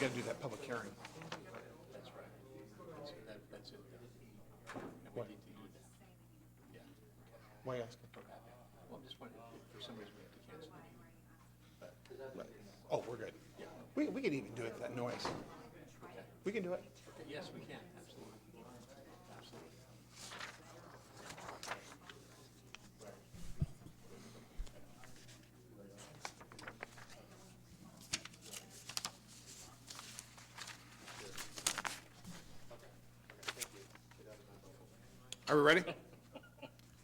got to do that public hearing. That's right. That's it. And we What? need to do that. Yeah. Why asking? Well, I'm just wondering if for some reason we have to cancel the meeting. But, Oh, we're good. yeah. We can even do it with that noise. Okay. We can do it. Okay, yes, we can, absolutely. Absolutely. Are we ready?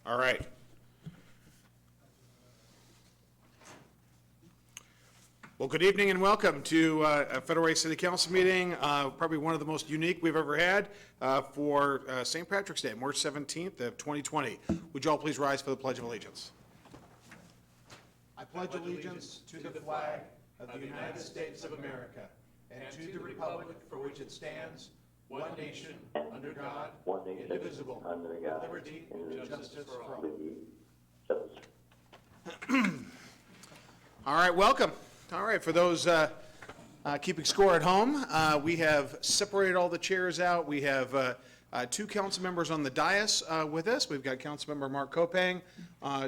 All right. Well, good evening and welcome to a Federal Way City Council meeting, probably one of the most unique we've ever had for St. Patrick's Day, March 17th of 2020. Would you all please rise for the Pledge of Allegiance? I pledge allegiance to the flag of the United States of America and to the republic for which it stands, one nation, under God, One nation, indivisible, under with God, liberty and justice for all. Justice. All right, welcome. All right, for those keeping score at home, we have separated all the chairs out. We have two council members on the dais with us. We've got Councilmember Mark Kopang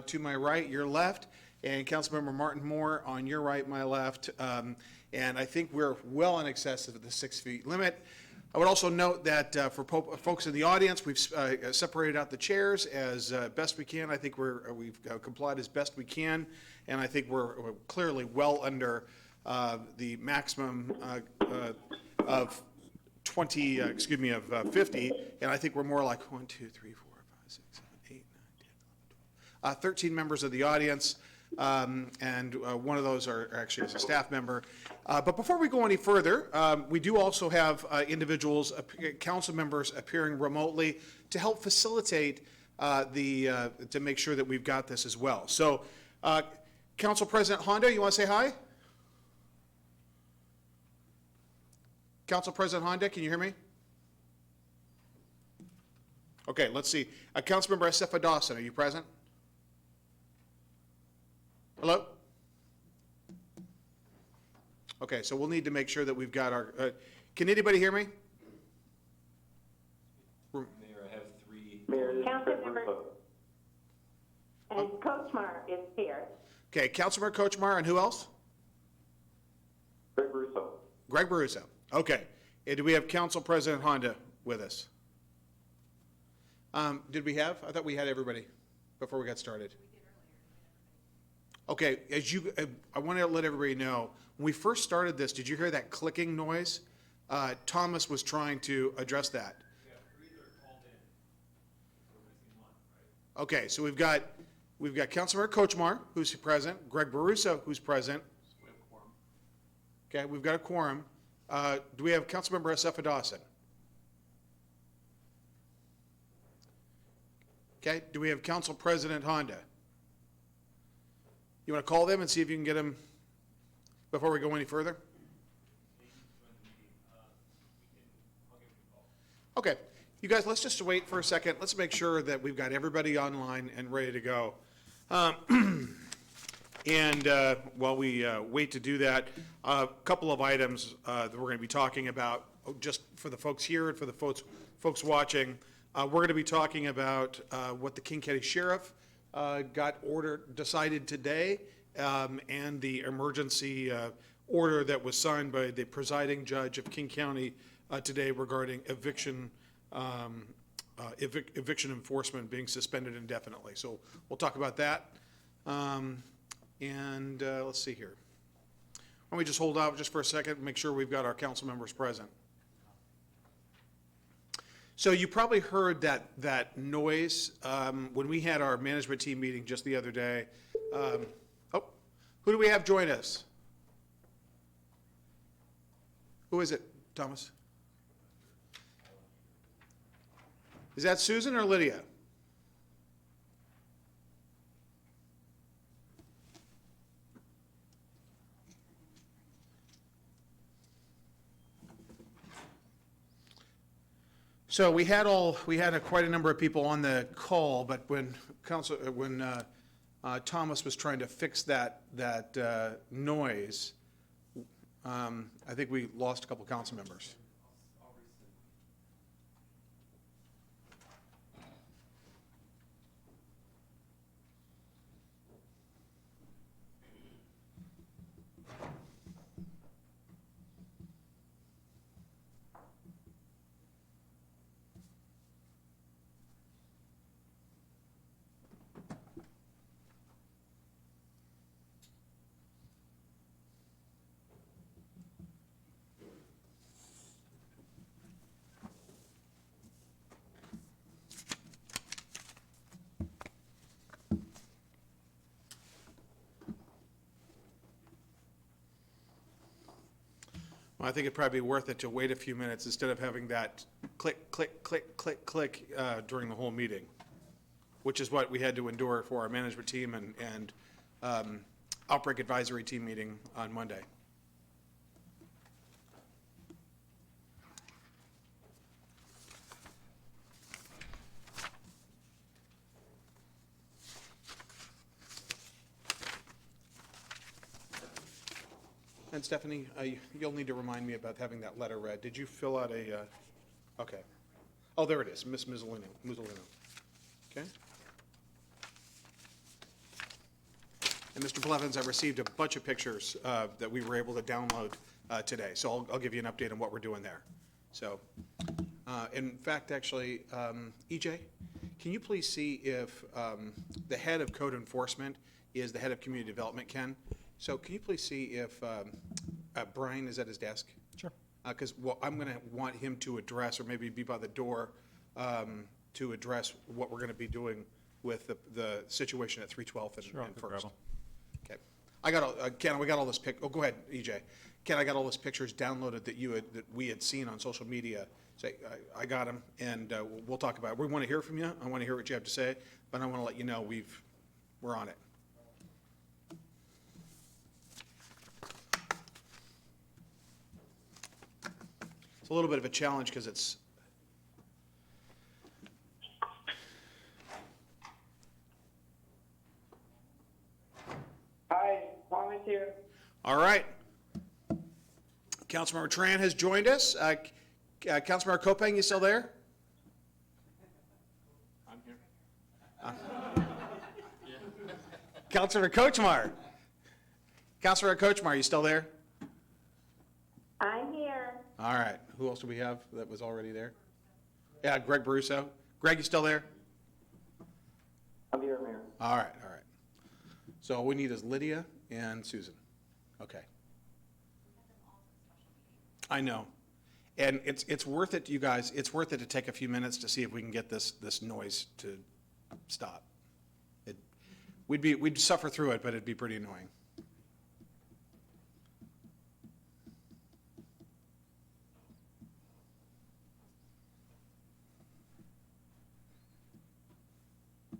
to my right, your left, and Councilmember Martin Moore on your right, my left. And I think we're well in excess of the 6 feet limit. I would also note that for folks in the audience, we've separated out the chairs as best we can. I think we've complied as best we can, and I think we're clearly well under the maximum of 50, and I think we're more like 1, 2, 3, 4, 5, 6, 7, 8, 9, 10, 11, 12, 13 members of the audience. And one of those are actually as a staff member. But before we go any further, we do also have individuals, council members appearing remotely to help facilitate to make sure that we've got this as well. So, Council President Honda, you want to say hi? Council President Honda, can you hear me? Okay, let's see. Councilmember Assefa Dawson, are you present? Hello? Okay, so we'll need to make sure that we've got our, can anybody hear me? Mayor, I have three. Mayor, this is Greg Councilmember- Russo. And Kochmar is here. Okay, Councilmember Kochmar, and who else? Greg Russo. Greg Baruso. Okay, and do we have Council President Honda with us? Did we have? I thought we had everybody before we got started. Okay, I want to let everybody know, when we first started this, did you hear that clicking noise? Thomas was trying to address that. Yeah, we either called in, we're missing one, right? Okay, so we've got Councilmember Kochmar, who's present, Greg Baruso, who's present. So we have a quorum. Okay, we've got a quorum. Do we have Councilmember Assefa Dawson? Okay, do we have Council President Honda? You want to call them and see if you can get them before we go any further? Okay, you guys, let's just wait for a second. Let's make sure that we've got everybody online and ready to go. And while we wait to do that, a couple of items that we're going to be talking about, just for the folks here and for the folks watching. We're going to be talking about what the King County Sheriff got decided today, and the emergency order that was signed by the presiding judge of King County today regarding eviction enforcement being suspended indefinitely. So we'll talk about that. And let's see here. Why don't we just hold out just for a second and make sure we've got our council members present. So you probably heard that noise when we had our management team meeting just the other day. Who do we have join us? Who is it, Thomas? Is that Susan or Lydia? So we had quite a number of people on the call, but when Thomas was trying to fix that noise, I think we lost a couple council members. Well, I think it'd probably be worth it to wait a few minutes instead of having that click, click, click, click, click during the whole meeting, which is what we had to endure for our management team and outbreak advisory team meeting on Monday. And Stephanie, you'll need to remind me about having that letter read. Did you fill out a, okay. Oh, there it is, Miss Musolino. Okay. And Mr. Blevins, I received a bunch of pictures that we were able to download today, so I'll give you an update on what we're doing there. So, in fact, actually, EJ, can you please see if the head of code enforcement is the head of community development, Ken? So can you please see if Brian is at his desk? Sure. Because I'm going to want him to address, or maybe be by the door, to address what we're going to be doing with the situation at 312th and Sure, I'll go grab First. 'em. Okay. I got all, Ken, we got all this oh, go ahead, EJ. Ken, I got all those pictures downloaded that we had seen on social media. Say, I got them, and we'll talk about it. We want to hear from you. I want to hear what you have to say, but I want to let you know we're on it. It's a little bit of a challenge because it's, Hi, Thomas here. all right. Councilmember Tran has joined us. Councilmember Kopang, you still there? I'm here. Councilmember Kochmar. Councilmember Kochmar, you still there? I'm here. All right. Who else do we have that was already there? Yeah, Greg Baruso. Greg, you still there? I'm here, Mayor. All right, all right. So all we need is Lydia and Susan. Okay. I know. And it's worth it, you guys, it's worth it to take a few minutes to see if we can get this noise to stop. We'd suffer through it, but it'd be pretty annoying.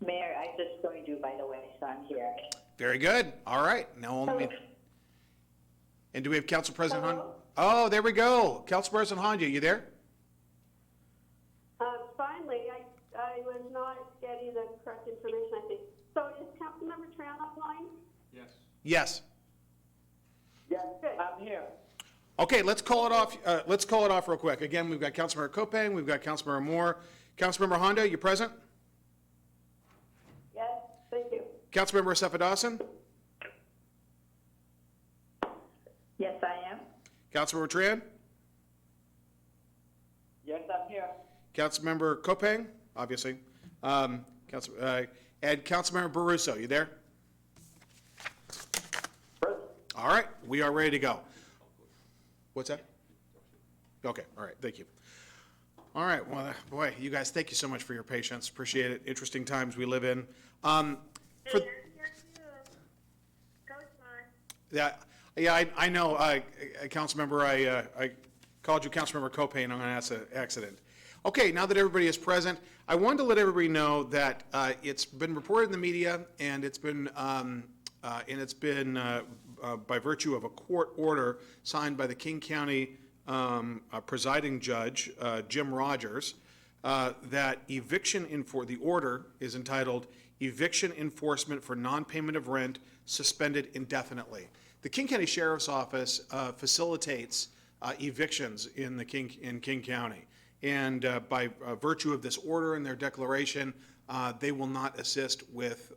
Mayor, I just joined you, by the way, so I'm here. Very good. All right. Now let me. And do we have Council President Honda? Hello? Oh, there we go. Council President Honda, you there? Finally, I was not getting the correct information, I think. So is Councilmember Tran online? Yes. Yes. Yes, I'm here. Okay, let's call it off. Let's call it off real quick. Again, we've got Councilmember Kopang, we've got Councilmember Moore. Councilmember Honda, you present? Yes, thank you. Councilmember Asefa Dawson? Yes, I am. Councilmember Tran? Yes, I'm here. Councilmember Kopang, obviously. And Councilmember Baruso, you there? Present. All right, we are ready to go. What's that? Okay, all right, thank you. All right, well, boy, you guys, thank you so much for your patience. Appreciate it. Interesting times we live in. For, yeah, I know, Councilmember, I called you Councilmember Kopang on an accident. Okay, now that everybody is present, I wanted to let everybody know that it's been reported in the media, and it's been by virtue of a court order signed by the King County presiding judge, Jim Rogers, that the order is entitled Eviction Enforcement for Non-Payment of Rent Suspended Indefinitely. the King County Sheriff's Office facilitates evictions in King County. And by virtue of this order and their declaration, they will not assist with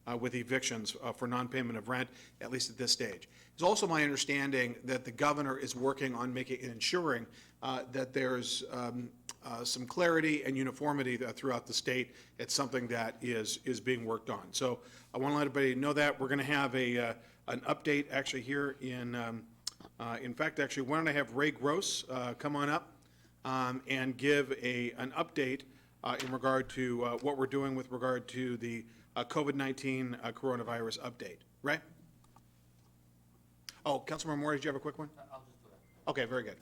evictions for non-payment of rent, at least at this stage. It's also my understanding that the governor is working on making and ensuring that there's some clarity and uniformity throughout the state. It's something that is being worked on. So I want to let everybody know that. We're going to have an update actually here in fact, actually, why don't I have Ray Gross come on up and give an update in regard to what we're doing with regard to the COVID-19 coronavirus update. Ray? Oh, Councilmember Moore, did you have a quick one? I'll just do that. Okay, very good.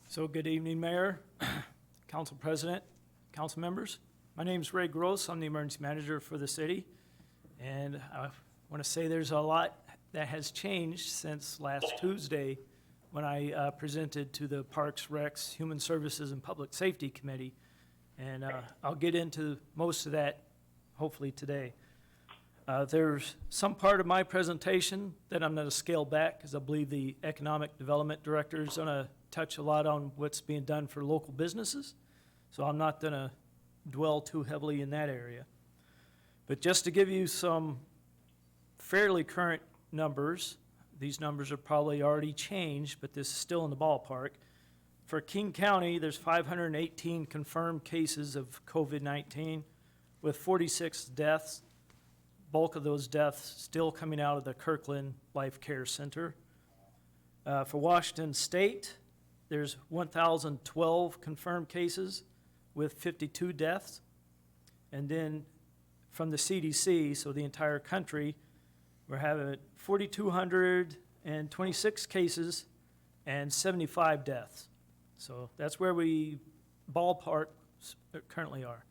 So good evening, Mayor, Council President, Council members. My name is Ray Gross. I'm the emergency manager for the city. And I want to say there's a lot that has changed since last Tuesday when I presented to the Parks, Recs, Human Services, and Public Safety Committee. And I'll get into most of that hopefully today. There's some part of my presentation that I'm going to scale back because I believe the Economic Development Director is going to touch a lot on what's being done for local businesses. So I'm not going to dwell too heavily in that area. But just to give you some fairly current numbers, these numbers are probably already changed, but this is still in the ballpark. For King County, there's 518 confirmed cases of COVID-19 with 46 deaths. Bulk of those deaths still coming out of the Kirkland Life Care Center. For Washington State, there's 1,012 confirmed cases with 52 deaths. And then from the CDC, so the entire country, we're having 4,226 cases and 75 deaths. So that's where we ballpark currently are.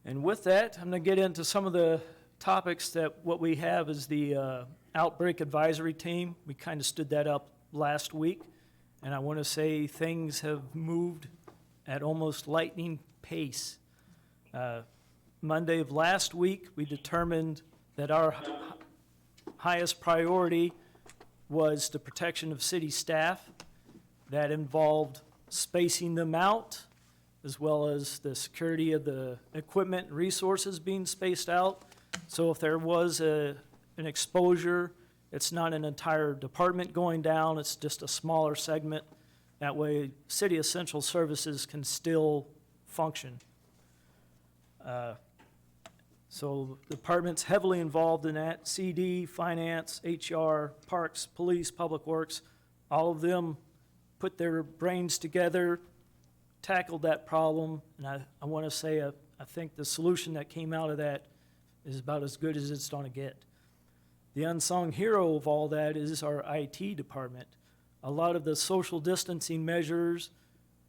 And with that, I'm going to get into some of the topics that what we have is the Outbreak Advisory Team. We kind of stood that up last week. And I want to say things have moved at almost lightning pace. Monday of last week, we determined that our highest priority was the protection of city staff. That involved spacing them out, as well as the security of the equipment and resources being spaced out. So if there was an exposure, it's not an entire department going down, it's just a smaller segment. That way, city essential services can still function. So the department's heavily involved in that. CD, finance, HR, parks, police, public works, all of them put their brains together, tackled that problem, and I want to say I think the solution that came out of that is about as good as it's going to get. The unsung hero of all that is our IT department. A lot of the social distancing measures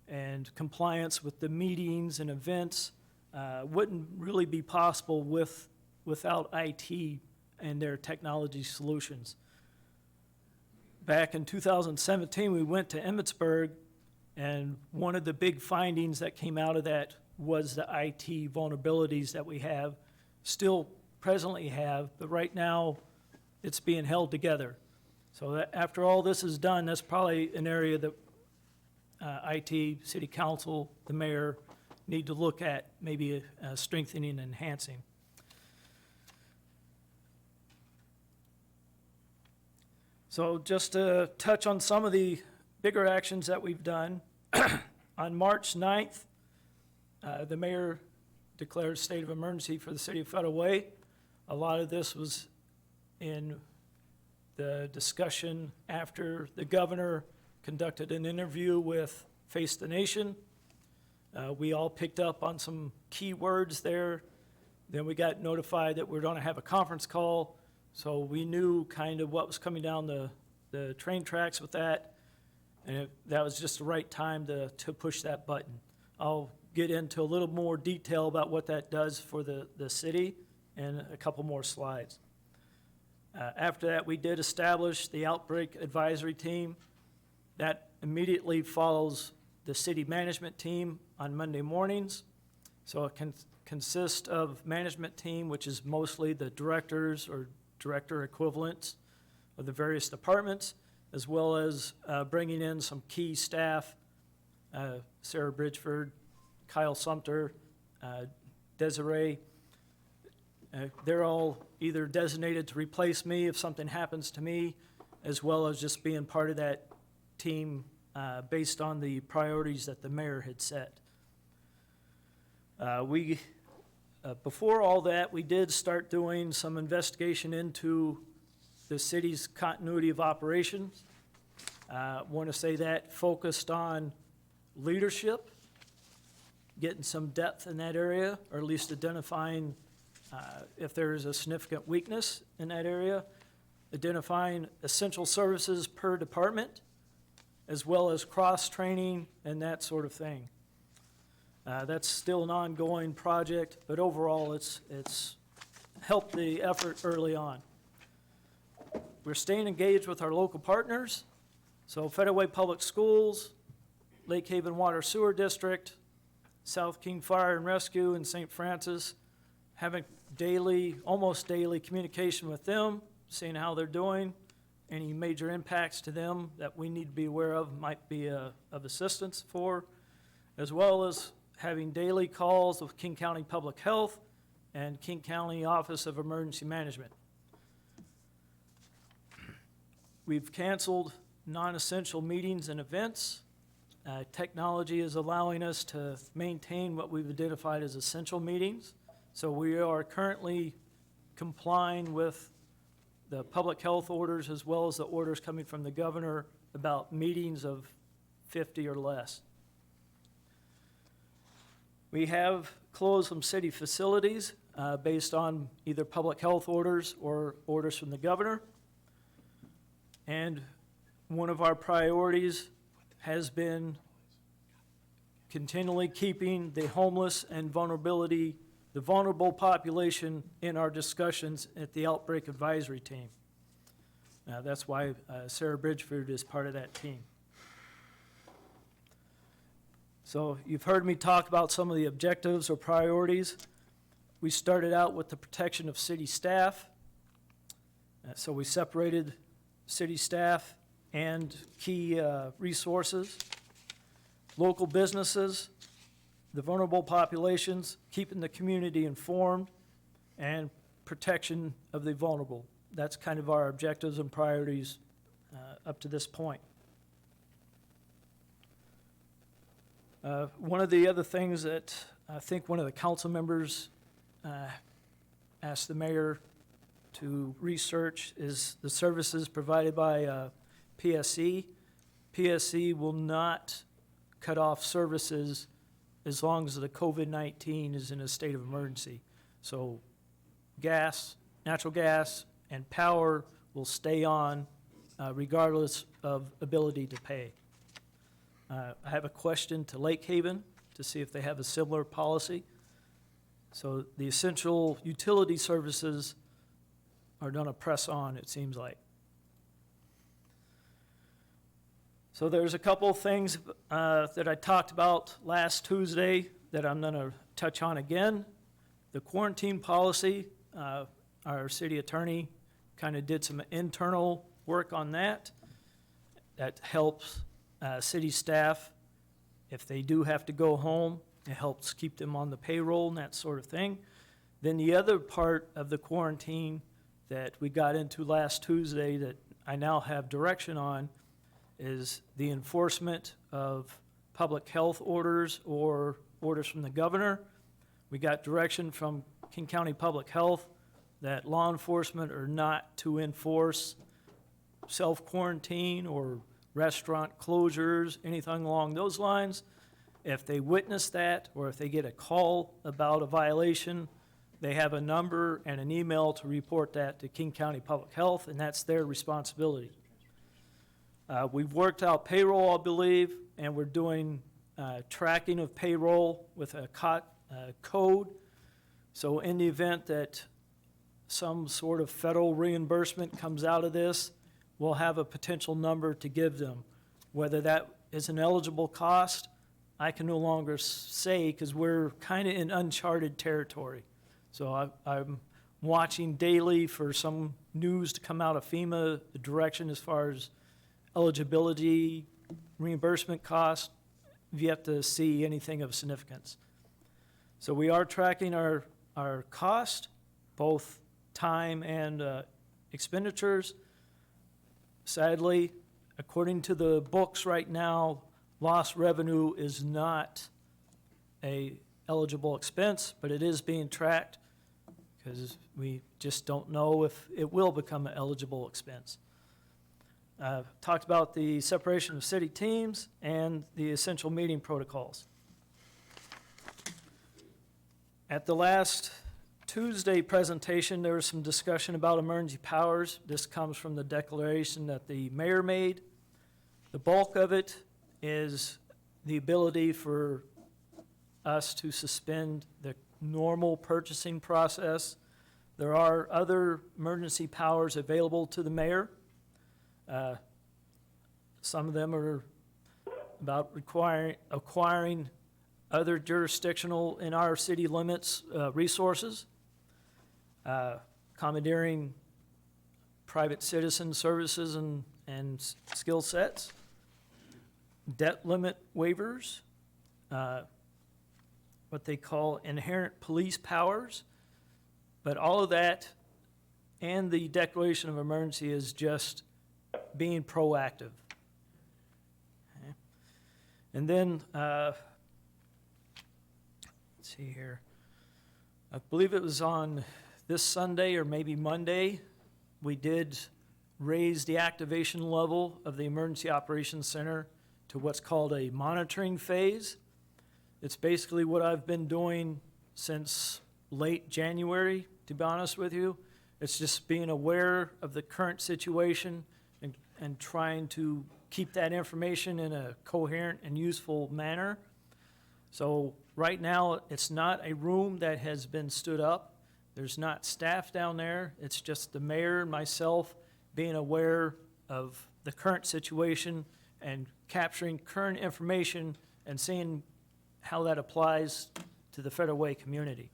and compliance with the meetings and events wouldn't really be possible without IT and their technology solutions. Back in 2017, we went to Emmitsburg, and one of the big findings that came out of that was the IT vulnerabilities that we have, still presently have, but right now it's being held together. So that after all this is done, that's probably an area that IT, City Council, the mayor need to look at maybe strengthening and enhancing. So just to touch on some of the bigger actions that we've done, on March 9th, the mayor declared a state of emergency for the city of Federal Way. A lot of this was in the discussion after the governor conducted an interview with Face the Nation. We all picked up on some key words there. Then we got notified that we're going to have a conference call, so we knew kind of what was coming down the train tracks with that, and that was just the right time to push that button. I'll get into a little more detail about what that does for the city in a couple more slides. After that, we did establish the Outbreak Advisory Team. That immediately follows the city management team on Monday mornings. So it can consist of management team, which is mostly the directors or director equivalents of the various departments, as well as bringing in some key staff, Sarah Bridgeford, Kyle Sumter, Desiree. They're all either designated to replace me if something happens to me, as well as just being part of that team based on the priorities that the mayor had set. Before all that, we did start doing some investigation into the city's continuity of operations. Want to say that focused on leadership, getting some depth in that area, or at least identifying if there is a significant weakness in that area, identifying essential services per department, as well as cross-training and that sort of thing. That's still an ongoing project, but overall it's helped the effort early on. We're staying engaged with our local partners, so Federal Way Public Schools, Lake Haven Water Sewer District, South King Fire and Rescue in St. Francis, having daily, almost daily communication with them, seeing how they're doing, any major impacts to them that we need to be aware of might be of assistance for, as well as having daily calls with King County Public Health and King County Office of Emergency Management. We've canceled non-essential meetings and events. Technology is allowing us to maintain what we've identified as essential meetings. So we are currently complying with the public health orders as well as the orders coming from the governor about meetings of 50 or less. We have closed some city facilities based on either public health orders or orders from the governor. And one of our priorities has been continually keeping the homeless and the vulnerable population in our discussions at the Outbreak Advisory Team. That's why Sarah Bridgeford is part of that team. So you've heard me talk about some of the objectives or priorities. We started out with the protection of city staff. So we separated city staff and key resources, local businesses, the vulnerable populations, keeping the community informed, and protection of the vulnerable. That's kind of our objectives and priorities up to this point. One of the other things that I think one of the council members asked the mayor to research is the services provided by PSC. PSC will not cut off services as long as the COVID-19 is in a state of emergency. So gas, natural gas, and power will stay on regardless of ability to pay. I have a question to Lake Haven to see if they have a similar policy. So the essential utility services are going to press on, it seems like. So there's a couple of things that I talked about last Tuesday that I'm going to touch on again. The quarantine policy, our city attorney kind of did some internal work on that. That helps city staff if they do have to go home. It helps keep them on the payroll and that sort of thing. Then the other part of the quarantine that we got into last Tuesday that I now have direction on is the enforcement of public health orders or orders from the governor. We got direction from King County Public Health that law enforcement are not to enforce self-quarantine or restaurant closures, anything along those lines. If they witness that or if they get a call about a violation, they have a number and an email to report that to King County Public Health, and that's their responsibility. We've worked out payroll, I believe, and we're doing tracking of payroll with a code. So in the event that some sort of federal reimbursement comes out of this, we'll have a potential number to give them, whether that is an eligible cost I can no longer say because we're kind of in uncharted territory. So I'm watching daily for some news to come out of FEMA, the direction as far as eligibility, reimbursement costs. We've yet to see anything of significance. So we are tracking our cost, both time and expenditures. Sadly, according to the books right now, lost revenue is not a eligible expense, but it is being tracked because we just don't know if it will become an eligible expense. Talked about the separation of city teams and the essential meeting protocols. At the last Tuesday presentation, there was some discussion about emergency powers. This comes from the declaration that the mayor made. The bulk of it is the ability for us to suspend the normal purchasing process. There are other emergency powers available to the mayor. Some of them are about acquiring other jurisdictional in our city limits resources, commandeering private citizen services and skill sets, debt limit waivers, what they call inherent police powers. But all of that and the declaration of emergency is just being proactive. Okay. And then, let's see here. I believe it was on this Sunday or maybe Monday, we did raise the activation level of the Emergency Operations Center to what's called a monitoring phase. It's basically what I've been doing since late January, to be honest with you. It's just being aware of the current situation and trying to keep that information in a coherent and useful manner. So right now, it's not a room that has been stood up. There's not staff down there. It's just the mayor and myself being aware of the current situation and capturing current information and seeing how that applies to the Federal Way community.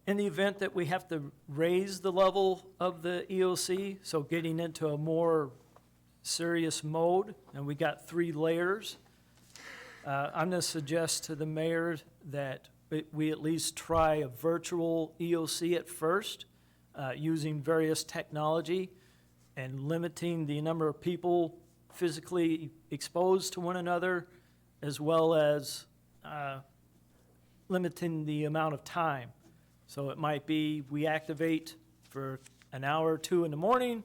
In the event that we have to raise the level of the EOC, so getting into a more serious mode, and we got 3 layers, I'm going to suggest to the mayor that we at least try a virtual EOC at first, using various technology and limiting the number of people physically exposed to one another, as well as limiting the amount of time. So it might be we activate for an hour or 2 in the morning,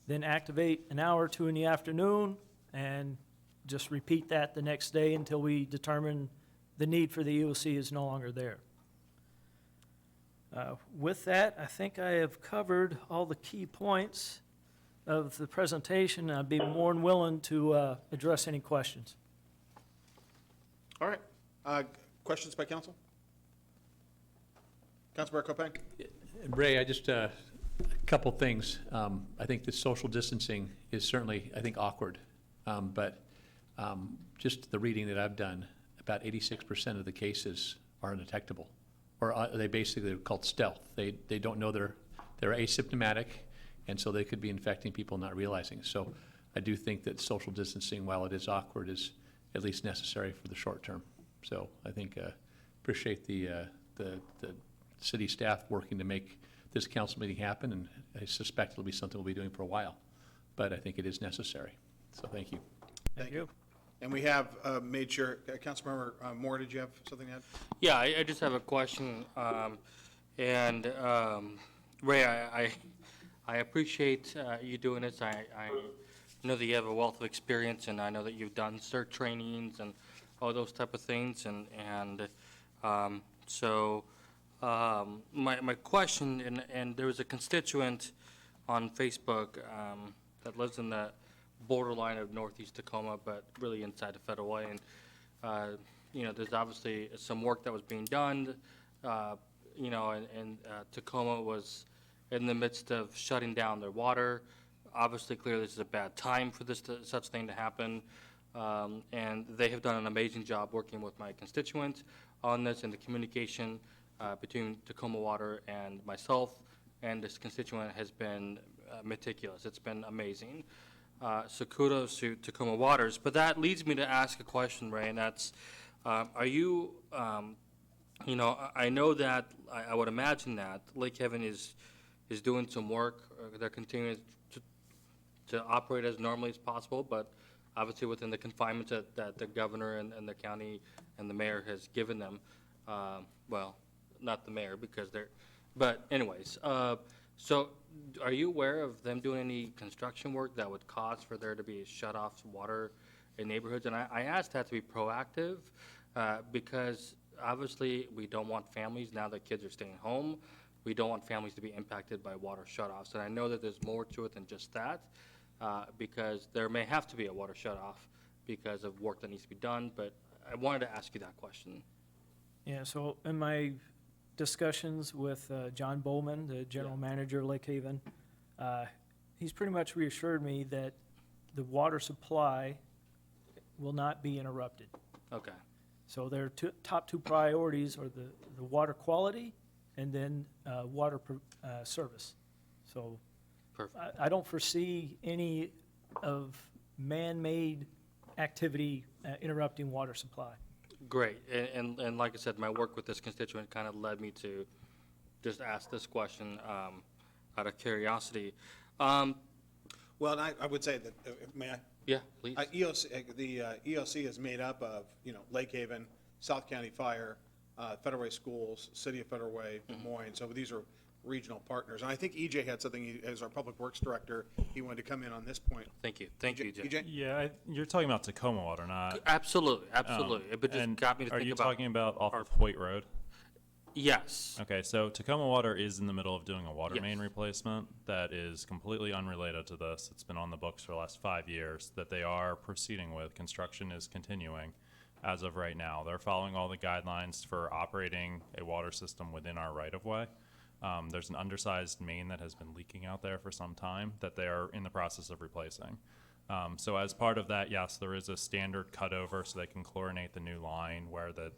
then activate an hour or 2 in the afternoon, and just repeat that the next day until we determine the need for the EOC is no longer there. With that, I think I have covered all the key points of the presentation. I'd be more than willing to address any questions. All right. Questions by council? Councilmember Kopang? Ray, I just, a couple things. I think the social distancing is certainly, I think, awkward. But just the reading that I've done, about 86% of the cases are undetectable, or they basically are called stealth. They don't know they're asymptomatic, and so they could be infecting people not realizing. So I do think that social distancing, while it is awkward, is at least necessary for the short term. So I think appreciate the city staff working to make this council meeting happen, and I suspect it'll be something we'll be doing for a while, but I think it is necessary. So thank you. Thank you. And we have made sure, Councilmember Moore, did you have something to add? Yeah, I just have a question. Ray, I appreciate you doing this. I know that you have a wealth of experience, and I know that you've done CERT trainings and all those type of things. My question, and there was a constituent on Facebook that lives in the borderline of Northeast Tacoma, but really inside of Federal Way. And, there's obviously some work that was being done, and Tacoma was in the midst of shutting down their water. Obviously, clearly, this is a bad time for such thing to happen. And they have done an amazing job working with my constituents on this, and the communication between Tacoma Water and myself and this constituent has been meticulous. It's been amazing. So kudos to Tacoma Waters. But that leads me to ask a question, Ray, and that's, are you, I know that, I would imagine that Lake Haven is doing some work. They're continuing to operate as normally as possible, but obviously within the confinements that the governor and the county and the mayor has given them. Well, not the mayor, because but anyways, so are you aware of them doing any construction work that would cause for there to be shut-offs water in neighborhoods? And I asked that to be proactive, because obviously we don't want families, now that kids are staying home, we don't want families to be impacted by water shut-offs. And I know that there's more to it than just that, because there may have to be a water shut-off because of work that needs to be done, but I wanted to ask you that question. Yeah, so in my discussions with John Bowman, the general manager of Lake Haven, he's pretty much reassured me that the water supply will not be interrupted. Okay, So their top two priorities are the water quality and then water service. So perfect. I don't foresee any of man-made activity interrupting water supply. Great, and like I said, my work with this constituent kind of led me to just ask this question out of curiosity. Well, and I would say that, may I? Yeah, please. The EOC is made up of, Lake Haven, South County Fire, Federal Way Schools, City of Federal Way, Des Moines. So these are regional partners. And I think EJ had something, as our Public Works Director, he wanted to come in on this point. Thank you, EJ. EJ? Yeah, you're talking about Tacoma Water, not. Absolutely. It just And got me to are think you about. talking about off of Hoyt Road? Yes. Okay, so Tacoma Water is in the middle of doing a water Yes. main replacement that is completely unrelated to this. It's been on the books for the last 5 years that they are proceeding with. Construction is continuing as of right now. They're following all the guidelines for operating a water system within our right-of-way. There's an undersized main that has been leaking out there for some time that they are in the process of replacing. So as part of that, yes, there is a standard cutover so they can chlorinate the new line where the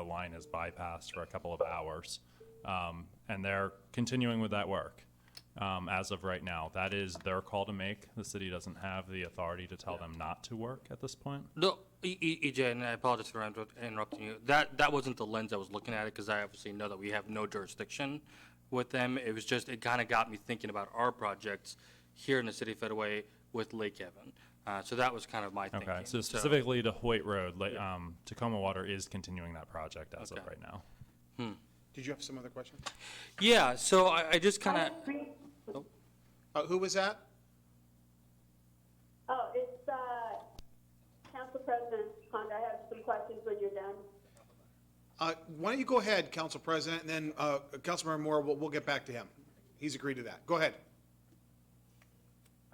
line is bypassed for a couple of hours. And they're continuing with that work as of right now. That is their call to make. The city doesn't have the authority to tell them not to work at this point. No, EJ, and I apologize for interrupting you. That wasn't the lens I was looking at it, because I obviously know that we have no jurisdiction with them. It was just, it kind of got me thinking about our projects here in the city of Federal Way with Lake Haven. So that was kind of my thinking. Okay, so specifically to Hoyt Road, Tacoma Water is continuing that project as of right now. Did you have some other questions? Yeah, so I just kind of, Who was that? Oh, it's Council President Hunt. I have some questions when you're done. Why don't you go ahead, Council President, and then Councilmember Moore, we'll get back to him. He's agreed to that. Go ahead.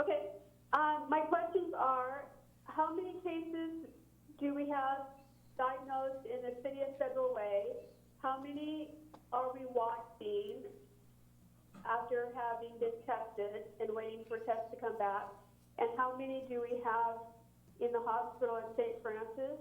Okay. My questions are, how many cases do we have diagnosed in the city of Federal Way? How many are we watching after having been tested and waiting for tests to come back? And how many do we have in the hospital at St. Francis?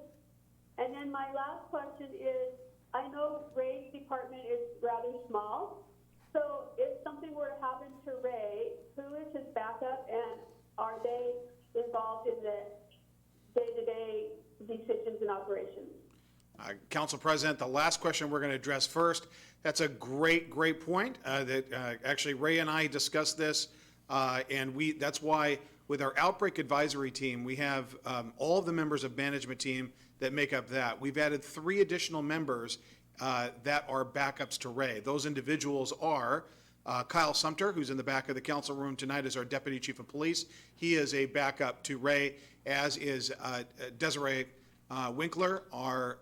And then my last question is, I know Ray's department is rather small, so if something were to happen to Ray, who is his backup, and are they involved in the day-to-day decisions and operations? Council President, the last question we're going to address first. That's a great point. Actually, Ray and I discussed this, and that's why with our outbreak advisory team, we have all of the members of management team that make up that. We've added 3 additional members that are backups to Ray. Those individuals are Kyle Sumter, who's in the back of the council room tonight as our Deputy Chief of Police. He is a backup to Ray, as is Desiree Winkler, our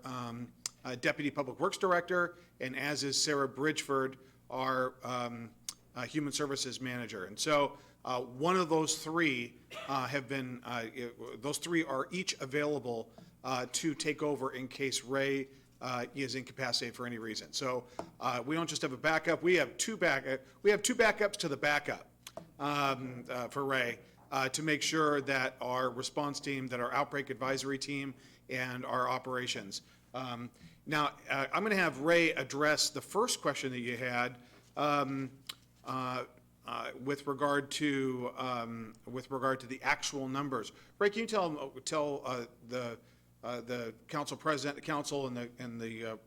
Deputy Public Works Director, and as is Sarah Bridgeford, our Human Services Manager. And so one of those 3 have been, those 3 are each available to take over in case Ray is incapacitated for any reason. So we don't just have a backup, we have 2 backups to the backup for Ray. to make sure that our response team, that our outbreak advisory team, and our operations. Now, I'm going to have Ray address the first question that you had with regard to the actual numbers. Ray, can you tell the council president, the council, and the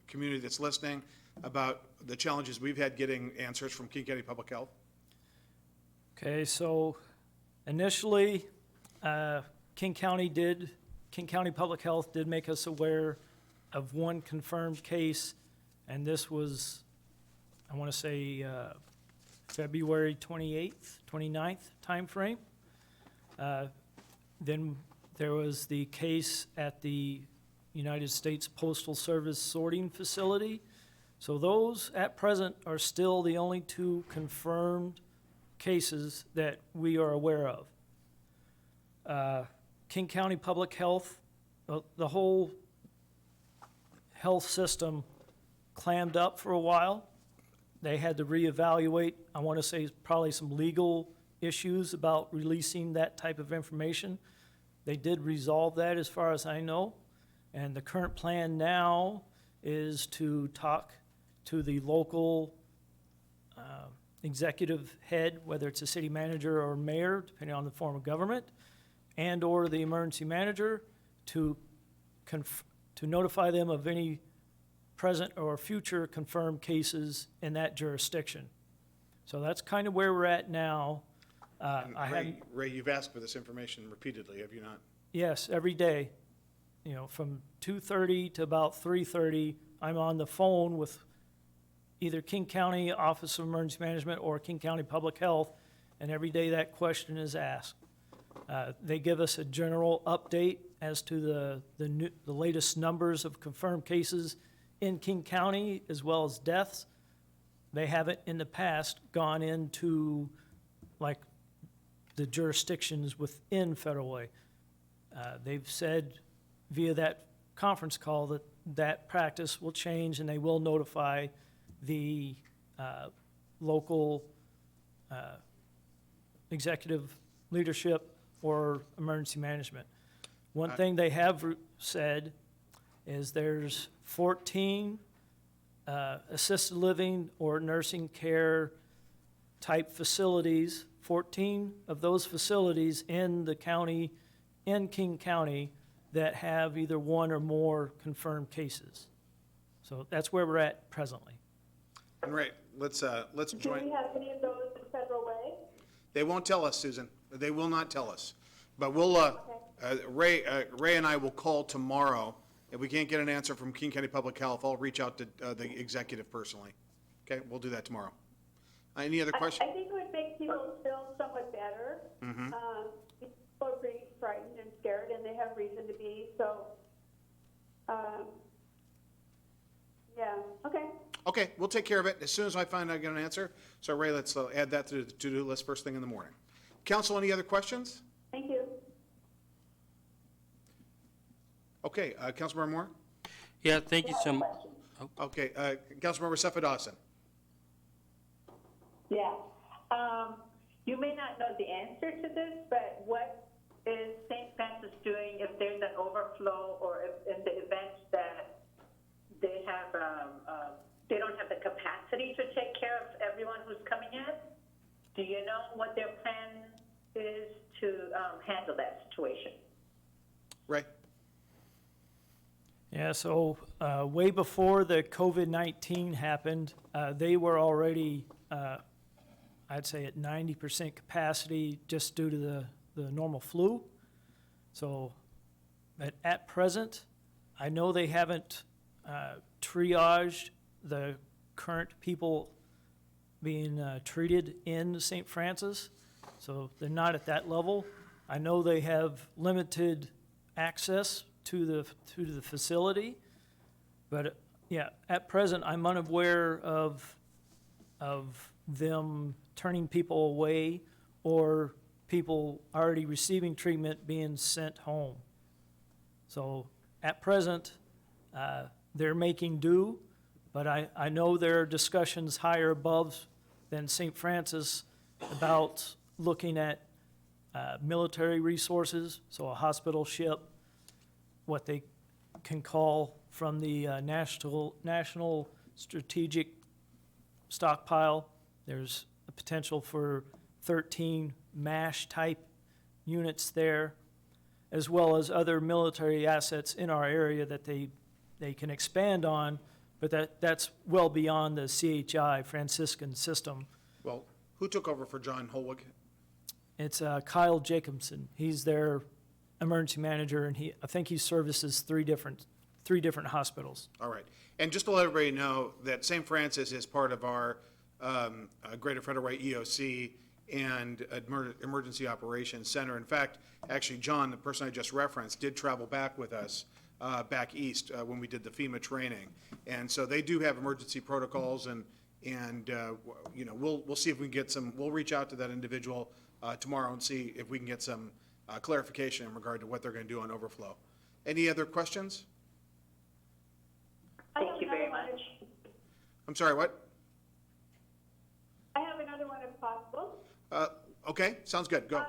community that's listening about the challenges we've had getting answers from King County Public Health? Okay, so initially, King County Public Health did make us aware of one confirmed case, and this was, I want to say, February 28th, 29th timeframe. Then there was the case at the United States Postal Service sorting facility. So those at present are still the only two confirmed cases that we are aware of. King County Public Health, the whole health system clammed up for a while. They had to reevaluate, I want to say probably some legal issues about releasing that type of information. They did resolve that as far as I know. And the current plan now is to talk to the local executive head, whether it's a city manager or mayor, depending on the form of government, and or the emergency manager to notify them of any present or future confirmed cases in that jurisdiction. So that's kind of where we're at now. Ray, you've asked for this information repeatedly, have you not? Yes, every day. You know, from 2:30 to about 3:30, I'm on the phone with either King County Office of Emergency Management or King County Public Health, and every day that question is asked. They give us a general update as to the latest numbers of confirmed cases in King County as well as deaths. They haven't in the past gone into like the jurisdictions within Federal Way. They've said via that conference call that that practice will change and they will notify the local executive leadership or emergency management. One thing they have said is there's 14 assisted living or nursing care type facilities, 14 of those facilities in the county, in King County, that have either one or more confirmed cases. So that's where we're at presently. And Ray, let's Do join. we have any of those in Federal Way? They won't tell us, Susan. They will not tell us. But we'll, Ray and I will call tomorrow. If we can't get an answer from King County Public Health, I'll reach out to the executive personally. Okay, we'll do that tomorrow. Any other questions? I think it would make people feel somewhat better. People are pretty frightened and scared, and they have reason to be, so, yeah, okay. Okay, we'll take care of it as soon as I find I get an answer. So Ray, let's add that to the to-do list first thing in the morning. Council, any other questions? Thank you. Okay, Councilmember Moore? Yeah, thank you so much. Okay, Councilmember Seffa Dawson? Yeah. You may not know the answer to this, but what is St. Francis doing if there's an overflow or if in the event that they have, they don't have the capacity to take care of everyone who's coming in? Do you know what their plan is to handle that situation? Ray? Yeah, so way before the COVID-19 happened, they were already, I'd say at 90% capacity just due to the normal flu. So at present, I know they haven't triaged the current people being treated in St. Francis, so they're not at that level. I know they have limited access to the facility, but yeah, at present, I'm unaware of them turning people away or people already receiving treatment being sent home. So at present, they're making do, but I know there are discussions higher above than St. Francis about looking at military resources, so a hospital ship, what they can call from the National Strategic Stockpile. There's a potential for 13 MASH-type units there, as well as other military assets in our area that they can expand on, but that's well beyond the CHI, Franciscan system. Well, who took over for John Holwig? It's Kyle Jacobson. He's their emergency manager, and I think he services three different hospitals. All right. And just to let everybody know that St. Francis is part of our Greater Federal Way EOC and Emergency Operations Center. In fact, actually, John, the person I just referenced, did travel back with us back east when we did the FEMA training. And so they do have emergency protocols, and you know, we'll see if we can get some, we'll reach out to that individual tomorrow and see if we can get some clarification in regard to what they're going to do on overflow. Any other questions? Thank you very much. I'm sorry, what? I have another one if possible. Okay, sounds good. Go.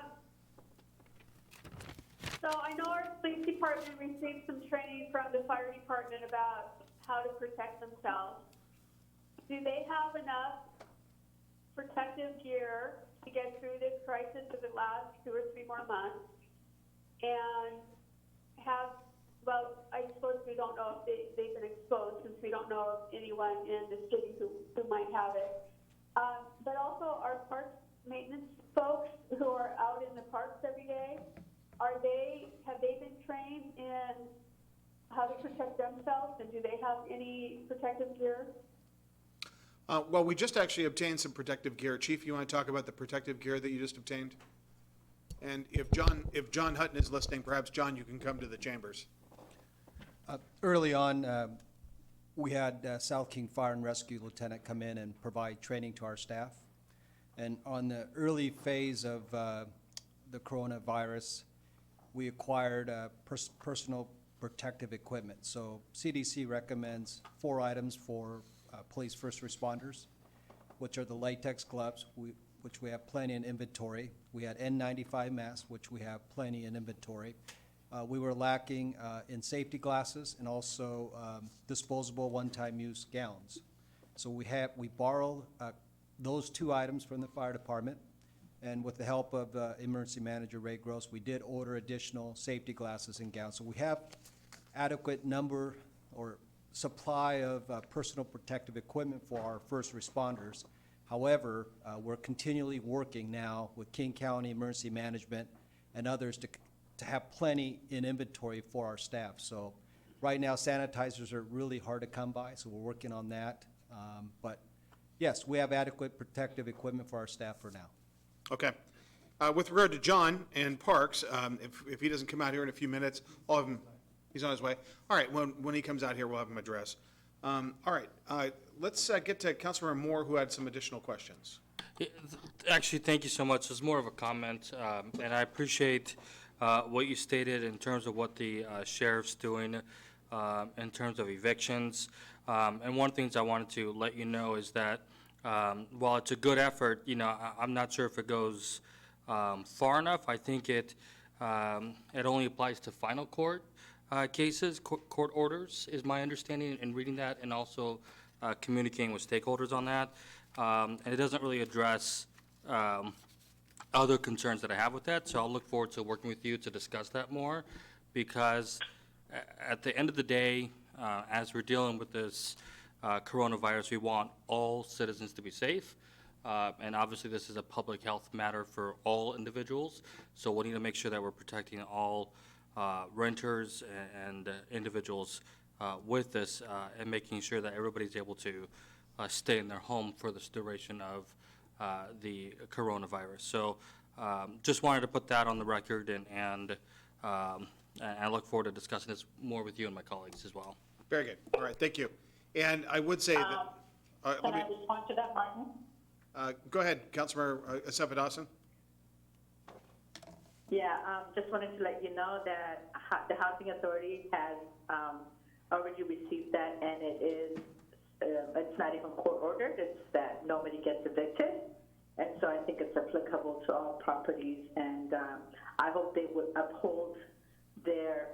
So I know our police department received some training from the fire department about how to protect themselves. Do they have enough protective gear to get through this crisis if it lasts 2 or 3 more months? And well, I suppose we don't know if they've been exposed, since we don't know of anyone in the city who might have it. But also our parks maintenance folks who are out in the parks every day, have they been trained in how to protect themselves, and do they have any protective gear? Well, we just actually obtained some protective gear. Chief, you want to talk about the protective gear that you just obtained? And if John Hutton is listening, perhaps, John, you can come to the chambers. Early on, we had South King Fire and Rescue Lieutenant come in and provide training to our staff. And on the early phase of the coronavirus, we acquired personal protective equipment. So CDC recommends 4 items for police first responders, which are the latex gloves, which we have plenty in inventory. We had N95 masks, which we have plenty in inventory. We were lacking in safety glasses and also disposable one-time use gowns. So we borrowed those 2 items from the fire department, and with the help of emergency manager Ray Gross, we did order additional safety glasses and gowns. So we have adequate number or supply of personal protective equipment for our first responders. However, we're continually working now with King County Emergency Management and others to have plenty in inventory for our staff. So right now, sanitizers are really hard to come by, so we're working on that. But yes, we have adequate protective equipment for our staff for now. Okay. With regard to John and Parks, if he doesn't come out here in a few minutes, I'll have him, he's on his way. All right, when he comes out here, we'll have him address. All right, let's get to Councilmember Moore, who had some additional questions. Yeah, actually, thank you so much. It's more of a comment, and I appreciate what you stated in terms of what the sheriff's doing in terms of evictions. And one of the things I wanted to let you know is that while it's a good effort, you know, I'm not sure if it goes far enough. I think it only applies to final court cases, court orders, is my understanding in reading that, and also communicating with stakeholders on that. And it doesn't really address other concerns that I have with that, so I'll look forward to working with you to discuss that more, because at the end of the day, as we're dealing with this coronavirus, we want all citizens to be safe, and obviously this is a public health matter for all individuals, so we need to make sure that we're protecting all renters and individuals with this, and making sure that everybody's able to stay in their home for this duration of the coronavirus. So just wanted to put that on the record, and I look forward to discussing this more with you and my colleagues as well. Very good. All right, thank you. And I would say that. Can I respond to that, Martin? Go ahead, Councilmember Asefa Dawson. Yeah, just wanted to let you know that the Housing Authority has already received that, and it is, it's not even court ordered, it's that nobody gets evicted. And so I think it's applicable to all properties, and I hope they would uphold their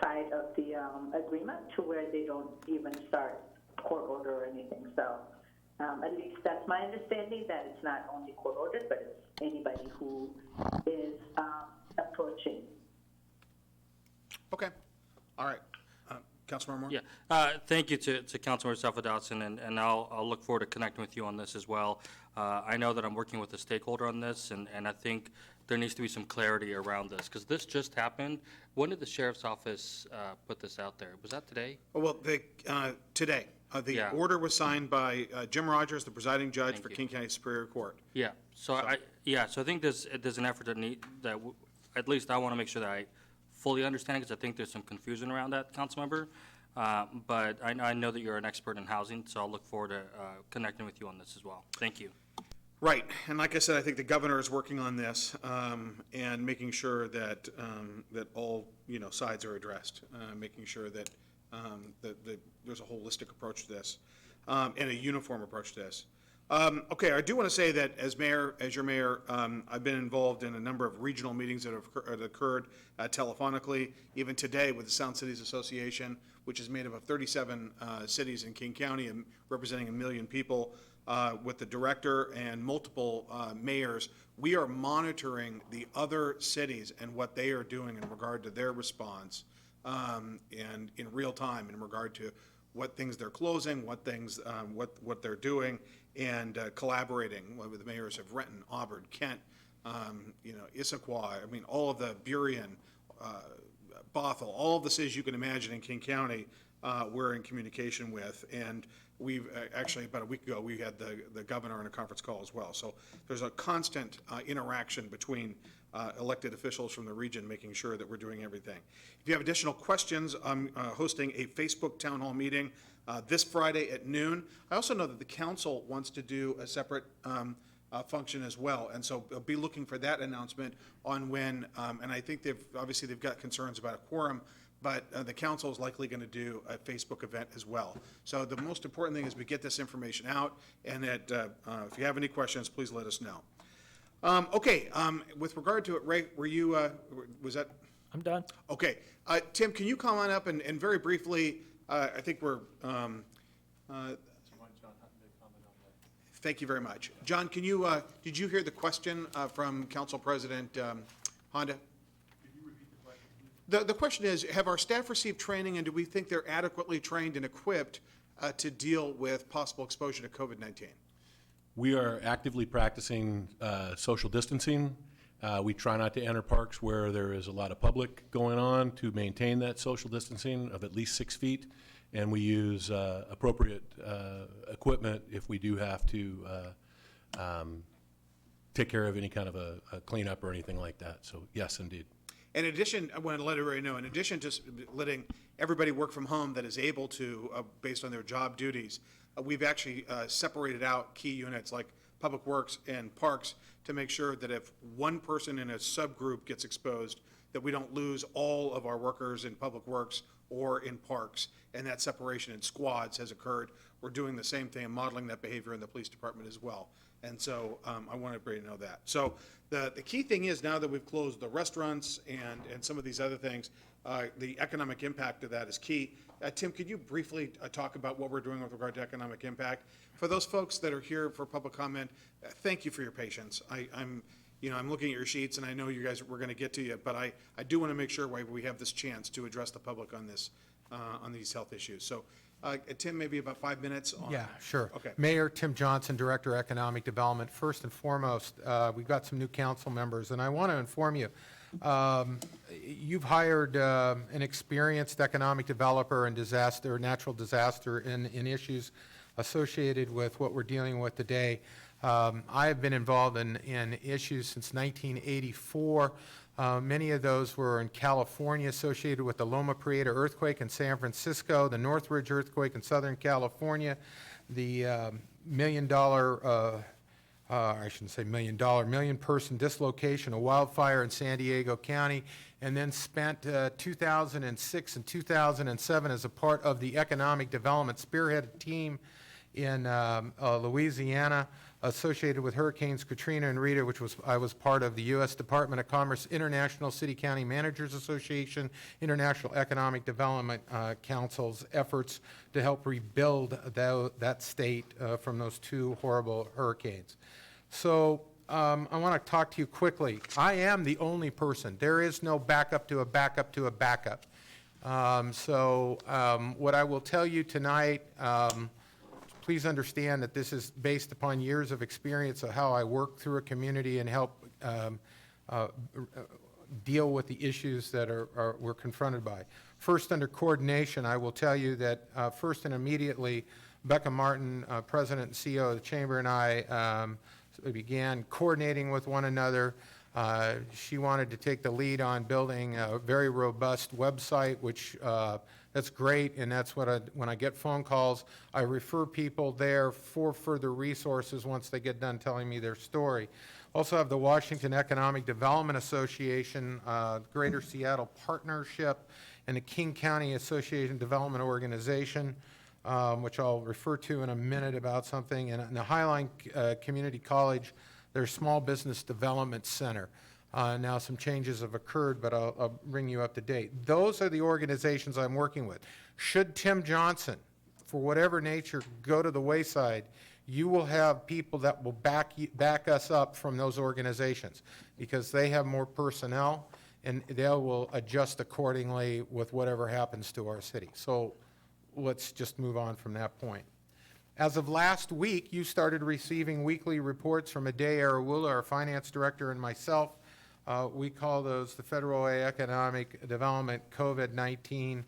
side of the agreement to where they don't even start court order or anything. So at least that's my understanding, that it's not only court ordered, but it's anybody who is approaching. Okay, all right. Councilmember Moore? Yeah, thank you to Councilmember Salva-Dodson, and I'll look forward to connecting with you on this as well. I know that I'm working with a stakeholder on this, and I think there needs to be some clarity around this, because this just happened. When did the sheriff's office put this out there? Was that today? Well, today. The Yeah. order was signed by Jim Rogers, the presiding judge Thank for you. King County Superior Court. Yeah, so I think there's an effort at least I want to make sure that I fully understand, because I think there's some confusion around that, Councilmember. But I know that you're an expert in housing, so I'll look forward to connecting with you on this as well. Thank you. Right, and like I said, I think the governor is working on this and making sure that that all sides are addressed, making sure that that there's a holistic approach to this and a uniform approach to this. Okay, I do want to say that as your mayor, I've been involved in a number of regional meetings that have occurred telephonically, even today with the Sound Cities Association, which is made up of 37 cities in King County and representing 1 million people, with the director and multiple mayors. We are monitoring the other cities and what they are doing in regard to their response, and in real time in regard to what things they're closing, what things, what they're doing, and collaborating with the mayors of Renton, Auburn, Kent, Issaquah, I mean, all of the Burien, Bothell, all of the cities you can imagine in King County, we're in communication with. And we've actually, about a week ago, we had the governor on a conference call as well. So there's a constant interaction between elected officials from the region, making sure that we're doing everything. If you have additional questions, I'm hosting a Facebook town hall meeting this Friday at noon. I also know that the council wants to do a separate function as well, and so I'll be looking for that announcement on when, and I think they've got concerns about a quorum, but the council is likely going to do a Facebook event as well. So the most important thing is we get this information out, and that if you have any questions, please let us know. Okay, with regard to it, Ray, were you, was that? I'm done. Okay. Tim, can you come on up and very briefly, I think we're, thank you very much. John, can you, did you hear the question from Council President Honda? Could you repeat the question, please? The question is, have our staff received training, and do we think they're adequately trained and equipped to deal with possible exposure to COVID-19? We are actively practicing social distancing. We try not to enter parks where there is a lot of public going on to maintain that social distancing of at least 6 feet. And we use appropriate equipment if we do have to take care of any kind of a cleanup or anything like that. So yes, indeed. In addition, I want to let everybody know, in addition to letting everybody work from home that is able to, based on their job duties, we've actually separated out key units like Public Works and Parks to make sure that if one person in a subgroup gets exposed, that we don't lose all of our workers in Public Works or in Parks, and that separation in squads has occurred. We're doing the same thing and modeling that behavior in the police department as well. And so I want everybody to know that. So the key thing is, now that we've closed the restaurants and some of these other things, the economic impact of that is key. Tim, could you briefly talk about what we're doing with regard to economic impact? For those folks that are here for public comment, thank you for your patience. I'm looking at your sheets, and I know you guys, we're going to get to you, but I do want to make sure we have this chance to address the public on this, on these health issues. So, Tim, maybe about 5 minutes on. Yeah, sure. Okay. Mayor Tim Johnson, Director of Economic Development. First and foremost, we've got some new council members, and I want to inform you, you've hired an experienced economic developer in natural disaster in issues associated with what we're dealing with today. I have been involved in issues since 1984. Many of those were in California, associated with the Loma Prieta earthquake in San Francisco, the Northridge earthquake in Southern California, the million person dislocation, a wildfire in San Diego County, and then spent 2006 and 2007 as a part of the economic development spearhead team in Louisiana associated with Hurricanes Katrina and Rita, which I was part of the U.S. Department of Commerce, International City County Managers Association, International Economic Development Council's efforts to help rebuild that state from those two horrible hurricanes. So I want to talk to you quickly. I am the only person. There is no backup to a backup to a backup. What I will tell you tonight, please understand that this is based upon years of experience of how I work through a community and help deal with the issues that we're confronted by. First, under coordination, I will tell you that first and immediately, Becca Martin, President and CEO of the Chamber, and I began coordinating with one another. She wanted to take the lead on building a very robust website, which that's great, and that's what when I get phone calls, I refer people there for further resources once they get done telling me their story. Also have the Washington Economic Development Association, Greater Seattle Partnership, and the King County Association Development Organization, which I'll refer to in a minute about something, and the Highline Community College, their Small Business Development Center. Now some changes have occurred, but I'll bring you up to date. Those are the organizations I'm working with. Should Tim Johnson, for whatever nature, go to the wayside, you will have people that will back us up from those organizations because they have more personnel and they will adjust accordingly with whatever happens to our city. So let's just move on from that point. As of last week, you started receiving weekly reports from Ade Arawula, our finance director, and myself. We call those the Federal Economic Development COVID-19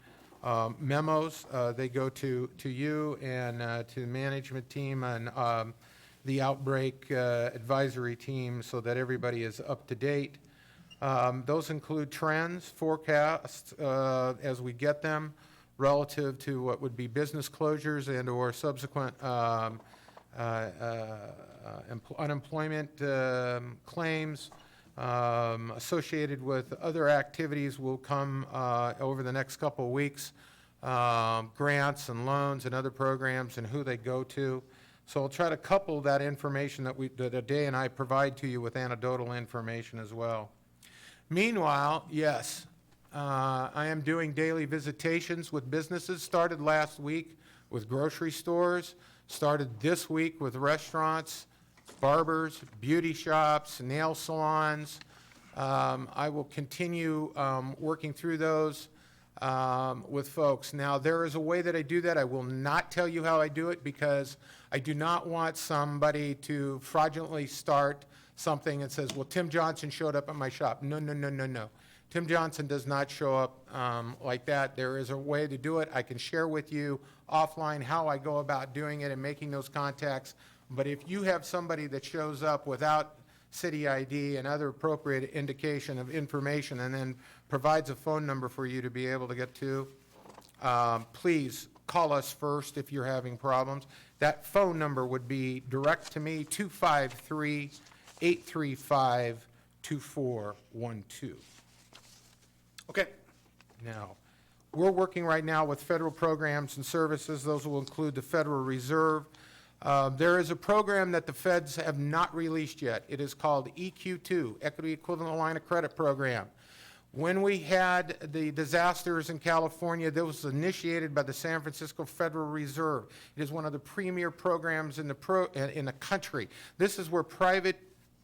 memos. They go to you and to the management team and the outbreak advisory team so that everybody is up to date. Those include trends, forecasts as we get them, relative to what would be business closures and or subsequent unemployment claims associated with other activities will come over the next couple of weeks, grants and loans and other programs and who they go to. So I'll try to couple that information that Ade and I provide to you with anecdotal information as well. Meanwhile, yes, I am doing daily visitations with businesses, started last week with grocery stores, started this week with restaurants, barbers, beauty shops, nail salons. I will continue working through those with folks. Now, there is a way that I do that. I will not tell you how I do it because I do not want somebody to fraudulently start something that says, well, Tim Johnson showed up at my shop. No, no, no, no, no. Tim Johnson does not show up like that. There is a way to do it. I can share with you offline how I go about doing it and making those contacts. But if you have somebody that shows up without city ID and other appropriate indication of information and then provides a phone number for you to be able to get to, please call us first if you're having problems. That phone number would be direct to me, 253-835-2412. Okay. Now, we're working right now with federal programs and services. Those will include the Federal Reserve. There is a program that the feds have not released yet. It is called EQ2, Equity Equivalent Line of Credit Program. When we had the disasters in California, that was initiated by the San Francisco Federal Reserve. It is one of the premier programs in the country. This is where private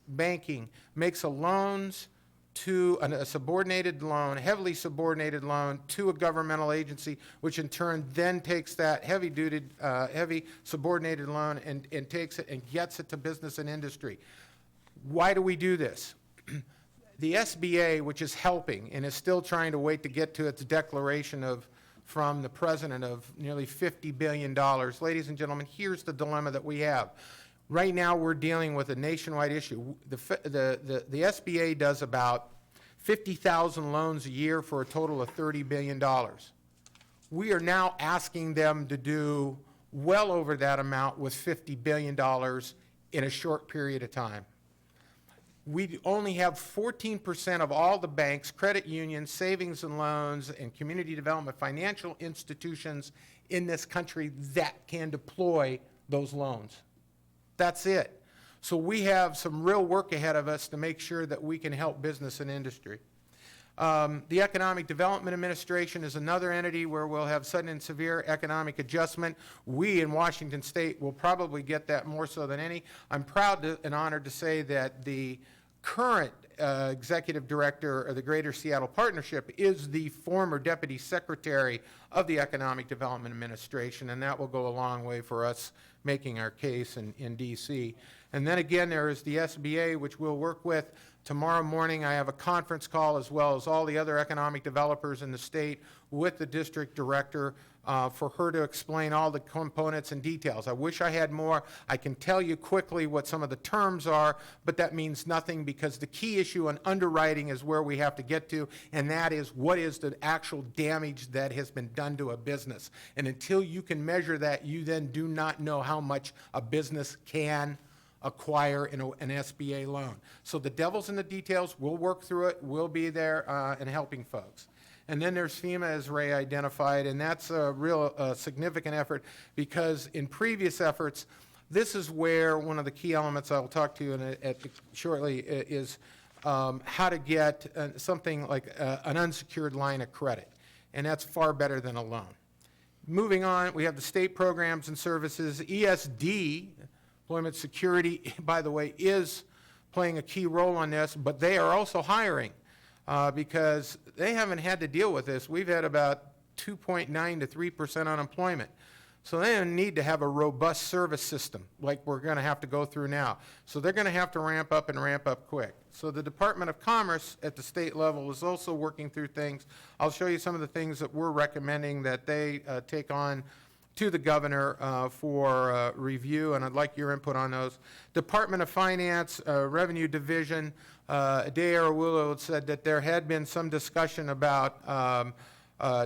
banking makes a loans to a subordinated loan, heavily subordinated loan to a governmental agency, which in turn then takes that heavy subordinated loan and takes it and gets it to business and industry. Why do we do this? The SBA, which is helping and is still trying to wait to get to its declaration from the president of nearly $50 billion. Ladies and gentlemen, here's the dilemma that we have. Right now, we're dealing with a nationwide issue. The SBA does about 50,000 loans a year for a total of $30 billion. We are now asking them to do well over that amount with $50 billion in a short period of time. We only have 14% of all the banks, credit unions, savings and loans, and community development financial institutions in this country that can deploy those loans. That's it. So we have some real work ahead of us to make sure that we can help business and industry. The Economic Development Administration is another entity where we'll have sudden and severe economic adjustment. We in Washington State will probably get that more so than any. I'm proud and honored to say that the current executive director of the Greater Seattle Partnership is the former deputy secretary of the Economic Development Administration, and that will go a long way for us making our case in D.C. And then again, there is the SBA, which we'll work with. Tomorrow morning, I have a conference call, as well as all the other economic developers in the state, with the district director for her to explain all the components and details. I wish I had more. I can tell you quickly what some of the terms are, but that means nothing, because the key issue on underwriting is where we have to get to, and that is, what is the actual damage that has been done to a business? And until you can measure that, you then do not know how much a business can acquire in an SBA loan. So the devil's in the details. We'll work through it. We'll be there and helping folks. And then there's FEMA, as Ray identified, and that's a real significant effort, because in previous efforts, this is where one of the key elements I'll talk to you shortly is how to get something like an unsecured line of credit, and that's far better than a loan. Moving on, we have the state programs and services. ESD, Employment Security, by the way, is playing a key role on this, but they are also hiring because they haven't had to deal with this. We've had about 2.9 to 3% unemployment. So they need to have a robust service system like we're going to have to go through now. So they're going to have to ramp up and ramp up quick. So the Department of Commerce at the state level is also working through things. I'll show you some of the things that we're recommending that they take on to the governor for review, and I'd like your input on those. Department of Finance, Revenue Division, Ade Araulo said that there had been some discussion about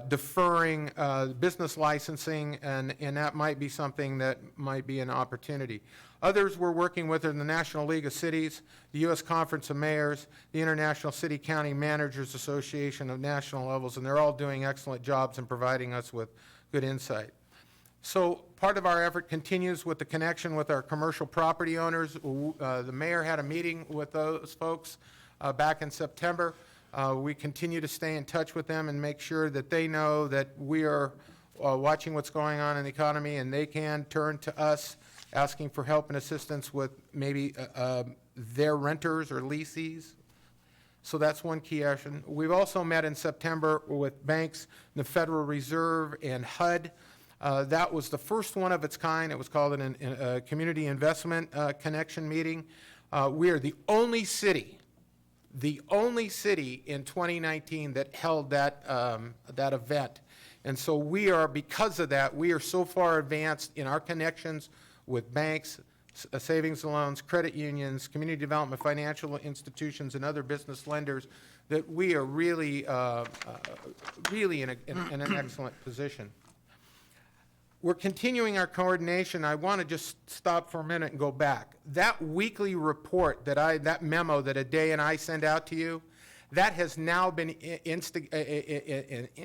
deferring business licensing, and that might be something that might be an opportunity. Others we're working with are the National League of Cities, the U.S. Conference of Mayors, the International City County Managers Association of national levels, and they're all doing excellent jobs in providing us with good insight. So part of our effort continues with the connection with our commercial property owners. The mayor had a meeting with those folks back in September. We continue to stay in touch with them and make sure that they know that we are watching what's going on in the economy, and they can turn to us asking for help and assistance with maybe their renters or leasees. So that's one key action. We've also met in September with banks, the Federal Reserve, and HUD. That was the first one of its kind. It was called a Community Investment Connection meeting. We are the only city in 2019 that held that event. And so we are, because of that, we are so far advanced in our connections with banks, savings and loans, credit unions, community development, financial institutions, and other business lenders that we are really, really in an excellent position. We're continuing our coordination. I want to just stop for a minute and go back. That weekly report that memo that Ade and I send out to you, that has now been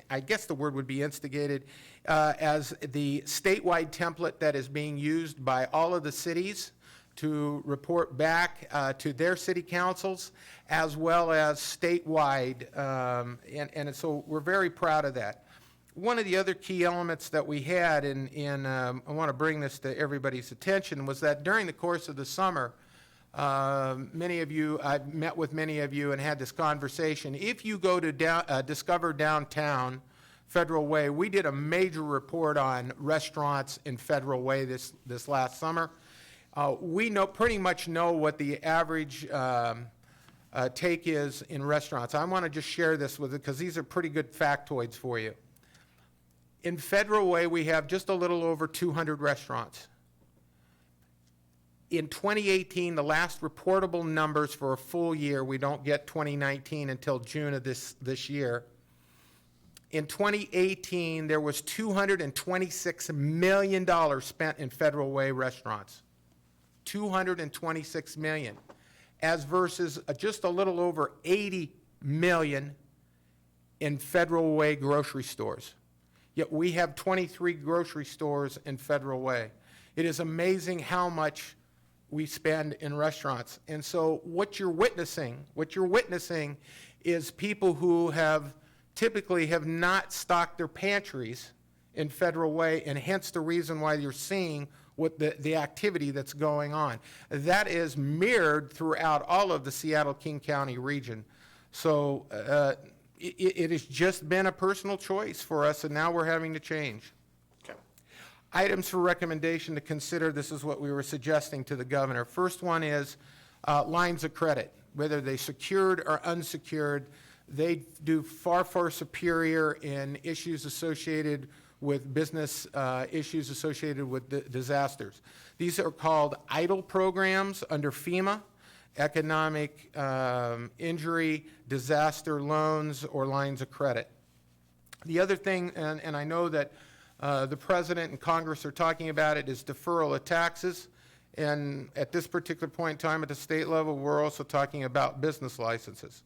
I guess the word would be instigated as the statewide template that is being used by all of the cities to report back to their city councils, as well as statewide, and so we're very proud of that. One of the other key elements that we had, I want to bring this to everybody's attention, was that during the course of the summer, many of you, I've met with many of you and had this conversation. If you go to Discover Downtown Federal Way, we did a major report on restaurants in Federal Way this last summer. We pretty much know what the average take is in restaurants. I want to just share this with you because these are pretty good factoids for you. In Federal Way, we have just a little over 200 restaurants. In 2018, the last reportable numbers for a full year, we don't get 2019 until June of this year. In 2018, there was $226 million spent in Federal Way restaurants. $226 million, as versus just a little over $80 million in Federal Way grocery stores. Yet we have 23 grocery stores in Federal Way. It is amazing how much we spend in restaurants. And so what you're witnessing is people who typically have not stocked their pantries in Federal Way, and hence the reason why you're seeing what the activity that's going on. That is mirrored throughout all of the Seattle-King County region. So it has just been a personal choice for us, and now we're having to change. Okay. Items for recommendation to consider, this is what we were suggesting to the governor. First one is lines of credit, whether they secured or unsecured. They do far, far superior in issues associated with business issues associated with disasters. These are called EIDL programs under FEMA, economic injury, disaster loans, or lines of credit. The other thing, and I know that the President and Congress are talking about it, is deferral of taxes. And at this particular point in time at the state level, we're also talking about business licenses.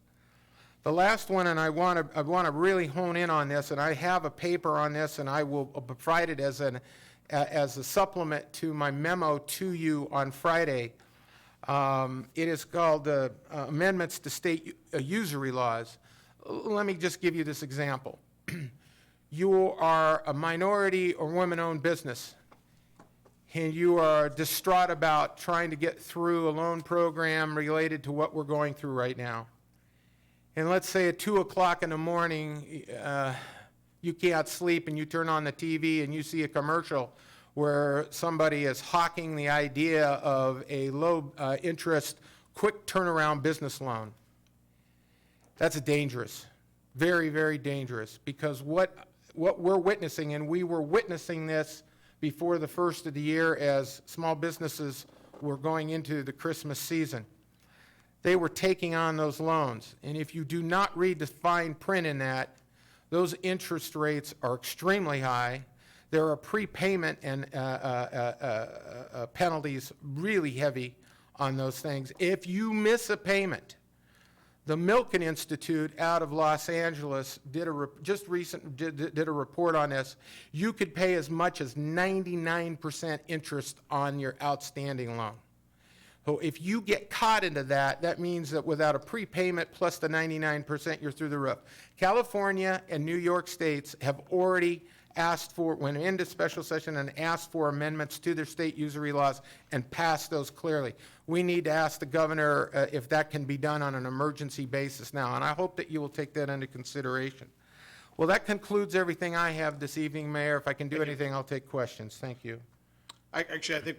The last one, and I want to really hone in on this, and I have a paper on this, and I will provide it as a supplement to my memo to you on Friday. It is called Amendments to State Usury Laws. Let me just give you this example. You are a minority or women-owned business, and you are distraught about trying to get through a loan program related to what we're going through right now. And let's say at 2 o'clock in the morning, you can't sleep and you turn on the TV and you see a commercial where somebody is hawking the idea of a low interest, quick turnaround business loan. That's dangerous, very, very dangerous, because what we're witnessing, and we were witnessing this before the first of the year as small businesses were going into the Christmas season. They were taking on those loans. And if you do not read the fine print in that, those interest rates are extremely high. There are prepayment and penalties really heavy on those things. If you miss a payment, the Milken Institute out of Los Angeles did a report on this. You could pay as much as 99% interest on your outstanding loan. So if you get caught into that, that means that without a prepayment plus the 99%, you're through the roof. California and New York states have already went into special session and asked for amendments to their state usury laws and passed those clearly. We need to ask the governor if that can be done on an emergency basis now, and I hope that you will take that into consideration. Well, that concludes everything I have this evening, Mayor. If I can do anything, I'll take questions. Thank you. Actually, I think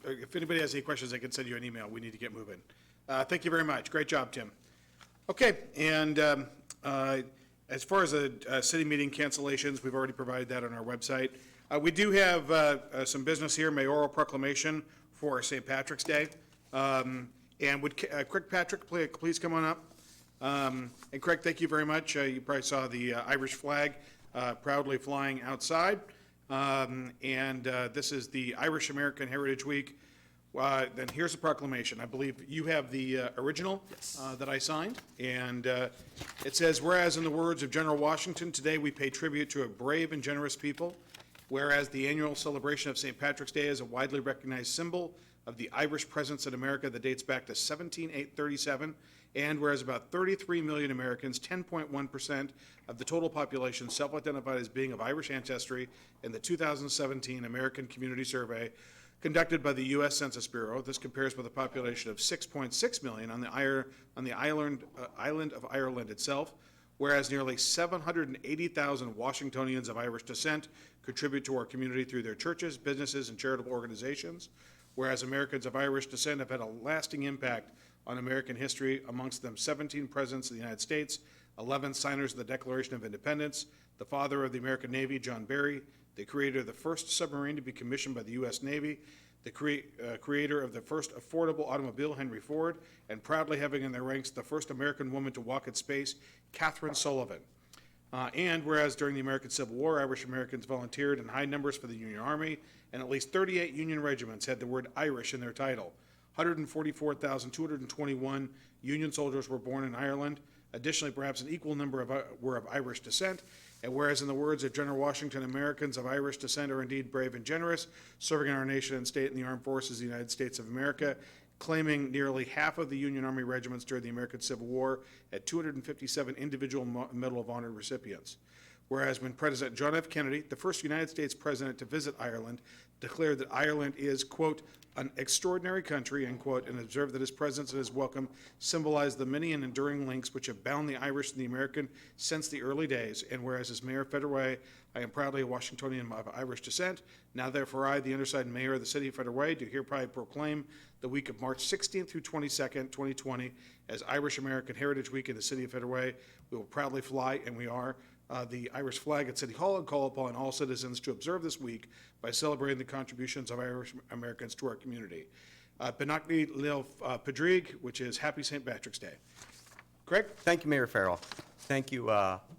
if anybody has any questions, I can send you an email. We need to get moving. Thank you very much. Great job, Tim. Okay, and as far as the city meeting cancellations, we've already provided that on our website. We do have some business here, mayoral proclamation for St. Patrick's Day. And would Craig Patrick please come on up? And Craig, thank you very much. You probably saw the Irish flag proudly flying outside. This is the Irish American Heritage Week. Then here's the proclamation. I believe you have the original that I signed. And it says, whereas in the words of General Washington, today we pay tribute to a brave and generous people. Whereas the annual celebration of St. Patrick's Day is a widely recognized symbol of the Irish presence in America that dates back to 17837. And whereas about 33 million Americans, 10.1% of the total population, self-identified as being of Irish ancestry in the 2017 American Community Survey conducted by the U.S. Census Bureau. This compares with a population of 6.6 million on the island of Ireland itself, whereas nearly 780,000 Washingtonians of Irish descent contribute to our community through their churches, businesses, and charitable organizations, whereas Americans of Irish descent have had a lasting impact on American history, amongst them 17 presidents of the United States, 11 signers of the Declaration of Independence, the father of the American Navy, John Barry, the creator of the first submarine to be commissioned by the U.S. Navy, the creator of the first affordable automobile, Henry Ford, and proudly having in their ranks the first American woman to walk in space, Catherine Sullivan. And whereas during the American Civil War, Irish Americans volunteered in high numbers for the Union Army, and at least 38 Union regiments had the word Irish in their title. 144,221 Union soldiers were born in Ireland. Additionally, perhaps an equal number were of Irish descent, And whereas in the words of General Washington, Americans of Irish descent are indeed brave and generous, serving in our nation and state in the armed forces of the United States of America, claiming nearly half of the Union Army regiments during the American Civil War at 257 individual Medal of Honor recipients. Whereas when President John F. Kennedy, the first United States president to visit Ireland, declared that Ireland is, quote, an extraordinary country, end quote, and observed that his presence and his welcome symbolized the many and enduring links which have bound the Irish and the American since the early days. And whereas as Mayor of Federal Way, I am proudly a Washingtonian of Irish descent, now therefore I, the undersigned mayor of the city of Federal Way, do hereby proclaim the week of March 16th through 22nd, 2020, as Irish American Heritage Week in the city of Federal Way. We will proudly fly, and we are, the Irish flag at City Hall and call upon all citizens to observe this week by celebrating the contributions of Irish Americans to our community. Benachni Lil Padrig, which is Happy St. Patrick's Day. Craig? Thank you, Mayor Farrell. Thank you,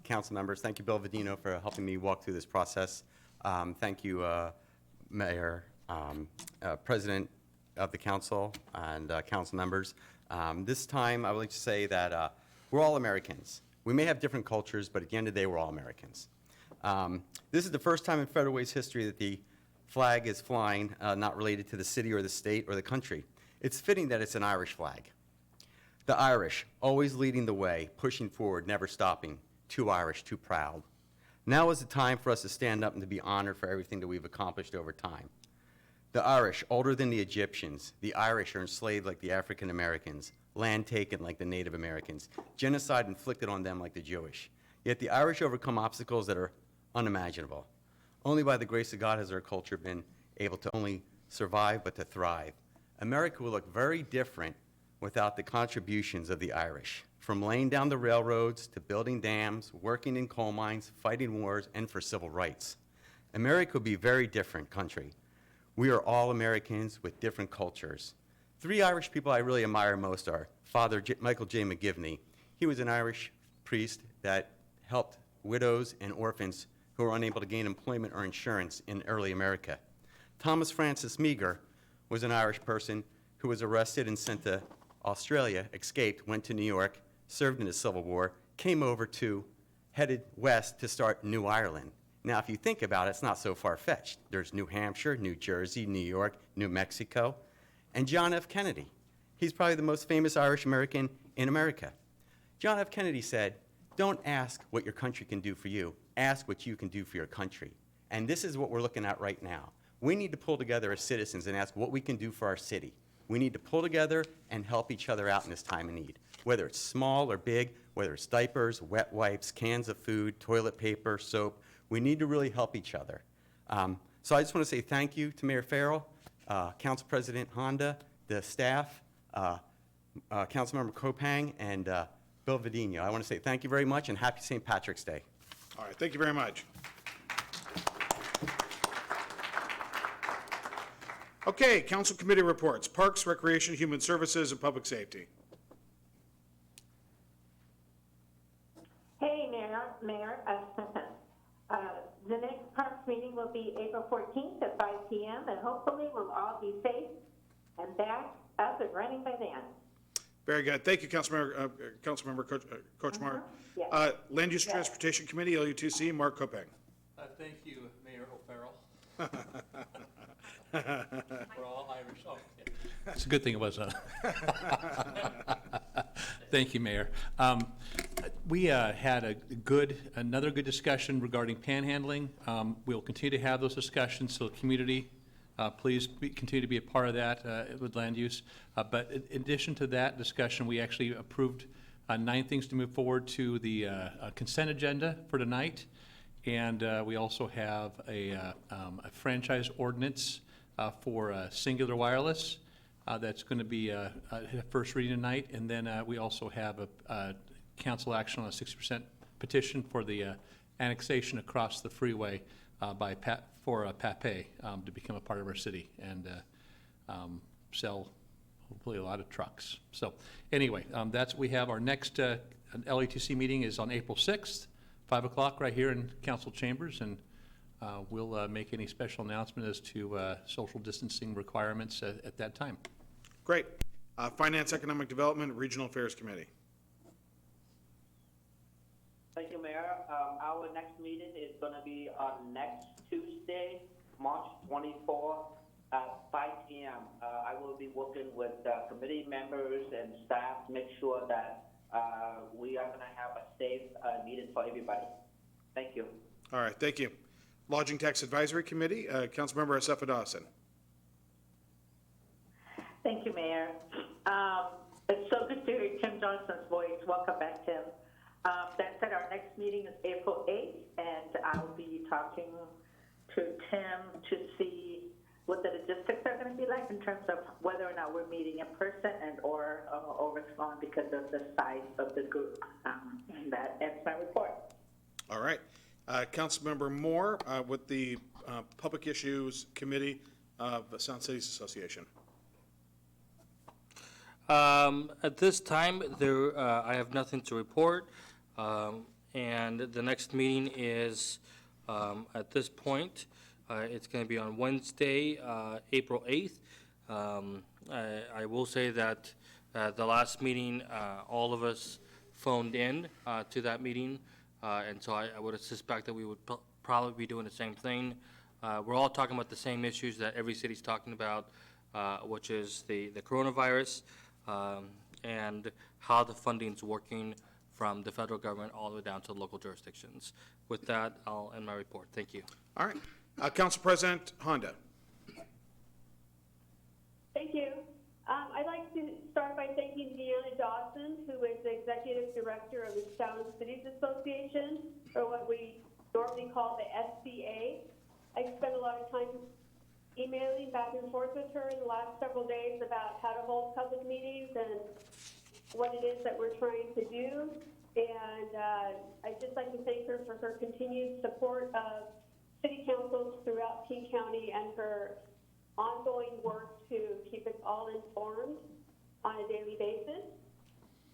council members. Thank you, Bill Vadino, for helping me walk through this process. Thank you, Mayor, President of the council, and council members. This time, I would like to say that we're all Americans. We may have different cultures, but at the end of the day, we're all Americans. This is the first time in Federal Way's history that the flag is flying, not related to the city or the state or the country. It's fitting that it's an Irish flag. The Irish, always leading the way, pushing forward, never stopping. Too Irish, too proud. Now is the time for us to stand up and to be honored for everything that we've accomplished over time. The Irish, older than the Egyptians. The Irish are enslaved like the African Americans, land taken like the Native Americans, genocide inflicted on them like the Jewish. Yet the Irish overcome obstacles that are unimaginable. Only by the grace of God has our culture been able to only survive but to thrive. America will look very different without the contributions of the Irish. From laying down the railroads to building dams, working in coal mines, fighting wars, and for civil rights. America will be a very different country. We are all Americans with different cultures. 3 Irish people I really admire most are Father Michael J. McGivney. He was an Irish priest that helped widows and orphans who were unable to gain employment or insurance in early America. Thomas Francis Meagher was an Irish person who was arrested and sent to Australia, escaped, went to New York, served in the Civil War, came over to, headed west to start New Ireland. Now, if you think about it, it's not so far-fetched. There's New Hampshire, New Jersey, New York, New Mexico, and John F. Kennedy. He's probably the most famous Irish American in America. John F. Kennedy said, don't ask what your country can do for you, ask what you can do for your country. And this is what we're looking at right now. We need to pull together as citizens and ask what we can do for our city. We need to pull together and help each other out in this time of need, whether it's small or big, whether it's diapers, wet wipes, cans of food, toilet paper, soap. We need to really help each other. So I just want to say thank you to Mayor Farrell, Council President Honda, the staff, Councilmember Kopang, and Bill Vadino. I want to say thank you very much and happy St. Patrick's Day. All right, thank you very much. Okay, council committee reports, Parks, Recreation, Human Services, and Public Safety. Hey, Mayor, the next Parks meeting will be April 14th at 5 p.m., and hopefully we'll all be safe and back up and running by then. Very good. Thank you, Councilmember Kochmar. Yes. Land Use Transportation Committee, LU2C, Mark Kopang. Thank you, Mayor O'Farrell. We're all Irish. Oh, yeah. It's a good thing it was. Thank you, Mayor. We had another good discussion regarding panhandling. We'll continue to have those discussions, so the community, please continue to be a part of that with land use. But in addition to that discussion, we actually approved 9 things to move forward to the consent agenda for tonight. And we also have a franchise ordinance for Singular Wireless that's going to be first reading tonight. And then we also have a council action on a 60% petition for the annexation across the freeway for Pape to become a part of our city and sell hopefully a lot of trucks. So anyway, that's what we have. Our next LATC meeting is on April 6th. 5 o'clock right here in council chambers, and we'll make any special announcement as to social distancing requirements at that time. Great. Finance, Economic Development, Regional Affairs Committee. Thank you, Mayor. Our next meeting is gonna be on next Tuesday, March 24th at 5 p.m. I will be working with committee members and staff to make sure that we are gonna have a safe meeting for everybody. Thank you. All right, thank you. Lodging Tax Advisory Committee, Councilmember Assefa Dawson. Thank you, Mayor. It's so good to hear Tim Johnson's voice. Welcome back, Tim. That said, our next meeting is April 8th, and I'll be talking to Tim to see what the logistics are going to be like in terms of whether or not we're meeting in person and or over the phone because of the size of the group. And that ends my report. All right. Councilmember Moore with the Public Issues Committee of the Sound Cities Association. At this time, I have nothing to report. And the next meeting is, at this point, it's going to be on Wednesday, April 8th. I will say that the last meeting, all of us phoned in to that meeting, and so I would suspect that we would probably be doing the same thing. We're all talking about the same issues that every city's talking about, which is the coronavirus and how the funding's working from the federal government all the way down to local jurisdictions. With that, I'll end my report. Thank you. All right. Council President Honda. Thank you. I'd like to start by thanking Deanna Dawson, who is the Executive Director of the Sound Cities Association, or what we normally call the SCA. I spent a lot of time emailing back and forth with her in the last several days about how to hold public meetings and what it is that we're trying to do. And I'd just like to thank her for her continued support of city councils throughout King County and her ongoing work to keep us all informed on a daily basis.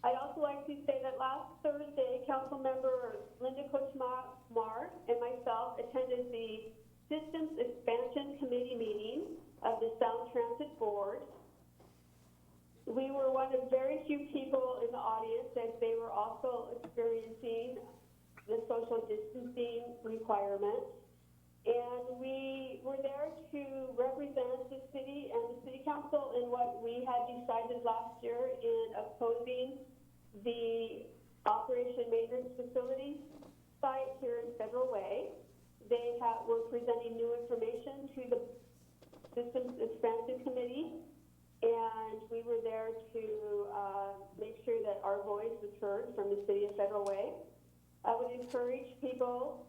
I'd also like to say that last Thursday, Councilmember Linda Kochmar and myself attended the Systems Expansion Committee meeting of the Sound Transit Board. We were one of very few people in the audience as they were also experiencing the social distancing requirements. And we were there to represent the city and the city council in what we had decided last year in opposing the Operation Maintenance Facility site here in Federal Way. They were presenting new information to the Systems Expansion Committee, and we were there to make sure that our voice was heard from the city of Federal Way. I would encourage people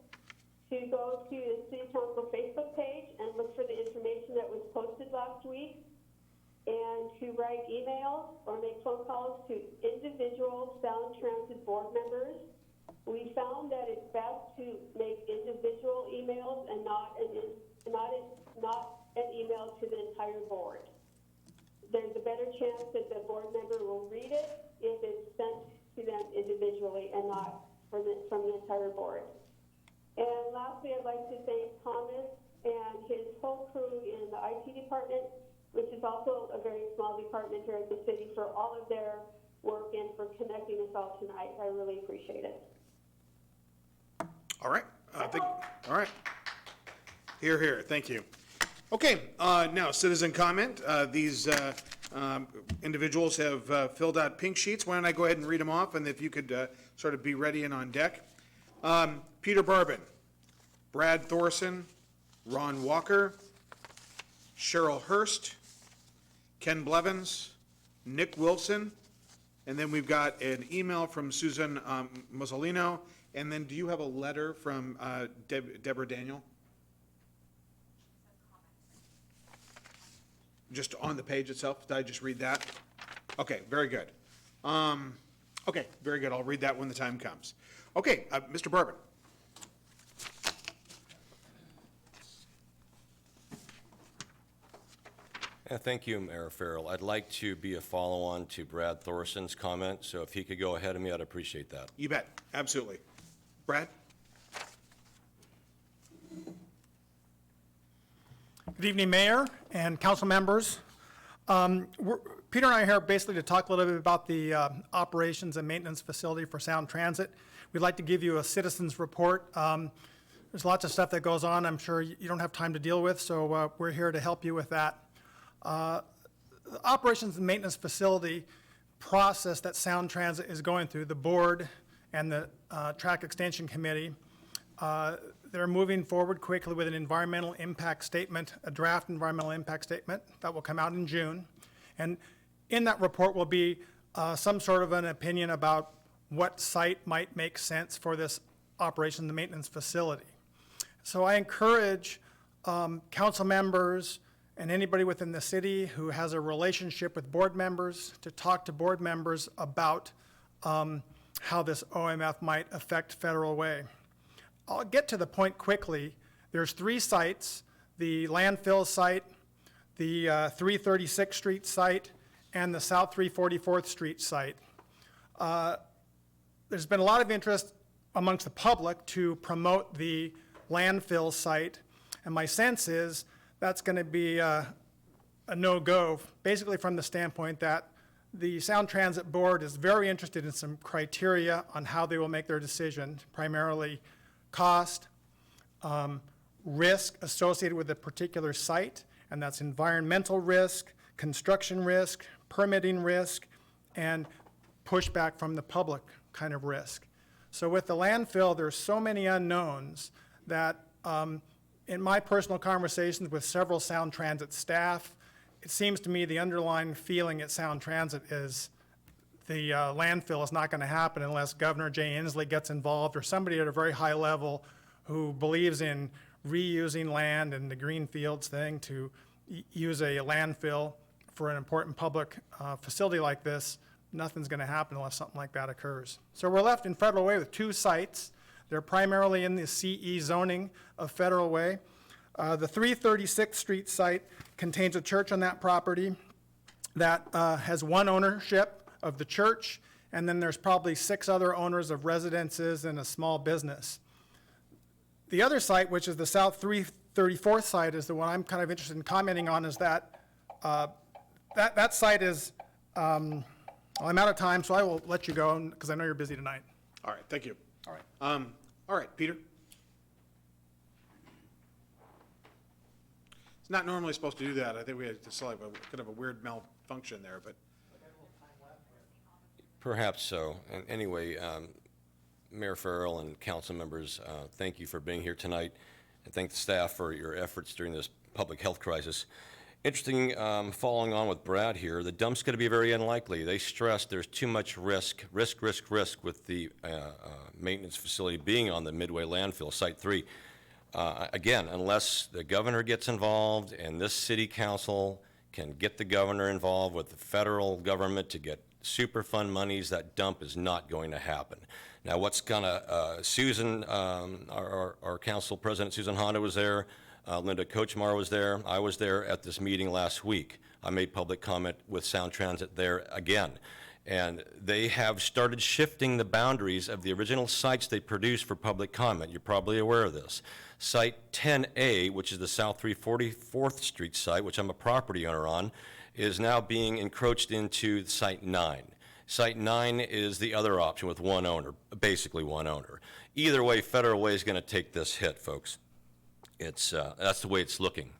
to go to the City Council Facebook page and look for the information that was posted last week, and to write emails or make phone calls to individual Sound Transit Board members. We found that it's best to make individual emails and not an email to the entire board. There's a better chance that the board member will read it if it's sent to them individually and not from the entire board. And lastly, I'd like to thank Thomas and his whole crew in the IT department, which is also a very small department here at the city, for all of their work and for connecting us all tonight. I really appreciate it. All right. All right. Here, here. Thank you. Okay. Now, citizen comment. These individuals have filled out pink sheets. Why don't I go ahead and read them off, and if you could sort of be ready and on deck. Peter Barbin, Brad Thorson, Ron Walker, Cheryl Hurst, Ken Blevins, Nick Wilson, and then we've got an email from Susan Mussolino. And then do you have a letter from Deborah Daniel? Just on the page itself? Did I just read that? Okay, very good. Okay, very good. I'll read that when the time comes. Okay, Mr. Barbin. Thank you, Mayor Farrell. I'd like to be a follow-on to Brad Thorson's comment, so if he could go ahead of me, I'd appreciate that. You bet, absolutely. Brad? Good evening, Mayor and council members. Peter and I are here basically to talk a little bit about the operations and maintenance facility for Sound Transit. We'd like to give you a citizen's report. There's lots of stuff that goes on I'm sure you don't have time to deal with, so we're here to help you with that. The operations and maintenance facility process that Sound Transit is going through, the board and the track extension committee, they're moving forward quickly with an environmental impact statement, a draft environmental impact statement that will come out in June. And in that report will be some sort of an opinion about what site might make sense for this operation and maintenance facility. So I encourage council members and anybody within the city who has a relationship with board members to talk to board members about how this OMF might affect Federal Way. I'll get to the point quickly. There's 3 sites, the landfill site, the 336th Street site, and the South 344th Street site. There's been a lot of interest amongst the public to promote the landfill site, and my sense is that's going to be a no-go, basically from the standpoint that the Sound Transit Board is very interested in some criteria on how they will make their decision, primarily cost, risk associated with a particular site, and that's environmental risk, construction risk, permitting risk, and pushback from the public kind of risk. So with the landfill, there's so many unknowns that in my personal conversations with several Sound Transit staff, it seems to me the underlying feeling at Sound Transit is the landfill is not going to happen unless Governor Jay Inslee gets involved or somebody at a very high level who believes in reusing land and the green fields thing to use a landfill for an important public facility like this. Nothing's going to happen unless something like that occurs. So we're left in Federal Way with 2 sites. They're primarily in the CE zoning of Federal Way. The 336th Street site contains a church on that property that has 1 ownership of the church, and then there's probably 6 other owners of residences and a small business. The other site, which is the South 334th site, is the one I'm kind of interested in commenting on, is that that site is, well, I'm out of time, so I will let you go because I know you're busy tonight. All right, thank you. All right. All right, Peter. It's not normally supposed to do that. I think we had just like kind of a weird malfunction there, but. Perhaps so. And anyway, Mayor Farrell and council members, thank you for being here tonight, and thank the staff for your efforts during this public health crisis. Interesting, following on with Brad here, the dump's going to be very unlikely. They stress there's too much risk with the maintenance facility being on the Midway landfill, Site 3. Again, unless the governor gets involved and this city council can get the governor involved with the federal government to get Superfund monies, that dump is not going to happen. Now, what's gonna, Susan, our council president, Susan Honda was there, Linda Kochmar was there, I was there at this meeting last week. I made public comment with Sound Transit there again. And they have started shifting the boundaries of the original sites they produced for public comment. You're probably aware of this. Site 10A, which is the South 344th Street site, which I'm a property owner on, is now being encroached into Site 9. Site 9 is the other option with 1 owner, basically 1 owner. Either way, Federal Way is going to take this hit, folks. It's, that's the way it's looking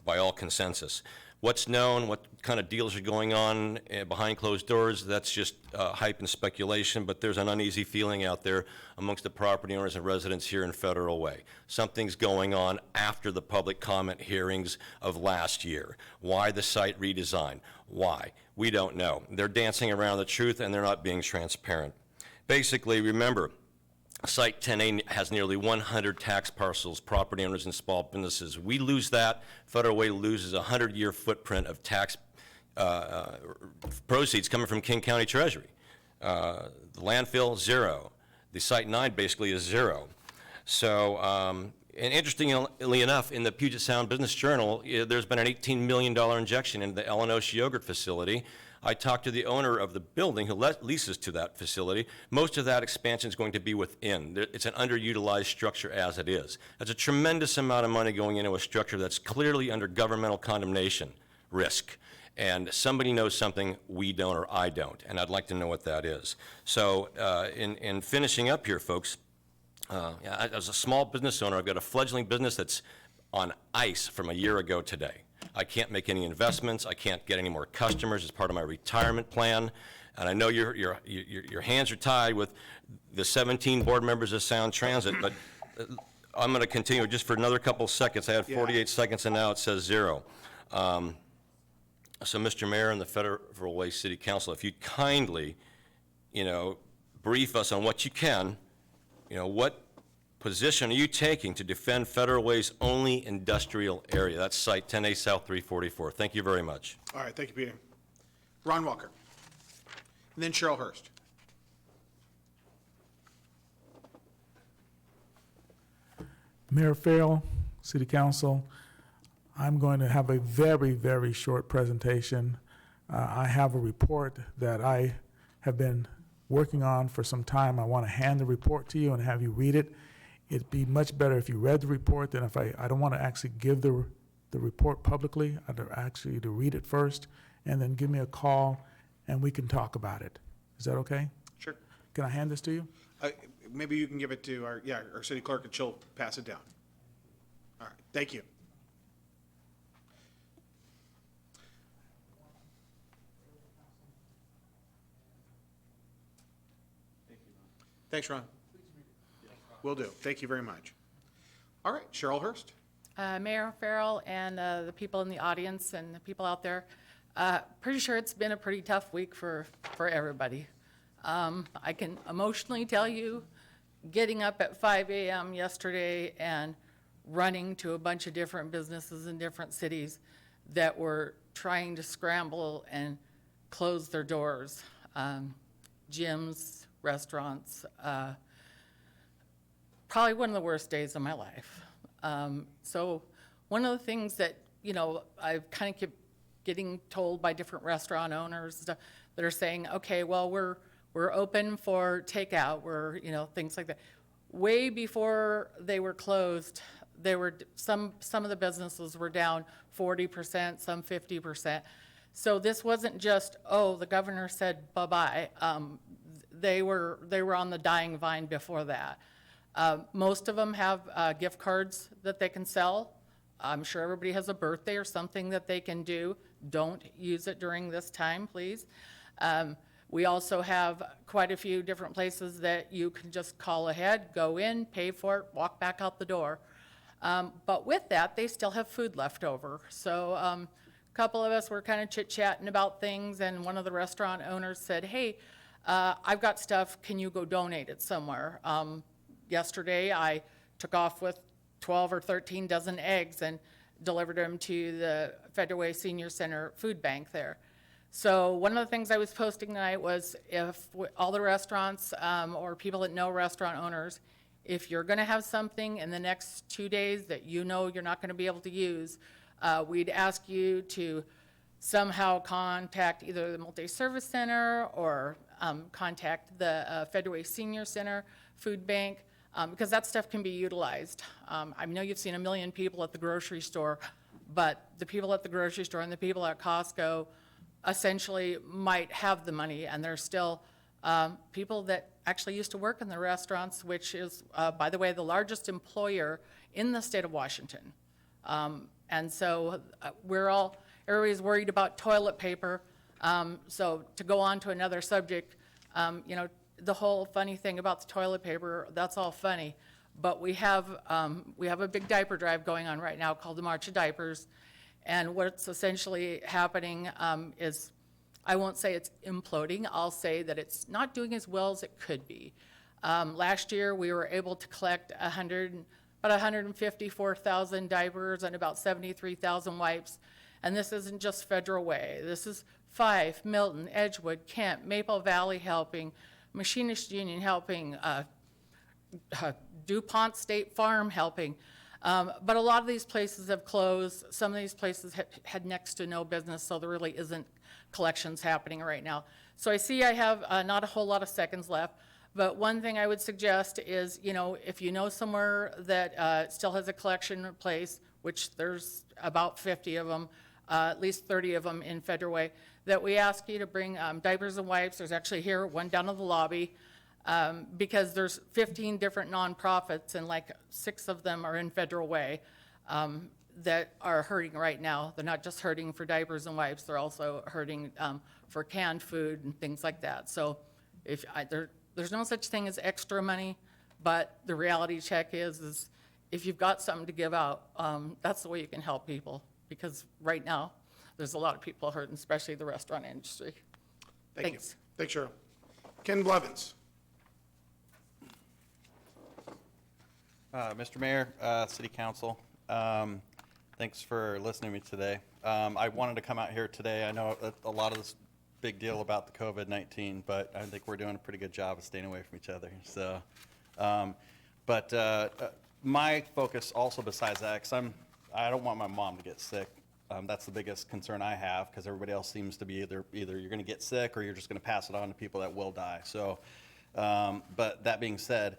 by all consensus. What's known, what kind of deals are going on behind closed doors, that's just hype and speculation, but there's an uneasy feeling out there amongst the property owners and residents here in Federal Way. Something's going on after the public comment hearings of last year. Why the site redesign? Why? We don't know. They're dancing around the truth and they're not being transparent. Basically, remember, Site 10A has nearly 100 tax parcels, property owners, and small businesses. We lose that, Federal Way loses a 100-year footprint of tax proceeds coming from King County Treasury. The landfill, 0. The Site 9 basically is 0. So, and interestingly enough, in the Puget Sound Business Journal, there's been an $18 million injection into the Eleanosha Yogurt facility. I talked to the owner of the building who leases to that facility. Most of that expansion is going to be within. It's an underutilized structure as it is. That's a tremendous amount of money going into a structure that's clearly under governmental condemnation risk. And somebody knows something we don't or I don't, and I'd like to know what that is. So in finishing up here, folks, as a small business owner, I've got a fledgling business that's on ice from a year ago today. I can't make any investments. I can't get any more customers as part of my retirement plan. And I know your hands are tied with the 17 board members of Sound Transit, but I'm going to continue just for another couple seconds. I had 48 seconds, and now it says 0. So, Mr. Mayor and the Federal Way City Council, if you'd kindly, brief us on what you can, what position are you taking to defend Federal Way's only industrial area? That's Site 10A South 344. Thank you very much. All right, thank you, Peter. Ron Walker. And then Cheryl Hurst. Mayor Farrell, City Council, I'm going to have a very, very short presentation. I have a report that I have been working on for some time. I want to hand the report to you and have you read it. It'd be much better if you read the report than if I don't want to actually give the report publicly. I'd actually to read it first and then give me a call and we can talk about it. Is that okay? Sure. Can I hand this to you? Maybe you can give it to our city clerk and she'll pass it down. All right, thank you. Thanks, Ron. Will do. Thank you very much. All right, Cheryl Hurst. Mayor Farrell and the people in the audience and the people out there, pretty sure it's been a pretty tough week for everybody. I can emotionally tell you, getting up at 5 a.m. yesterday and running to a bunch of different businesses in different cities that were trying to scramble and close their doors. Gyms, restaurants, probably one of the worst days of my life. So one of the things that, I've kind of kept getting told by different restaurant owners that are saying, okay, well, we're open for takeout, things like that. Way before they were closed, some of the businesses were down 40%, some 50%. So this wasn't just, the governor said bye-bye. They were on the dying vine before that. Most of them have gift cards that they can sell. I'm sure everybody has a birthday or something that they can do. Don't use it during this time, please. We also have quite a few different places that you can just call ahead, go in, pay for it, walk back out the door. But with that, they still have food left over. So a couple of us were kind of chit-chatting about things, and one of the restaurant owners said, hey, I've got stuff, can you go donate it somewhere? Yesterday, I took off with 12 or 13 dozen eggs and delivered them to the Federal Way Senior Center food bank there. So one of the things I was posting tonight was if all the restaurants or people that know restaurant owners, if you're going to have something in the next 2 days that you're not going to be able to use, we'd ask you to somehow contact either the Multi-Service Center or contact the Federal Way Senior Center food bank, because that stuff can be utilized. I know you've seen a million people at the grocery store, but the people at the grocery store and the people at Costco essentially might have the money, and there's still people that actually used to work in the restaurants, which is, by the way, the largest employer in the state of Washington. And so everybody's worried about toilet paper. So to go on to another subject, the whole funny thing about the toilet paper, that's all funny. But we have a big diaper drive going on right now called the March of Diapers. And what's essentially happening is, I won't say it's imploding, I'll say that it's not doing as well as it could be. Last year, we were able to collect about 154,000 diapers and about 73,000 wipes. And this isn't just Federal Way. This is Fife, Milton, Edgewood, Kent, Maple Valley helping, Machinist Union helping, DuPont State Farm helping. But a lot of these places have closed. Some of these places had next to no business, so there really isn't collections happening right now. So I see I have not a whole lot of seconds left, but one thing I would suggest is, if you know somewhere that still has a collection place, which there's about 50 of them, at least 30 of them in Federal Way, that we ask you to bring diapers and wipes. There's actually here, one down in the lobby, because there's 15 different nonprofits and like 6 of them are in Federal Way that are hurting right now. They're not just hurting for diapers and wipes, they're also hurting for canned food and things like that. So if there's no such thing as extra money, but the reality check is if you've got something to give out, that's the way you can help people, because right now there's a lot of people hurting, especially the restaurant industry. Thanks. You. Thanks, Cheryl. Ken Blevins. Mr. Mayor, City Council, thanks for listening to me today. I wanted to come out here today. I know a lot of this big deal about the COVID-19, but I think we're doing a pretty good job of staying away from each other. So, my focus also besides that, because I don't want my mom to get sick. That's the biggest concern I have, because everybody else seems to be either you're going to get sick or you're just going to pass it on to people that will die. So, but that being said,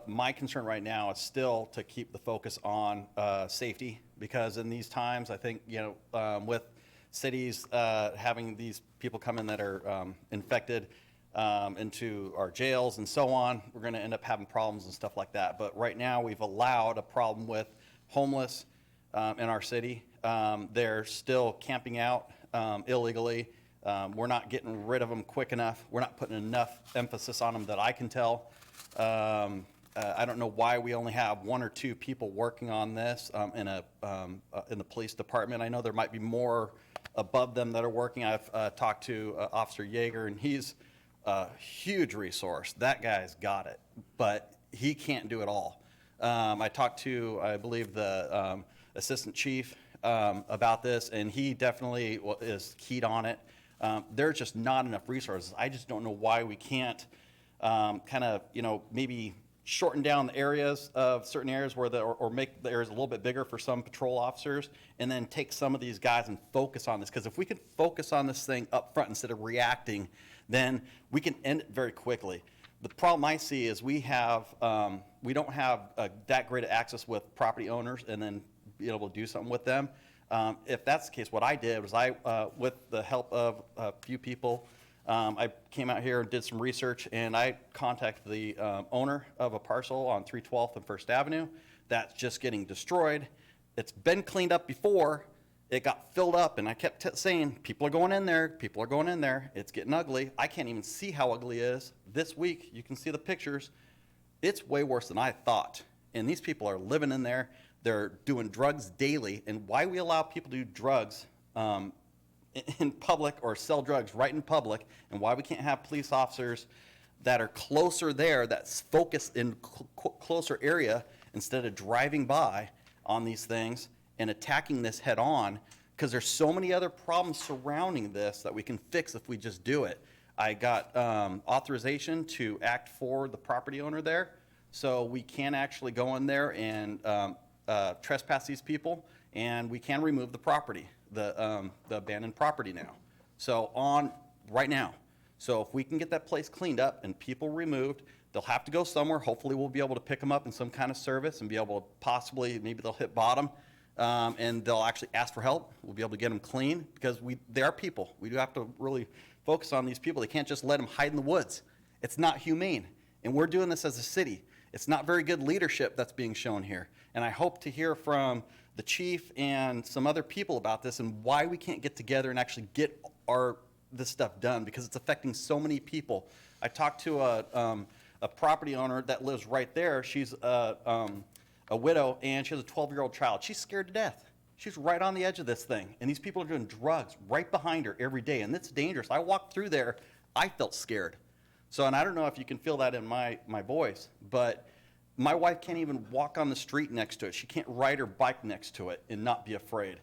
my concern right now is still to keep the focus on safety, because in these times, I think, with cities having these people come in that are infected into our jails and so on, we're going to end up having problems and stuff like that. But right now, we've allowed a problem with homeless in our city. They're still camping out illegally. We're not getting rid of them quick enough. We're not putting enough emphasis on them that I can tell. I don't know why we only have 1 or 2 people working on this in the police department. I know there might be more above them that are working. I've talked to Officer Yeager, and he's a huge resource. That guy's got it, but he can't do it all. I talked to, I believe, the assistant chief about this, and he definitely is keyed on it. There's just not enough resources. I just don't know why we can't kind of, maybe shorten down the areas of certain areas where or make the areas a little bit bigger for some patrol officers, and then take some of these guys and focus on this. Because if we can focus on this thing up front instead of reacting, then we can end it very quickly. The problem I see is we don't have that great access with property owners and then be able to do something with them. If that's the case, what I did was with the help of a few people, I came out here and did some research, and I contacted the owner of a parcel on 312th and 1st Avenue that's just getting destroyed. It's been cleaned up before. It got filled up, and I kept saying, people are going in there, people are going in there. It's getting ugly. I can't even see how ugly it is. This week, you can see the pictures. It's way worse than I thought, and these people are living in there. They're doing drugs daily, and why we allow people to do drugs in public or sell drugs right in public, and why we can't have police officers that are closer there, that's focused in closer area, instead of driving by on these things and attacking this head on, because there's so many other problems surrounding this that we can fix if we just do it. I got authorization to act for the property owner there, so we can actually go in there and trespass these people, and we can remove the property, the abandoned property now. So right now. So if we can get that place cleaned up and people removed, they'll have to go somewhere. Hopefully we'll be able to pick them up in some kind of service and be able to possibly, maybe they'll hit bottom, and they'll actually ask for help. We'll be able to get them clean, because they are people. We do have to really focus on these people. They can't just let them hide in the woods. It's not humane. And we're doing this as a city. It's not very good leadership that's being shown here. And I hope to hear from the chief and some other people about this and why we can't get together and actually get this stuff done, because it's affecting so many people. I talked to a property owner that lives right there. She's a widow, and she has a 12-year-old child. She's scared to death. She's right on the edge of this thing, and these people are doing drugs right behind her every day, and it's dangerous. I walked through there. I felt scared. So, and I don't know if you can feel that in my voice, but my wife can't even walk on the street next to it. She can't ride her bike next to it and not be afraid.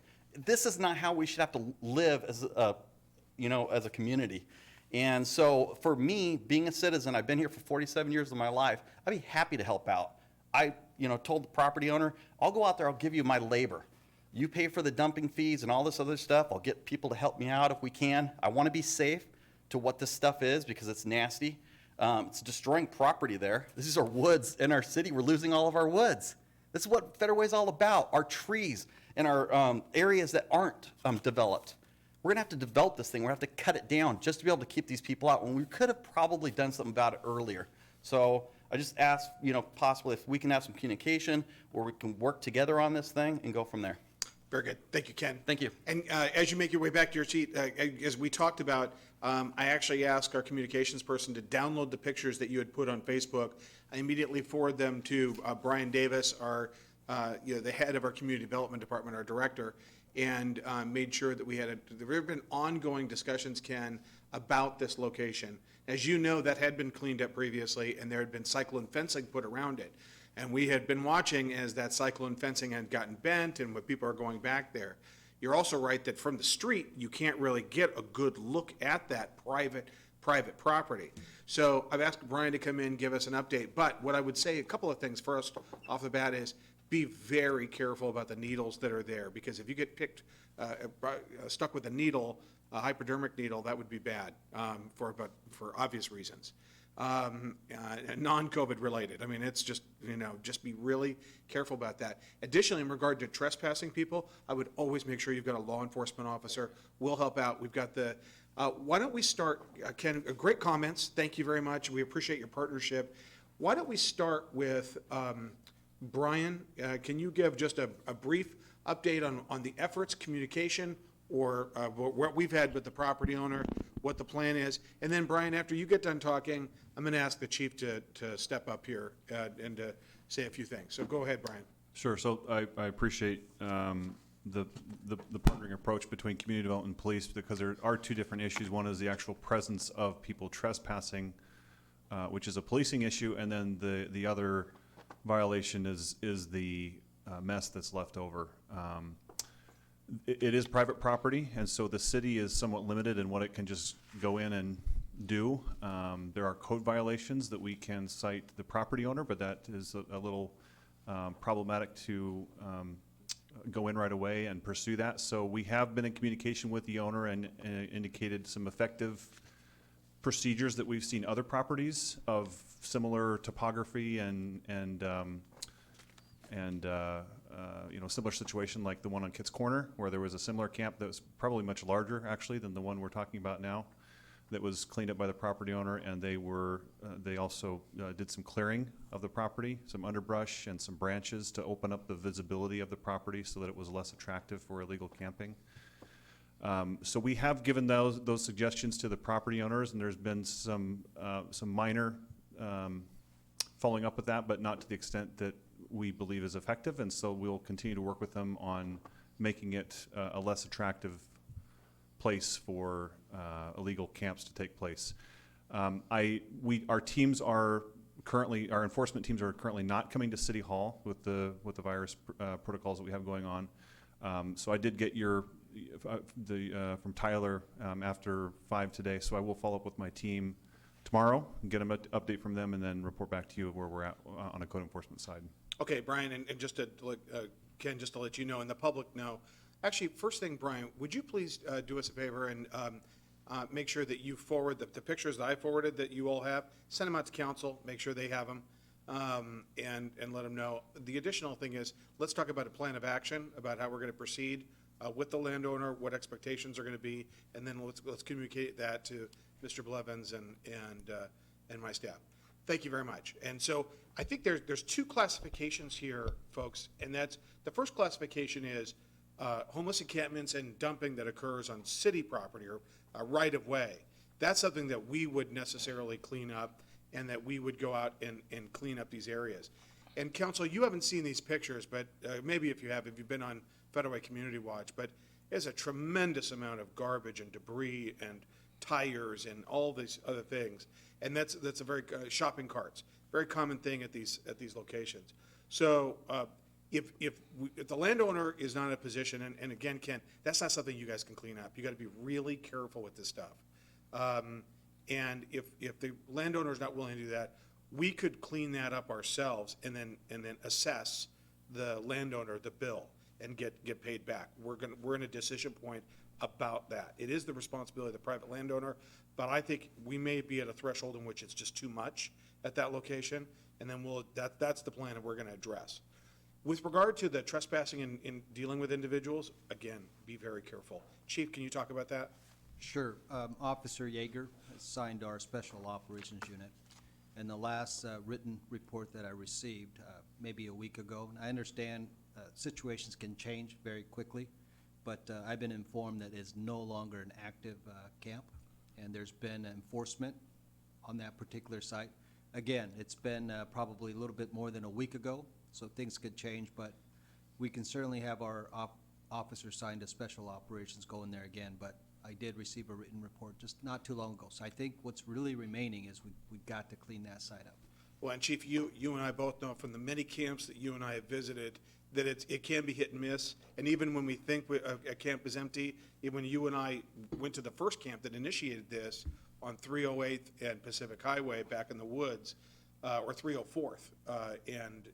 This is not how we should have to live as a community. And so for me, being a citizen, I've been here for 47 years of my life, I'd be happy to help out. I told the property owner, I'll go out there, I'll give you my labor. You pay for the dumping fees and all this other stuff. I'll get people to help me out if we can. I want to be safe to what this stuff is, because it's nasty. It's destroying property there. These are woods in our city. We're losing all of our woods. This is what Federal Way is all about, our trees. in our areas that aren't developed. We're gonna have to develop this thing. We're gonna have to cut it down just to be able to keep these people out, when we could have probably done something about it earlier. So I just ask, possibly if we can have some communication, or we can work together on this thing and go from there. Very good. Thank you, Ken. Thank you. And as you make your way back to your seat, as we talked about, I actually asked our communications person to download the pictures that you had put on Facebook. I immediately forwarded them to Brian Davis, our, the head of our community development department, our director, and made sure that there have been ongoing discussions, Ken, about this location. As you know, that had been cleaned up previously, and there had been cyclone fencing put around it. And we had been watching as that cyclone fencing had gotten bent and when people are going back there. You're also right that from the street, you can't really get a good look at that private property. So I've asked Brian to come in, give us an update. But what I would say, a couple of things first off the bat is, be very careful about the needles that are there, because if you get stuck with a needle, a hypodermic needle, that would be bad for obvious reasons. Non-COVID related. I mean, it's just, just be really careful about that. Additionally, in regard to trespassing people, I would always make sure you've got a law enforcement officer. We'll help out. We've got why don't we start, Ken, great comments. Thank you very much. We appreciate your partnership. Why don't we start with Brian? Can you give just a brief update on the efforts, communication, or what we've had with the property owner, what the plan is? And then, Brian, after you get done talking, I'm going to ask the chief to step up here and to say a few things. So go ahead, Brian. Sure. So I appreciate the partnering approach between community development and police, because there are two different issues. One is the actual presence of people trespassing, which is a policing issue, and then the other violation is the mess that's left over. It is private property, and so the city is somewhat limited in what it can just go in and do. There are code violations that we can cite the property owner, but that is a little problematic to go in right away and pursue that. So we have been in communication with the owner and indicated some effective procedures that we've seen other properties of similar topography and similar situation, like the one on Kitts Corner, where there was a similar camp that was probably much larger, actually, than the one we're talking about now, that was cleaned up by the property owner, and they also did some clearing of the property, some underbrush and some branches to open up the visibility of the property so that it was less attractive for illegal camping. So we have given those suggestions to the property owners, and there's been some minor following up with that, but not to the extent that we believe is effective, and so we'll continue to work with them on making it a less attractive place for illegal camps to take place. Our teams are currently, our enforcement teams are currently not coming to City Hall with the virus protocols that we have going on. So I did get from Tyler after 5 today, so I will follow up with my team tomorrow and get an update from them, and then report back to you where we're at on a code enforcement side. Okay, Brian, and just to Ken, just to let you know and the public know, actually, first thing, Brian, would you please do us a favor and make sure that you forward the pictures that I forwarded that you all have, send them out to council, make sure they have them, and let them know. The additional thing is, let's talk about a plan of action, about how we're going to proceed with the landowner, what expectations are going to be, and then let's communicate that to Mr. Blevins and my staff. Thank you very much. And so I think there's two classifications here, folks, and that's, the first classification is homeless encampments and dumping that occurs on city property or right of way. That's something that we would necessarily clean up, and that we would go out and clean up these areas. And council, you haven't seen these pictures, but maybe if you've been on Federal Way Community Watch, but there's a tremendous amount of garbage and debris and tires and all these other things. And that's a very shopping carts, very common thing at these locations. So if the landowner is not in a position, and again, Ken, that's not something you guys can clean up. You got to be really careful with this stuff. And if the landowner is not willing to do that, we could clean that up ourselves and then assess the landowner the bill and get paid back. We're in a decision point about that. It is the responsibility of the private landowner, but I think we may be at a threshold in which it's just too much at that location, and then that's the plan that we're going to address. With regard to the trespassing in dealing with individuals, again, be very careful. Chief, can you talk about that? Sure. Officer Yeager assigned our Special Operations Unit. And the last written report that I received, maybe a week ago, and I understand situations can change very quickly, but I've been informed that it's no longer an active camp, and there's been enforcement on that particular site. Again, it's been probably a little bit more than a week ago, so things could change, but we can certainly have our officer assigned to Special Operations go in there again, but I did receive a written report just not too long ago. So I think what's really remaining is we've got to clean that site up. Well, and Chief, you and I both know from the many camps that you and I have visited that it can be hit and miss. And even when we think a camp is empty, even when you and I went to the first camp that initiated this on 308th and Pacific Highway back in the woods, or 304th and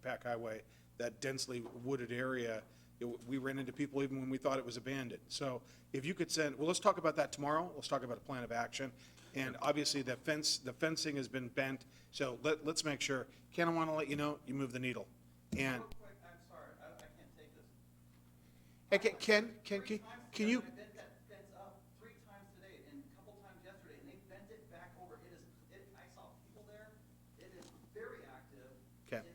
Pac Highway, that densely wooded area, we ran into people even when we thought it was abandoned. So if you could send, well, let's talk about that tomorrow. Let's talk about a plan of action. And obviously the fencing has been bent, so let's make sure. Ken, I want to let you know, you move the needle. And. Real quick, I'm sorry, I can't take this. Hey, Ken, can you? I bent that fence up 3 times today and a couple times yesterday, and they bent it back over. I saw people there. It is very active. Okay.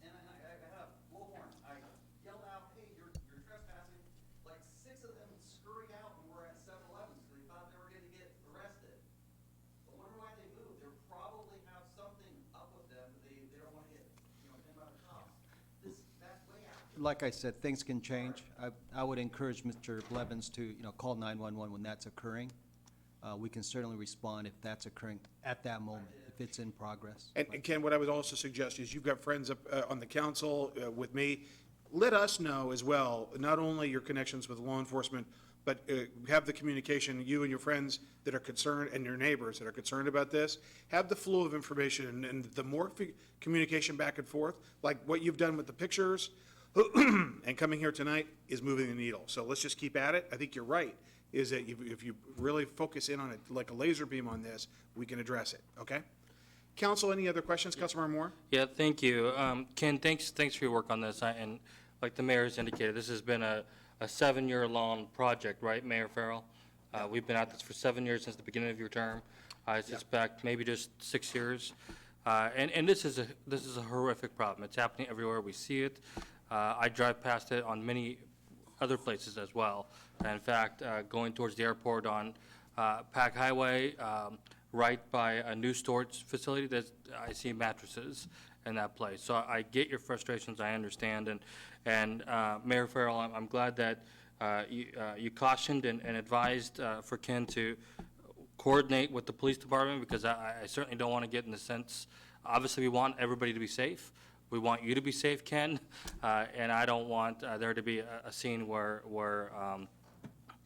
And I had a blowhorn. I yelled out, hey, you're trespassing. Like 6 of them scurried out and were at 7-Eleven because they thought they were going to get arrested. I wonder why they moved. They probably have something up with them. They don't want to get, hit by the cops. That's way out. Like I said, things can change. I would encourage Mr. Blevins to, call 911 when that's occurring. We can certainly respond if that's occurring at that moment, if it's in progress. And Ken, what I would also suggest is you've got friends up on the council with me. Let us know as well, not only your connections with law enforcement, but have the communication, you and your friends that are concerned and your neighbors that are concerned about this, have the flow of information and the more communication back and forth, like what you've done with the pictures and coming here tonight is moving the needle. So let's just keep at it. I think you're right, is that if you really focus in on it like a laser beam on this, we can address it, okay? Council, any other questions? Councilmember Moore? Yeah, thank you. Ken, thanks for your work on this. And like the mayor has indicated, this has been a 7-year-long project, right, Mayor Farrell? We've been at this for 7 years since the beginning of your term. I suspect maybe just 6 years. And this is a horrific problem. It's happening everywhere. We see it. I drive past it on many other places as well. In fact, going towards the airport on Pac Highway, right by a new storage facility, I see mattresses in that place. So I get your frustrations. I understand. And Mayor Farrell, I'm glad that you cautioned and advised for Ken to coordinate with the police department, because I certainly don't want to get in the sense, obviously we want everybody to be safe. We want you to be safe, Ken, and I don't want there to be a scene where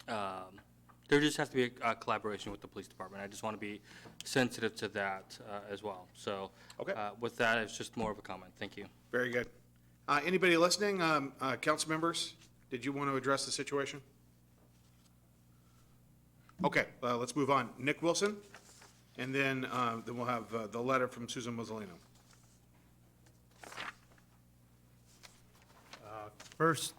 there just has to be a collaboration with the police department. I just want to be sensitive to that as well. So with that, it's just more of a comment. Thank you. Very good. Anybody listening, council members, did you want to address the situation? Okay, let's move on. Nick Wilson, and then we'll have the letter from Susan Mozzolino. First,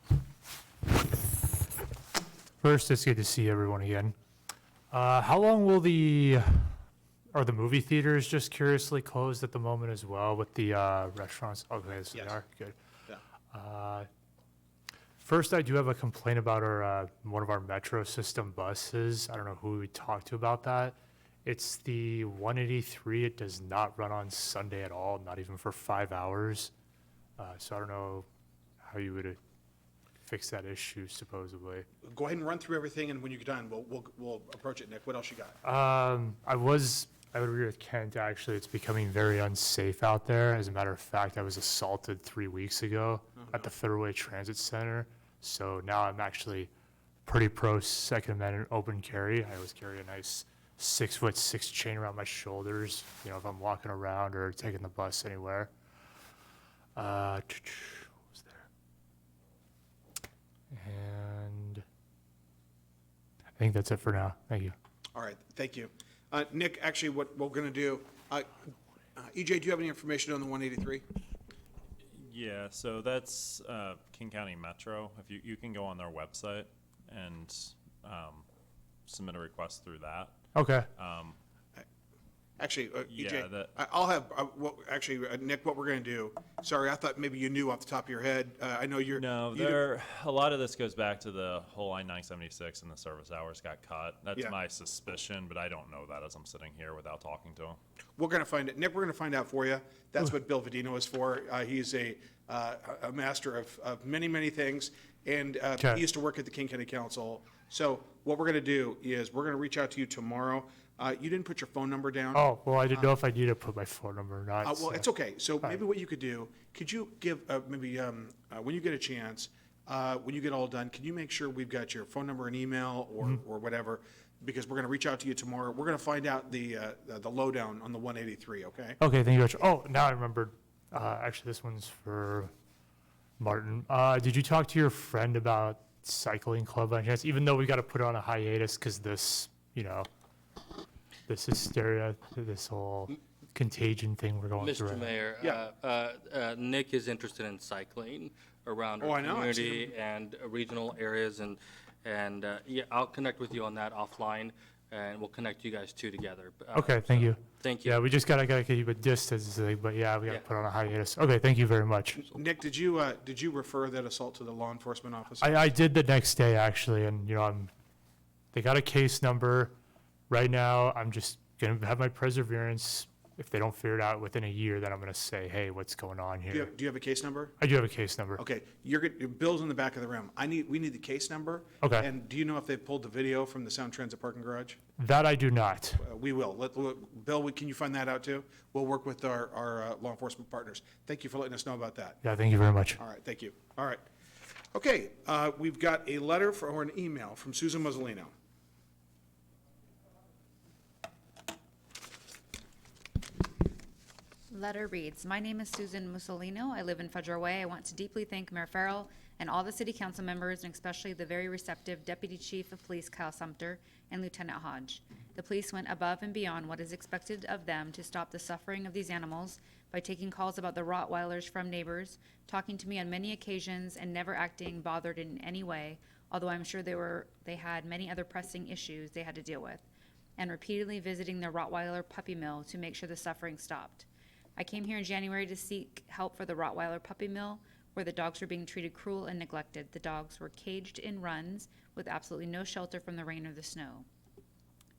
it's good to see everyone again. How long will are the movie theaters just curiously closed at the moment as well with the restaurants? Okay, so they are, good. Yeah. First, I do have a complaint about one of our Metro system buses. I don't know who we talked to about that. It's the 183. It does not run on Sunday at all, not even for 5 hours. So I don't know how you would fix that issue, supposedly. Go ahead and run through everything, and when you're done, we'll approach it, Nick. What else you got? I would agree with Kent, actually. It's becoming very unsafe out there. As a matter of fact, I was assaulted 3 weeks ago at the Federal Way Transit Center. So now I'm actually pretty pro Second Amendment open carry. I always carry a nice 6'6" chain around my shoulders, if I'm walking around or taking the bus anywhere. What was there? And I think that's it for now. Thank you. All right, thank you. Nick, actually, what we're going to do, EJ, do you have any information on the 183? Yeah, so that's King County Metro. If you can go on their website and submit a request through that. Okay. Actually, Yeah, EJ, that- I'll have, Nick, what we're going to do, sorry, I thought maybe you knew off the top of your head. I know you're. No, you do- a lot of this goes back to the whole I-976 and the service hours got cut. That's Yeah. my suspicion, but I don't know that as I'm sitting here without talking to him. We're going to find it. Nick, we're going to find out for you. That's what Bill Vidino is for. He's a master of many, many things, and Okay. he used to work at the King County Council. So what we're going to do is we're going to reach out to you tomorrow. You didn't put your phone number down. Oh, well, I didn't know if I need to put my phone number or not. Well, so- it's okay. So maybe what you could do, could you give, maybe, when you get a chance, when you get all done, can you make sure we've got your phone number and email or whatever? Because we're going to reach out to you tomorrow. We're going to find out the lowdown on the 183, okay? Okay, thank you very much. Oh, now I remembered. Actually, this one's for Martin. Did you talk to your friend about cycling club by chance? Even though we got to put it on a hiatus because this, this hysteria, this whole contagion thing we're going through. Mr. right now. Mayor, Nick is interested in cycling around Oh, our I know. I've seen community and regional areas, and yeah, I'll connect with you on that offline, and we'll connect you guys two together. Okay, thank you. Thank you. Yeah, we just gotta keep a distance, but yeah, we gotta Yeah. put on a hiatus. Okay, thank you very much. Nick, did you refer that assault to the law enforcement officer? I did the next day actually, and they got a case number. Right now, I'm just gonna have my perseverance. If they don't figure it out within a year, then I'm gonna say, hey, what's going on here? Do you have a case number? I do have a case number. Okay, Bill's in the back of the room. we need the case number. Okay. And do you know if they pulled the video from the Sound Transit parking garage? That I do not. We will. Bill, can you find that out too? We'll work with our law enforcement partners. Thank you for letting us know about that. Yeah, thank you very much. All right, thank you. All right. Okay, we've got a letter or an email from Susan Muzzolino. Letter reads, "My name is Susan Mussolino. I live in Federal Way. I want to deeply thank Mayor Farrell and all the city council members, and especially the very receptive Deputy Chief of Police Kyle Sumter and Lieutenant Hodge. The police went above and beyond what is expected of them to stop the suffering of these animals by taking calls about the Rottweilers from neighbors, talking to me on many occasions, and never acting bothered in any way, although I'm sure they had many other pressing issues they had to deal with, and repeatedly visiting the Rottweiler puppy mill to make sure the suffering stopped. I came here in January to seek help for the Rottweiler puppy mill, where the dogs were being treated cruel and neglected. The dogs were caged in runs with absolutely no shelter from the rain or the snow.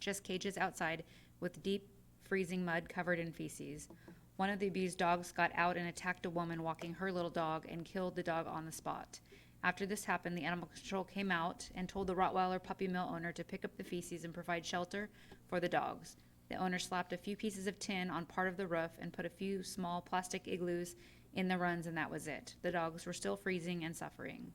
Just cages outside with deep freezing mud covered in feces. One of the abused dogs got out and attacked a woman walking her little dog and killed the dog on the spot. After this happened, the animal control came out and told the Rottweiler puppy mill owner to pick up the feces and provide shelter for the dogs. The owner slapped a few pieces of tin on part of the roof and put a few small plastic igloos in the runs, and that was it. The dogs were still freezing and suffering.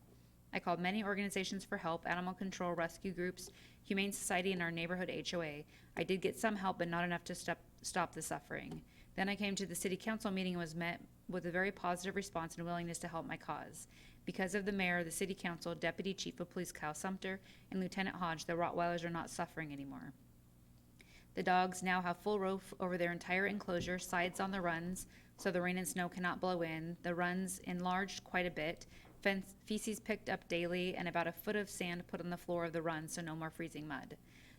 I called many organizations for help, animal control, rescue groups, Humane Society, and our neighborhood HOA. I did get some help, but not enough to stop the suffering. Then I came to the city council meeting and was met with a very positive response and willingness to help my cause. Because of the mayor, the city council, Deputy Chief of Police Kyle Sumter, and Lieutenant Hodge, the Rottweilers are not suffering anymore. The dogs now have full roof over their entire enclosure, sides on the runs, so the rain and snow cannot blow in. The runs enlarged quite a bit, feces picked up daily, and about a foot of sand put on the floor of the run, so no more freezing mud.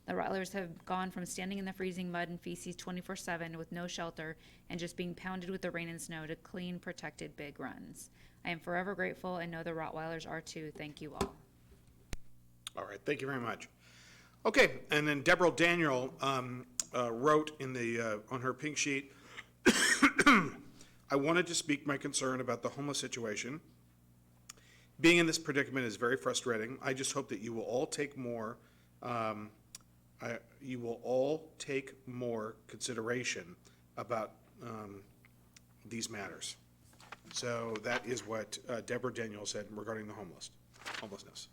The Rottweilers have gone from standing in the freezing mud and feces 24/7 with no shelter and just being pounded with the rain and snow to clean, protected big runs. I am forever grateful and know the Rottweilers are too. Thank you all." All right, thank you very much. Okay, and then Deborah Daniel wrote on her pink sheet, "I wanted to speak my concern about the homeless situation. Being in this predicament is very frustrating. I just hope that you will all take more consideration about these matters." So that is what Deborah Daniel said regarding the homelessness.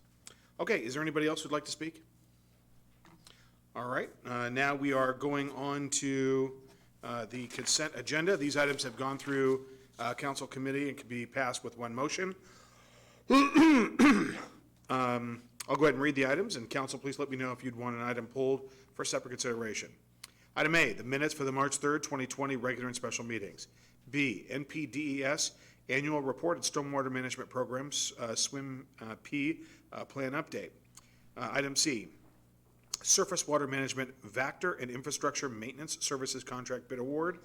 Okay, is there anybody else who'd like to speak? All right, now we are going on to the consent agenda. These items have gone through council committee and can be passed with one motion. I'll go ahead and read the items, and council, please let me know if you'd want an item pulled for separate consideration. Item A, the minutes for the March 3rd, 2020 regular and special meetings. B, NPDES Annual Report and Stormwater Management Programs, SWIM P Plan Update. Item C, Surface Water Management Vector and Infrastructure Maintenance Services Contract Bid Award.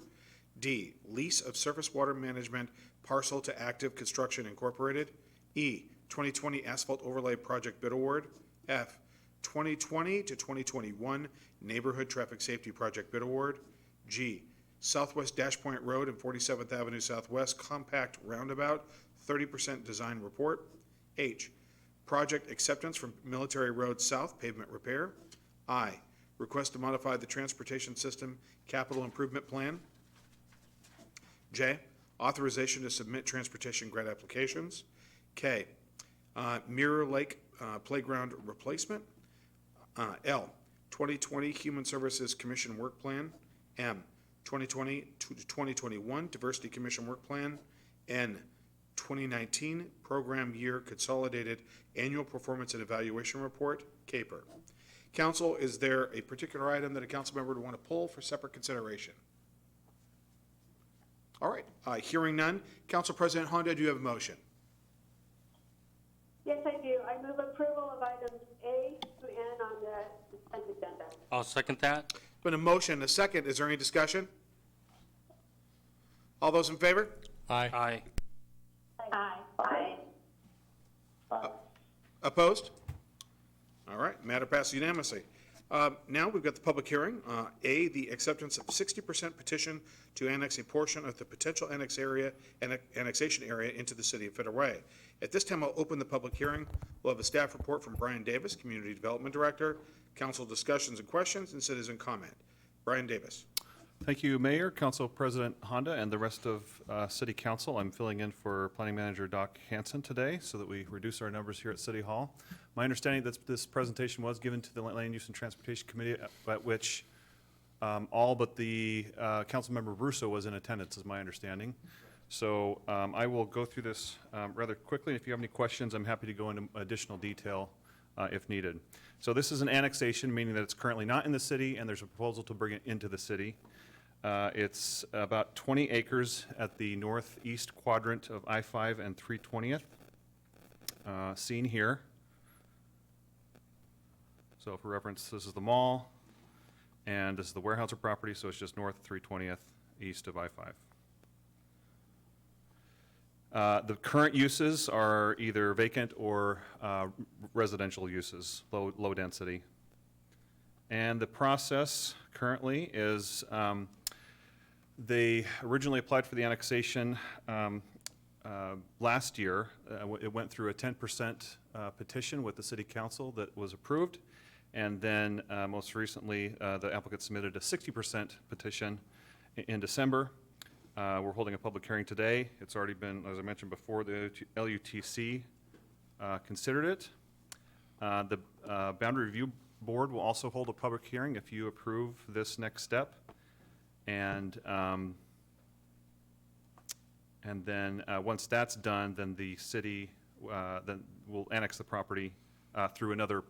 D, Lease of Surface Water Management Parcel to Active Construction Incorporated. E, 2020 Asphalt Overlay Project Bid Award. F, 2020 to 2021 Neighborhood Traffic Safety Project Bid Award. G, Southwest Dash Point Road and 47th Avenue Southwest Compact Roundabout 30% Design Report. H, Project Acceptance from Military Road South Pavement Repair. I, Request to modify the Transportation System Capital Improvement Plan. J, Authorization to submit transportation grant applications. K, Mirror Lake Playground Replacement. L, 2020 Human Services Commission Work Plan. M, 2020 to 2021 Diversity Commission Work Plan. N, 2019 Program Year Consolidated Annual Performance and Evaluation Report, CAPER. Council, is there a particular item that a council member would want to pull for separate consideration? All right, hearing none. Council President Honda, do you have a motion? Yes, I do. I move approval of items A to N on the consent agenda. I'll second that. Been a motion, a second. Is there any discussion? All those in favor? Aye. Aye. Aye. Aye. Opposed? All right, matter passes unanimously. Now we've got the public hearing. A, the acceptance of 60% petition to annex a portion of the potential annexation area into the city of Federal Way. At this time, I'll open the public hearing. We'll have a staff report from Brian Davis, Community Development Director, council discussions and questions, and citizen comment. Brian Davis. Thank you, Mayor, Council President Honda, and the rest of City Council. I'm filling in for Planning Manager Doc Hanson today so that we reduce our numbers here at City Hall. My understanding that this presentation was given to the Land Use and Transportation Committee, at which all but the Councilmember Russo was in attendance, is my understanding. So I will go through this rather quickly. If you have any questions, I'm happy to go into additional detail if needed. So this is an annexation, meaning that it's currently not in the city, and there's a proposal to bring it into the city. It's about 20 acres at the northeast quadrant of I-5 and 320th, seen here. So for reference, this is the mall, and this is the Weyerhaeuser property, so it's just north of 320th, east of I-5. The current uses are either vacant or residential uses, low density. And the process currently is they originally applied for the annexation last year. It went through a 10% petition with the City Council that was approved. And then most recently, the applicant submitted a 60% petition in December. We're holding a public hearing today. It's already been, as I mentioned before, the LUTC considered it. The Boundary Review Board will also hold a public hearing if you approve this next step. And then once that's done, then the city then will annex the property through another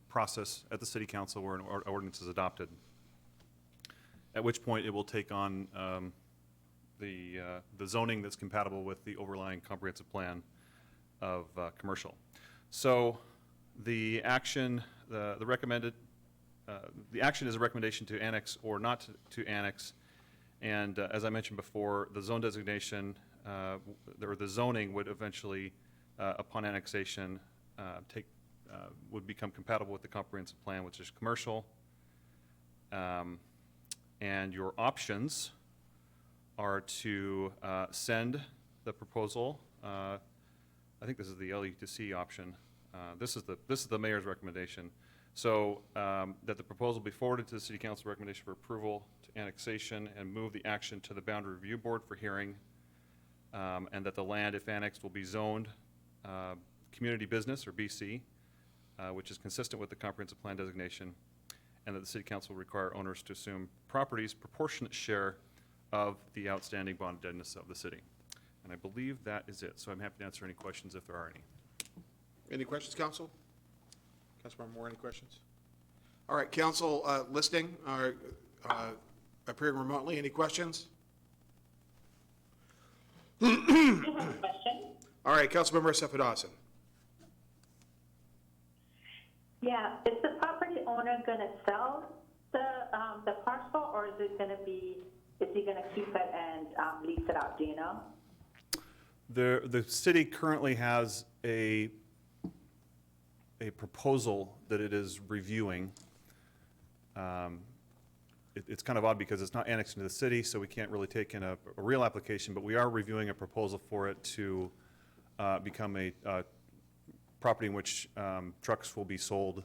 process at the City Council where an ordinance is adopted. At which point it will take on the zoning that's compatible with the overlying comprehensive plan of commercial. So the action, the action is a recommendation to annex or not to annex. And as I mentioned before, the zone designation or the zoning would eventually, upon annexation, would become compatible with the comprehensive plan, which is commercial. And your options are to send the proposal. I think this is the LUTC option. This is the mayor's recommendation. So that the proposal be forwarded to the City Council recommendation for approval to annexation and move the action to the Boundary Review Board for hearing, and that the land, if annexed, will be zoned community business or BC, which is consistent with the comprehensive plan designation, and that the City Council will require owners to assume property's proportionate share of the outstanding bond indebtedness of the city. And I believe that is it. So I'm happy to answer any questions if there are any. Any questions, Council? Councilmember Moore, any questions? All right, Council listening or appearing remotely, any questions? Question? All right, Councilmember Sefadossin. Yeah, is the property owner gonna sell the parcel, or is it gonna be, is he gonna keep it and lease it out, do you know? The city currently has a proposal that it is reviewing. It's kind of odd because it's not annexed into the city, so we can't really take in a real application, but we are reviewing a proposal for it to become a property in which trucks will be sold.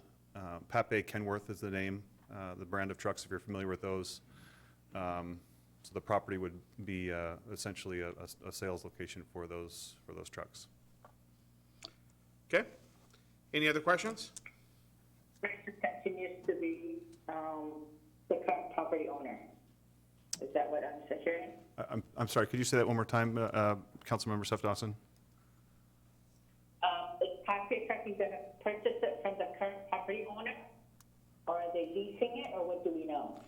Pape Kenworth is the name, the brand of trucks, if you're familiar with those. So the property would be essentially a sales location for those trucks. Okay. Any other questions? Versus continues to be the current property owner. Is that what I'm hearing? I'm sorry, could you say that one more time, Councilmember Sefadossin? Is Pape Trucking going to purchase it from the current property owner? Or are they leasing it, or what do we know?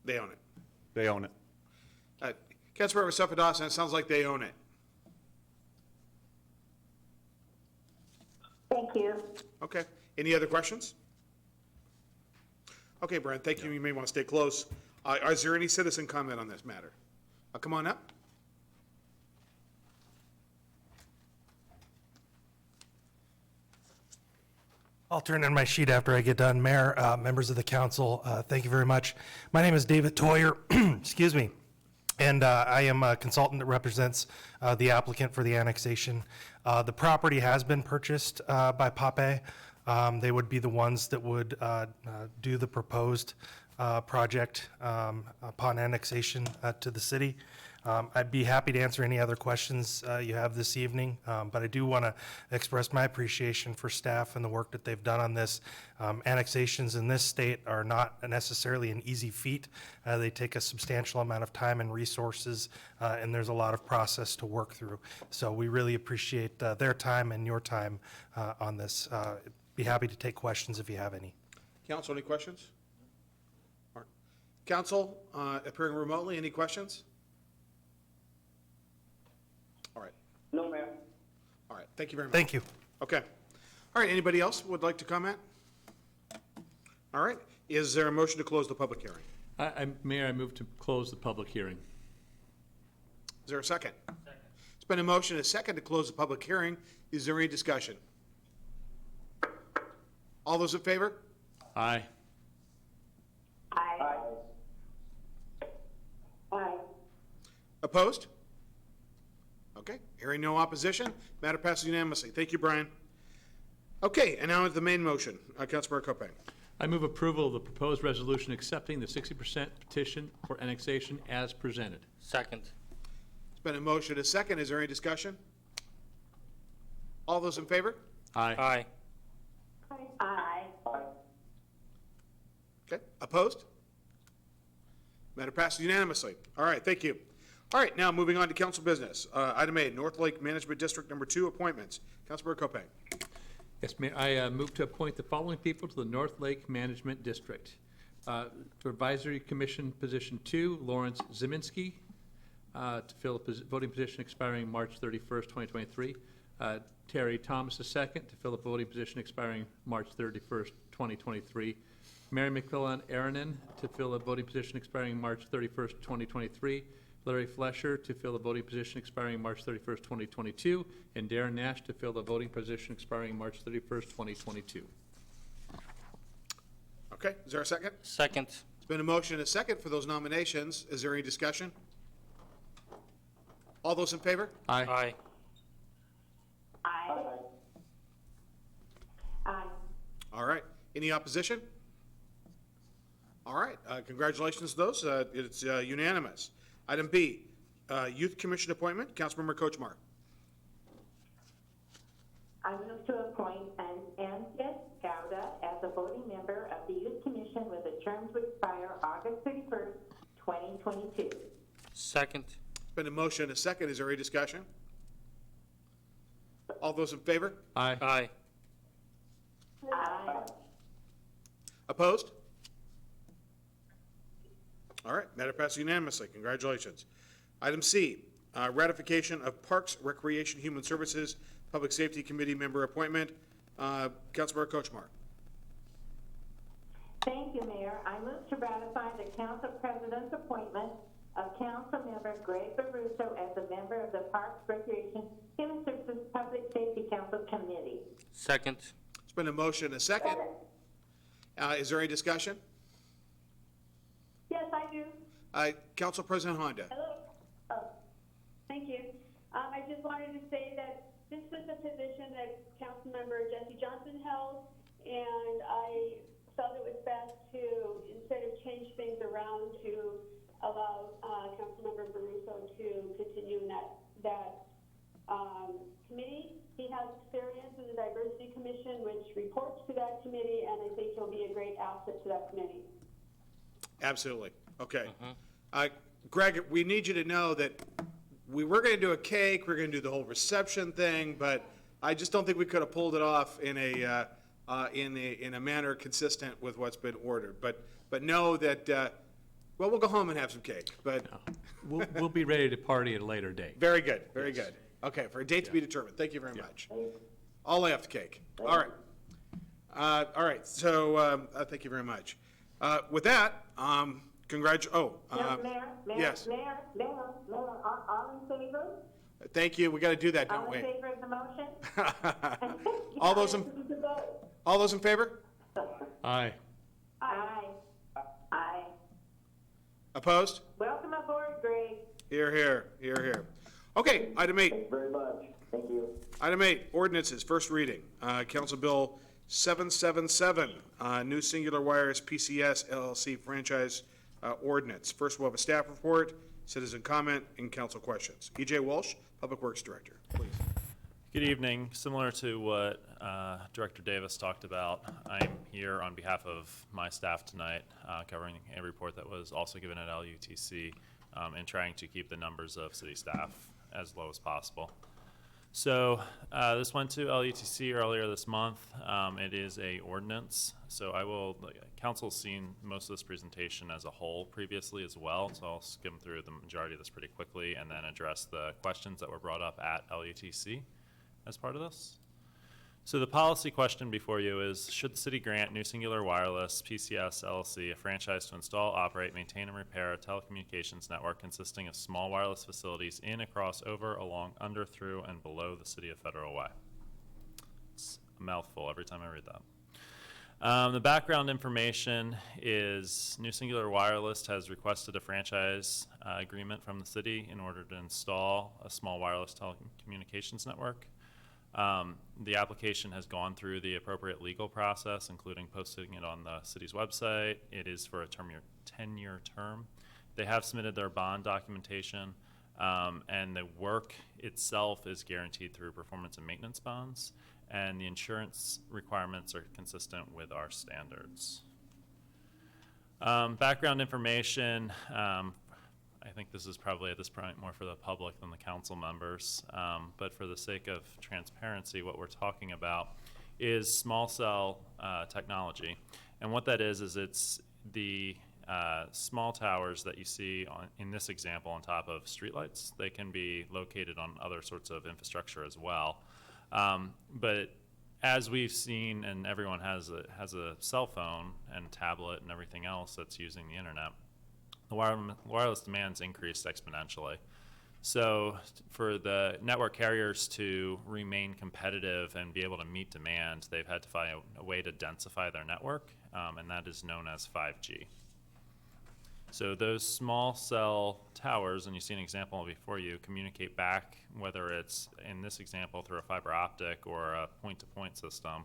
They own it. They own it. Councilmember Sefadossin, it sounds like they own it. Thank you. Okay. Any other questions? Okay, Brian, thank you. You may want to stay close. Is there any citizen comment on this matter? Come on up. I'll turn in my sheet after I get done. Mayor, members of the council, thank you very much. My name is David Toyer, excuse me, and I am a consultant that represents the applicant for the annexation. The property has been purchased by Pape. They would be the ones that would do the proposed project upon annexation to the city. I'd be happy to answer any other questions you have this evening, but I do want to express my appreciation for staff and the work that they've done on this. Annexations in this state are not necessarily an easy feat. They take a substantial amount of time and resources, and there's a lot of process to work through. So we really appreciate their time and your time on this. Be happy to take questions if you have any. Council, any questions? All right. Council, appearing remotely, any questions? All right. No, Mayor. All right. Thank you very much. Thank you. Okay. All right. Anybody else would like to comment? All right. Is there a motion to close the public hearing? Mayor, I move to close the public hearing. Is there a second? Second. It's been a motion, and a second to close the public hearing. Is there any discussion? All those in favor? Aye. Aye. Aye. Opposed? Okay, hearing no opposition, matter passes unanimously. Thank you, Brian. Okay, and now the main motion. Councilmember Kopang. I move approval of the proposed resolution accepting the 60% petition for annexation as presented. Second. It's been a motion, a second. Is there any discussion? All those in favor? Aye. Aye. Aye. Okay, opposed? Matter passes unanimously. All right, thank you. All right, now moving on to council business. Item A, North Lake Management District Number 2 appointments. Councilmember Kopang. Yes, Mayor, I move to appoint the following people to the North Lake Management District. For Advisory Commission Position 2, Lawrence Zeminski, to fill a voting position expiring March 31st, 2023. Terry Thomas II, to fill a voting position expiring March 31st, 2023. Mary McClellan Aaronen, to fill a voting position expiring March 31st, 2023. Larry Flesher, to fill a voting position expiring March 31st, 2022. And Darren Nash, to fill the voting position expiring March 31st, 2022. Okay, is there a second? Second. It's been a motion and a second for those nominations. Is there any discussion? All those in favor? Aye. Aye. Aye. Aye. All right. Any opposition? All right. Congratulations to those. It's unanimous. Item B, Youth Commission appointment. Councilmember Kochmar. I move to appoint Antia Gowda as a voting member of the Youth Commission with a term to expire August 31st, 2022. Second. It's been a motion and a second. Is there any discussion? All those in favor? Aye. Aye. Aye. Opposed? All right, matter passes unanimously. Congratulations. Item C, Ratification of Parks, Recreation, Human Services, Public Safety Committee member appointment. Councilmember Kochmar. Thank you, Mayor. I move to ratify the Council President's appointment of Councilmember Greg Baruso as a member of the Parks, Recreation, Human Services, Public Safety Council Committee. Second. It's been a motion and a second. Is there any discussion? Yes, I do. Council President Honda. Hello. Oh, thank you. I just wanted to say that this was a position that Councilmember Jesse Johnson held, and I felt it was best to, instead of change things around, to allow Councilmember Baruso to continue in that committee. He has experience in the Diversity Commission, which reports to that committee, and I think he'll be a great asset to that committee. Absolutely. Okay. Greg, we need you to know that we were going to do a cake, we're going to do the whole reception thing, but I just don't think we could have pulled it off in a manner consistent with what's been ordered. But know that, well, we'll go home and have some cake, but. We'll be ready to party at a later date. Very good, very good. Okay, for a date to be determined. Thank you very much. I'll lay off the cake. All right. All right, so, thank you very much. With that, Mayor, yes. Mayor, all in favor? Thank you. We got to do that, don't All we? in favor of the motion? All those in favor? Aye. Aye. Aye. Opposed? Welcome aboard, Greg. Here, here, here, here. Okay, item 8. Thank you very much. Thank you. Item 8, ordinances, first reading. Council Bill 777, new Singular Wires PCS LLC franchise ordinance. First, we'll have a staff report, citizen comment, and council questions. E.J. Walsh, Public Works Director, please. Good evening. Similar to what Director Davis talked about, I'm here on behalf of my staff tonight, covering a report that was also given at LUTC, and trying to keep the numbers of city staff as low as possible. So this went to LUTC earlier this month. It is a ordinance, so council's seen most of this presentation as a whole previously as well, so I'll skim through the majority of this pretty quickly and then address the questions that were brought up at LUTC as part of this. So the policy question before you is, should the city grant New Singular Wireless, PCS LLC, a franchise to install, operate, maintain, and repair a telecommunications network consisting of small wireless facilities in, across, over, along, under, through, and below the city of Federal Way? It's a mouthful every time I read that. The background information is New Singular Wireless has requested a franchise agreement from the city in order to install a small wireless telecommunications network. The application has gone through the appropriate legal process, including posting it on the city's website. It is for a 10-year term. They have submitted their bond documentation, and the work itself is guaranteed through performance and maintenance bonds, and the insurance requirements are consistent with our standards. Background information, I think this is probably at this point more for the public than the council members, but for the sake of transparency, what we're talking about is small cell technology. And what that is it's the small towers that you see in this example on top of streetlights. They can be located on other sorts of infrastructure as well. But as we've seen, and everyone has a cell phone and tablet and everything else that's using the internet, the wireless demands increased exponentially. So for the network carriers to remain competitive and be able to meet demand, they've had to find a way to densify their network, and that is known as 5G. So those small cell towers, and you see an example before you, communicate back, whether it's in this example through a fiber optic or a point-to-point system,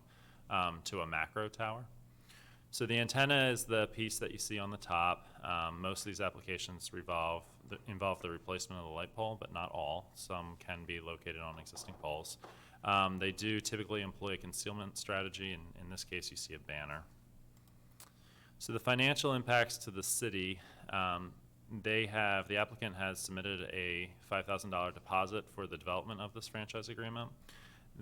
to a macro tower. So the antenna is the piece that you see on the top. Most of these applications involve the replacement of the light pole, but not all. Some can be located on existing poles. They do typically employ a concealment strategy, and in this case you see a banner. So the financial impacts to the city, the applicant has submitted a $5,000 deposit for the development of this franchise agreement.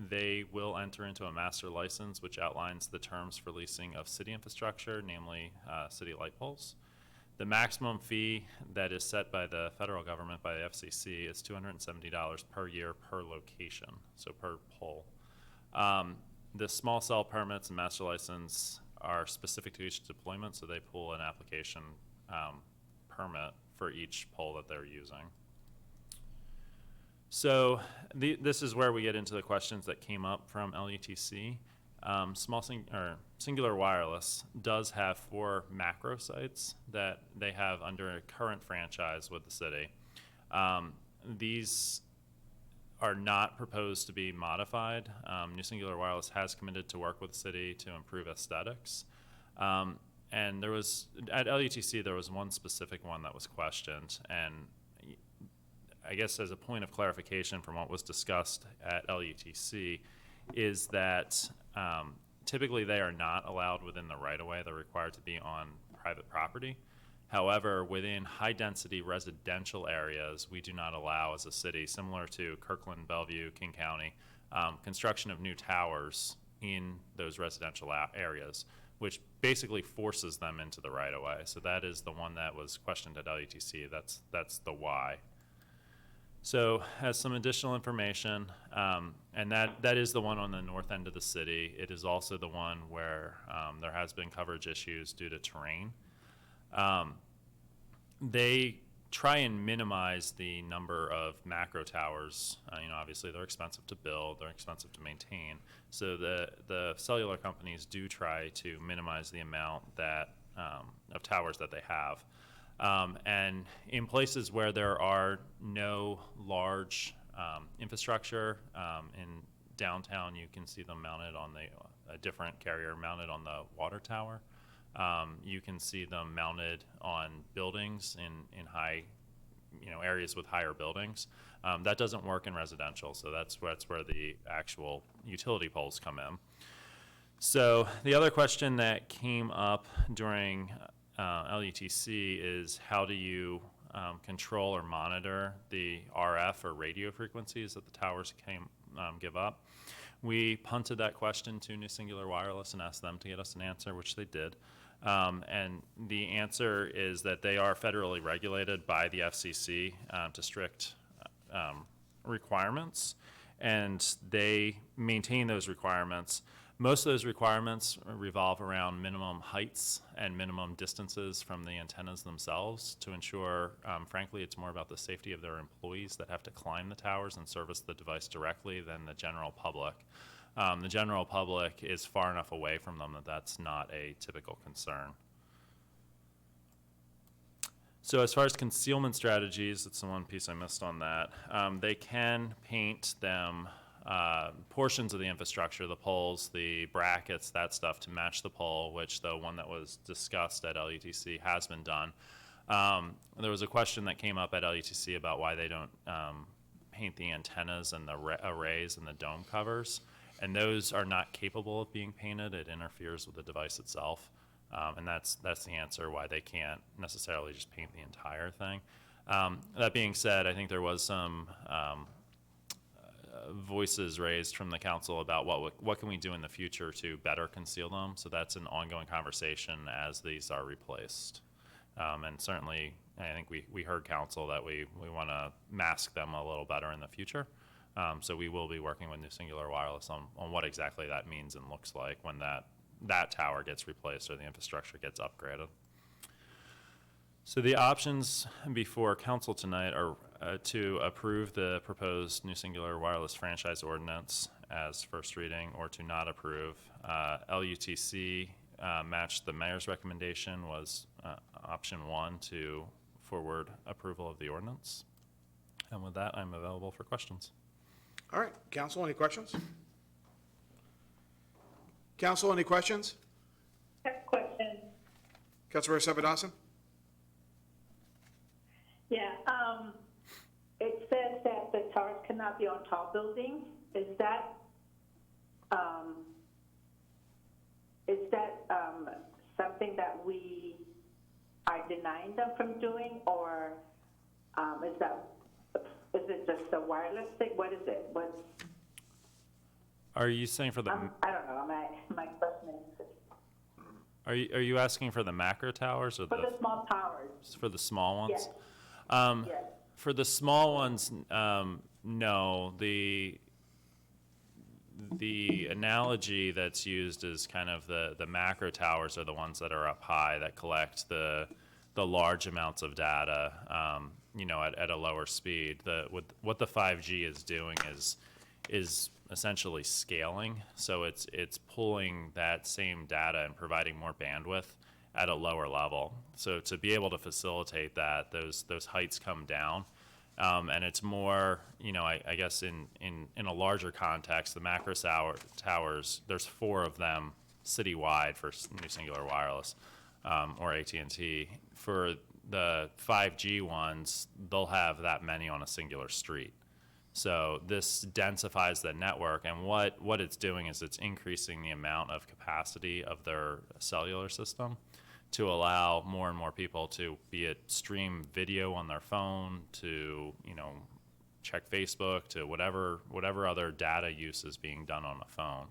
They will enter into a master license which outlines the terms for leasing of city infrastructure, namely city light poles. The maximum fee that is set by the federal government, by the FCC, is $270 per year per location, so per pole. The small cell permits and master license are specific to each deployment, so they pull an application permit for each pole that they're using. So this is where we get into the questions that came up from LUTC. Singular Wireless does have 4 macro sites that they have under a current franchise with the city. These are not proposed to be modified. New Singular Wireless has committed to work with the city to improve aesthetics. And there was, at LUTC, there was one specific one that was questioned. And I guess as a point of clarification from what was discussed at LUTC is that typically they are not allowed within the right-of-way. They're required to be on private property. However, within high-density residential areas, we do not allow as a city, similar to Kirkland, Bellevue, King County, construction of new towers in those residential areas, which basically forces them into the right-of-way. So that is the one that was questioned at LUTC. That's the why. So as some additional information, and that is the one on the north end of the city. It is also the one where there has been coverage issues due to terrain. They try and minimize the number of macro towers. Obviously they're expensive to build, they're expensive to maintain. So the cellular companies do try to minimize the amount that of towers that they have. And in places where there are no large infrastructure, in downtown you can see them mounted on a different carrier mounted on the water tower. You can see them mounted on buildings in high, areas with higher buildings. That doesn't work in residential, so that's where the actual utility poles come in. So the other question that came up during LUTC is how do you control or monitor the RF or radio frequencies that the towers give up? We punted that question to New Singular Wireless and asked them to get us an answer, which they did. And the answer is that they are federally regulated by the FCC to strict requirements, and they maintain those requirements. Most of those requirements revolve around minimum heights and minimum distances from the antennas themselves to ensure, frankly, it's more about the safety of their employees that have to climb the towers and service the device directly than the general public. The general public is far enough away from them that that's not a typical concern. So as far as concealment strategies, that's the one piece I missed on that. They can paint them, portions of the infrastructure, the poles, the brackets, that stuff to match the pole, which the one that was discussed at LUTC has been done. There was a question that came up at LUTC about why they don't paint the antennas and the arrays and the dome covers. And those are not capable of being painted. It interferes with the device itself. And that's the answer why they can't necessarily just paint the entire thing. That being said, I think there was some voices raised from the council about what can we do in the future to better conceal them. So that's an ongoing conversation as these are replaced. And certainly, I think we heard council that we want to mask them a little better in the future. So we will be working with New Singular Wireless on what exactly that means and looks like when that tower gets replaced or the infrastructure gets upgraded. So the options before council tonight are to approve the proposed New Singular Wireless franchise ordinance as first reading or to not approve. LUTC matched the mayor's recommendation was option 1 to forward approval of the ordinance. And with that, I'm available for questions. All right, council, any questions? Council, any questions? I have a question. Councilmember Sapadowson? Yeah, it says that the towers cannot be on tall buildings. Is that something that we are denying them from doing, or is it just a wireless thing? What is it? Are you saying for the? I don't know. My question is. Are you asking for the macro towers or For the small towers. for the small ones? Yes. Yes. For the small ones, no. The analogy that's used is kind of the macro towers are the ones that are up high that collect the large amounts of data, at a lower speed. What the 5G is doing is essentially scaling. So it's pulling that same data and providing more bandwidth at a lower level. So to be able to facilitate that, those heights come down. And it's more, I guess in a larger context, the macro towers, there's 4 of them citywide for New Singular Wireless, or AT&T. For the 5G ones, they'll have that many on a singular street. So this densifies the network, and what it's doing is it's increasing the amount of capacity of their cellular system to allow more and more people to, be it stream video on their phone, to check Facebook, to whatever other data use is being done on a phone.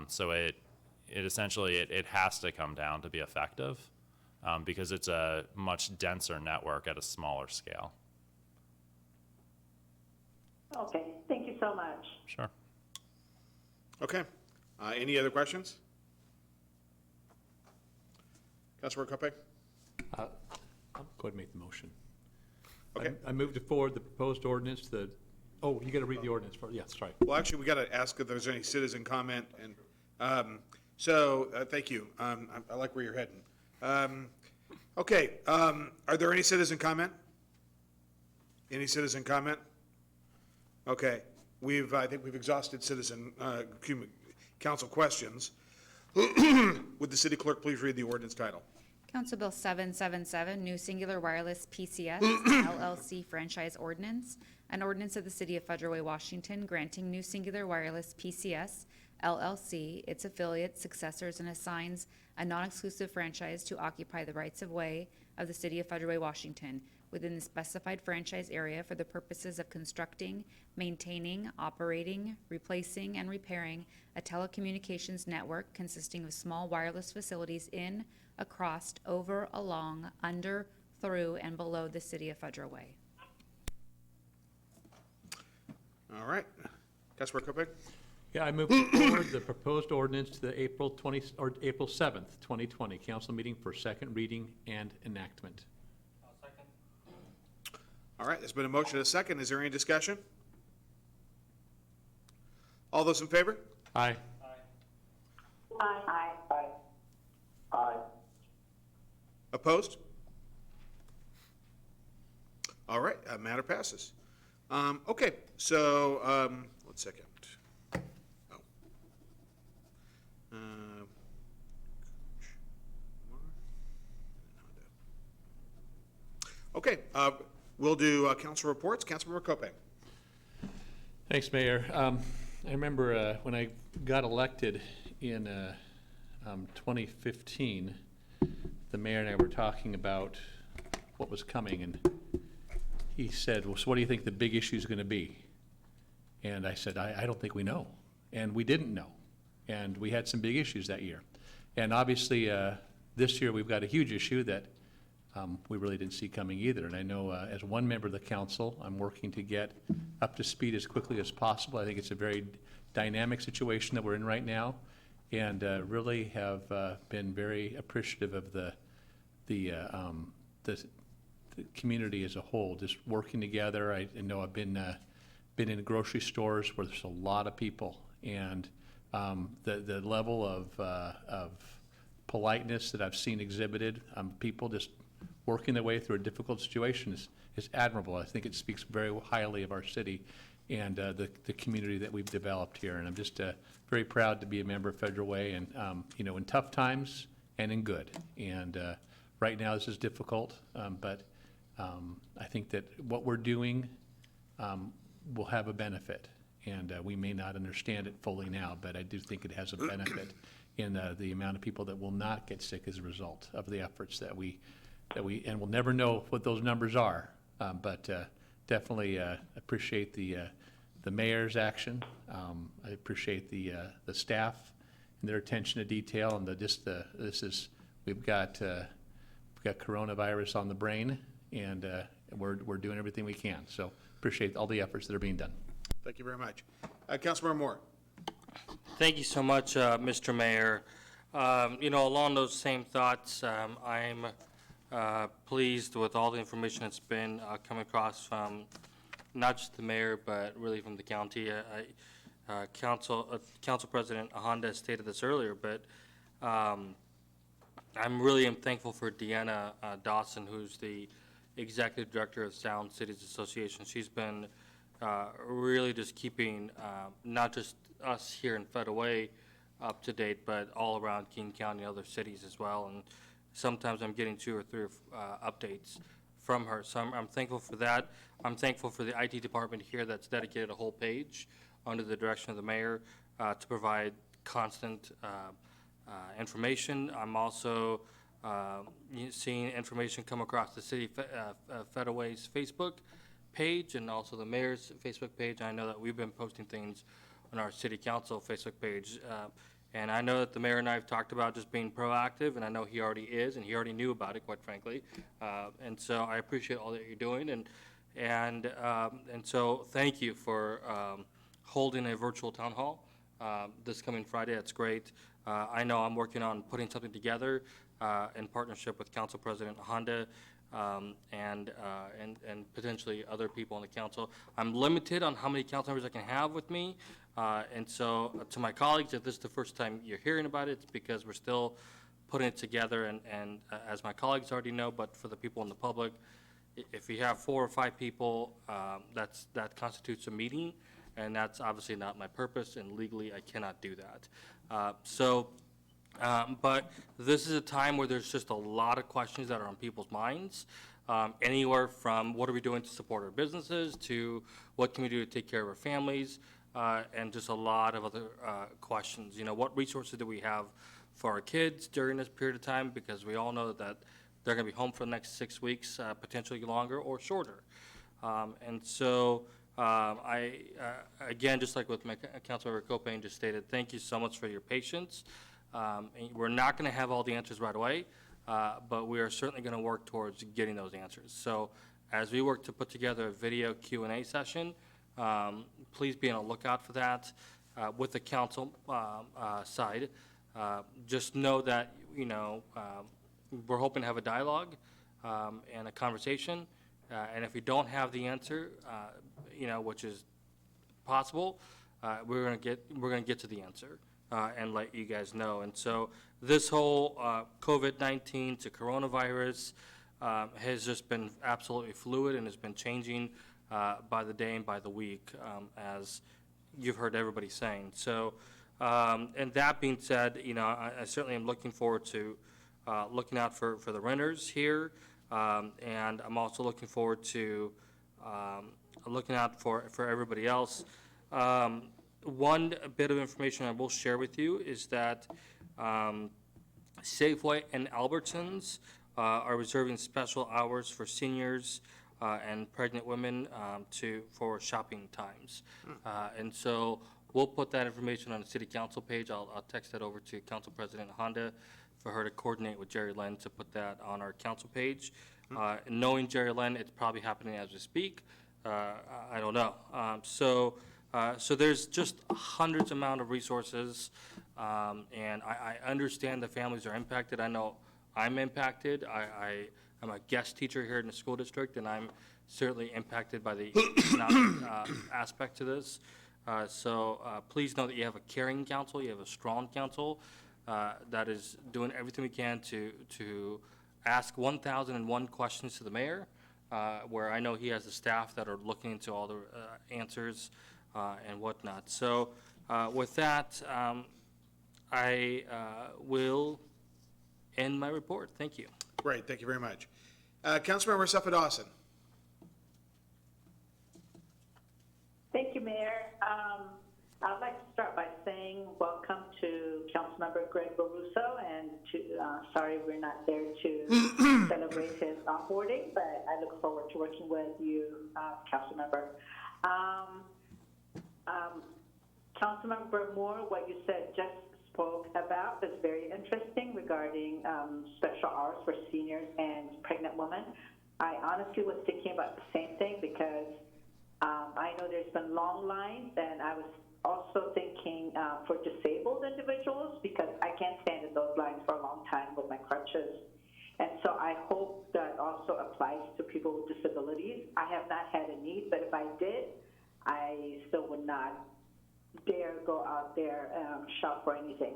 So it essentially it has to come down to be effective, because it's a much denser network at a smaller scale. Okay, thank you so much. Sure. Okay. Any other questions? Councilor Koppe? I'll go ahead and make the motion. Okay. I move to forward the proposed ordinance, you gotta read the ordinance first, yeah, sorry. Well, actually, we got to ask if there's any citizen comment, and, thank you. I like where you're heading. Okay, are there any citizen comment? Any citizen comment? Okay, I think we've exhausted citizen, council questions. Would the city clerk please read the ordinance title? Council Bill 777, New Singular Wireless PCS LLC Franchise Ordinance, an ordinance of the City of Federal Way, Washington, granting New Singular Wireless PCS LLC, its affiliates, successors, and assigns a non-exclusive franchise to occupy the rights of way of the City of Federal Way, Washington, within the specified franchise area for the purposes of constructing, maintaining, operating, replacing, and repairing a telecommunications network consisting of small wireless facilities in, across, over, along, under, through, and below the City of Federal Way. All right. Councilor Koppe? Yeah, I move forward the proposed ordinance to the April 7th, 2020 council meeting for second reading and enactment. All right, there's been a motion and a second. Is there any discussion? All those in favor? Aye. Aye. Aye. Aye. Aye. Opposed? All right, matter passes. Okay, so, 1 second. Okay, we'll do council reports. Councilmember Koppe. Thanks, Mayor. I remember when I got elected in 2015, the mayor and I were talking about what was coming, and he said, well, so what do you think the big issue is going to be? And I said, I don't think we know. And we didn't know. And we had some big issues that year. And obviously, this year we've got a huge issue that we really didn't see coming either. And I know as one member of the council, I'm working to get up to speed as quickly as possible. I think it's a very dynamic situation that we're in right now, and really have been very appreciative of the community as a whole, just working together. I know I've been in grocery stores where there's a lot of people, and the level of politeness that I've seen exhibited, people just working their way through a difficult situation is admirable. I think it speaks very highly of our city and the community that we've developed here. And I'm just very proud to be a member of Federal Way, and in tough times and in good. And right now this is difficult, but I think that what we're doing will have a benefit. And we may not understand it fully now, but I do think it has a benefit in the amount of people that will not get sick as a result of the efforts that we and we'll never know what those numbers are, but definitely appreciate the mayor's action. I appreciate the staff their attention to detail and we've got coronavirus on the brain, and we're doing everything we can. So appreciate all the efforts that are being done. Thank you very much. Councilmember Moore. Thank you so much, Mr. Mayor. Along those same thoughts, I'm pleased with all the information that's been coming across from not just the mayor, but really from the county. Council President Honda stated this earlier, but I'm thankful for Deanna Dawson, who's the Executive Director of Sound Cities Association. She's been really just keeping not just us here in Federal Way up to date, but all around King County and other cities as well. And sometimes I'm getting 2 or 3 updates from her. So I'm thankful for that. I'm thankful for the IT department here that's dedicated a whole page under the direction of the mayor to provide constant information. I'm also seeing information come across the city Federal Way's Facebook page and also the mayor's Facebook page. I know that we've been posting things on our city council Facebook page. And I know that the mayor and I have talked about just being proactive, and I know he already is, and he already knew about it, quite frankly. And so I appreciate all that you're doing, and so thank you for holding a virtual town hall this coming Friday. That's great. I know I'm working on putting something together in partnership with Council President Honda and potentially other people on the council. I'm limited on how many council members I can have with me. And so to my colleagues, if this is the first time you're hearing about it, it's because we're still putting it together. And as my colleagues already know, but for the people in the public, if you have 4 or 5 people, that constitutes a meeting. And that's obviously not my purpose, and legally I cannot do that. But this is a time where there's just a lot of questions that are on people's minds. Anywhere from what are we doing to support our businesses to what can we do to take care of our families, and just a lot of other questions. What resources do we have for our kids during this period of time? Because we all know that they're going to be home for the next 6 weeks, potentially longer or shorter. And so again, just like with my Councilmember Copain just stated, thank you so much for your patience. And we're not going to have all the answers right away, but we are certainly going to work towards getting those answers. So as we work to put together a video Q&A session, please be on the lookout for that with the council side. Just know that, we're hoping to have a dialogue and a conversation. And if we don't have the answer, which is possible, we're going to get to the answer and let you guys know. And so this whole COVID-19 to coronavirus has just been absolutely fluid and has been changing by the day and by the week, as you've heard everybody saying. So, and that being said, I certainly am looking forward to looking out for the renters here, and I'm also looking forward to looking out for everybody else. One bit of information I will share with you is that Safeway and Albertsons are reserving special hours for seniors and pregnant women for shopping times. And so we'll put that information on the city council page. I'll text that over to Council President Honda for her to coordinate with Jerry Lynn to put that on our council page. Knowing Jerry Lynn, it's probably happening as we speak. I don't know. So there's just hundreds amount of resources, and I understand the families are impacted. I know I'm impacted. I'm a guest teacher here in the school district, and I'm certainly impacted by the economic aspect to this. So please know that you have a caring council, you have a strong council that is doing everything we can to ask 1,001 questions to the mayor, where I know he has the staff that are looking into all the answers and whatnot. So with that, I will end my report. Thank you. Great, thank you very much. Councilmember Seppa Dawson. Thank you, Mayor. I'd like to start by saying welcome to Councilmember Greg Baruso, and sorry we're not there to celebrate his onboarding, but I look forward to working with you, Councilmember. Councilmember Moore, what you said just spoke about was very interesting regarding special hours for seniors and pregnant women. I honestly was thinking about the same thing because I know there's been long lines, and I was also thinking for disabled individuals because I can't stand in those lines for a long time with my crutches. And so I hope that also applies to people with disabilities. I have not had a need, but if I did, I still would not dare go out there shop for anything.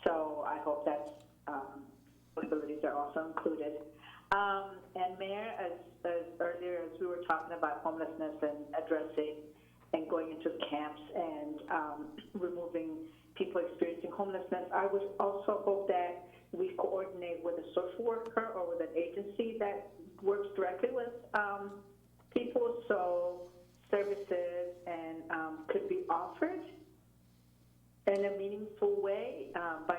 So I hope that disabilities are also included. And Mayor, as earlier as we were talking about homelessness and addressing and going into camps and removing people experiencing homelessness, I would also hope that we coordinate with a social worker or with an agency that works directly with people, so services and could be offered in a meaningful way by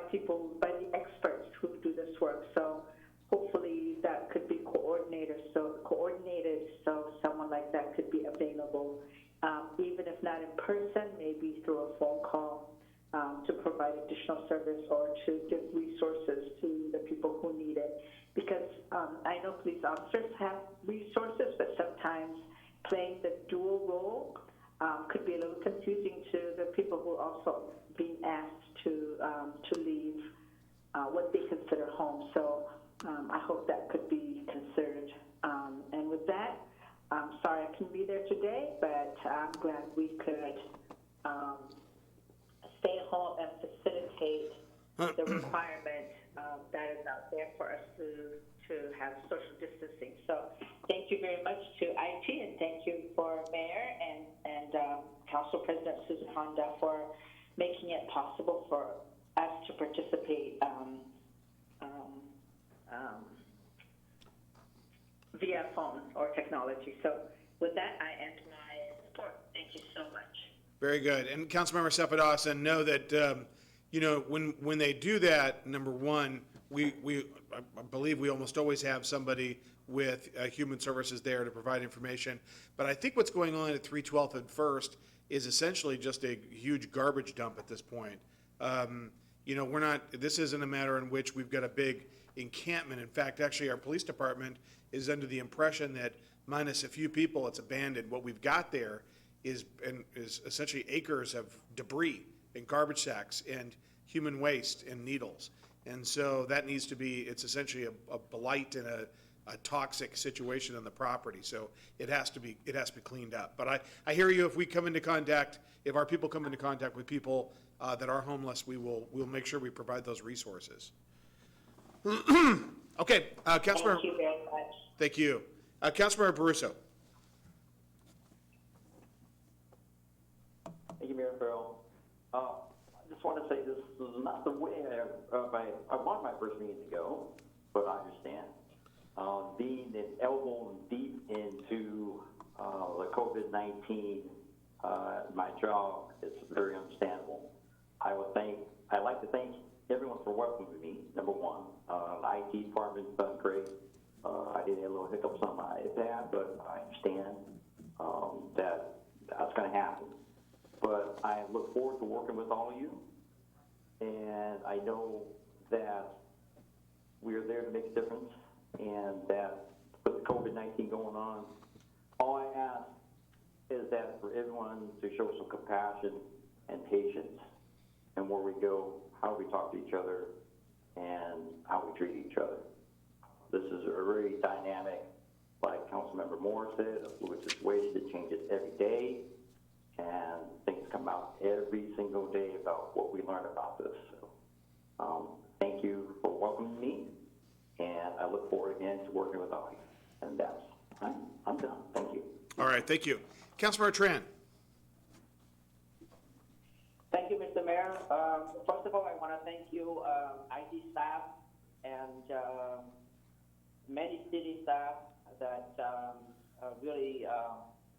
the experts who do this work. So hopefully that could be coordinated, so someone like that could be available, even if not in person, maybe through a phone call to provide additional service or to give resources to the people who need it. Because I know police officers have resources, but sometimes playing the dual role could be a little confusing to the people who are also being asked to leave what they consider home. So I hope that could be considered. And with that, I'm sorry I couldn't be there today, but I'm glad we could stay home and facilitate the requirement that is out there for us to have social distancing. So thank you very much to IT, and thank you for Mayor and Council President Susan Honda for making it possible for us to participate via phone or technology. So with that, I end my report. Thank you so much. Very good. And Councilmember Sapadasa, know that, when they do that, number one, I believe we almost always have somebody with human services there to provide information. But I think what's going on at 312th and First is essentially just a huge garbage dump at this point. This isn't a matter in which we've got a big encampment. In fact, actually, our police department is under the impression that minus a few people, it's abandoned. What we've got there is essentially acres of debris and garbage sacks and human waste and needles. And so that needs to be, it's essentially a blight and a toxic situation on the property. So it has to be cleaned up. But I hear you. If our people come into contact with people that are homeless, we'll make sure we provide those resources. Okay, Councilmember. Thank you very much. Thank you. Councilmember Baruso. Thank you, Mayor Farrell. I just want to say this is not the way I wanted my first meeting to go, but I understand. Being an elbow deep into the COVID-19, my job is very understandable. I'd like to thank everyone for welcoming me, number one. The IT department's done great. I did have a little hiccups on my iPad, but I understand that's going to happen. But I look forward to working with all of you, and I know that we are there to make a difference, and that with COVID-19 going on, all I ask is that for everyone to show some compassion and patience in where we go, how we talk to each other, and how we treat each other. This is a very dynamic, like Councilmember Moore said, a fluid situation that changes every day, and things come out every single day about what we learn about this. So, thank you for welcoming me, and I look forward again to working with all of you. And I'm done. Thank you. All right, thank you. Councilmember Tran. Thank you, Mr. Mayor. First of all, I want to thank you, IT staff and many city staff that really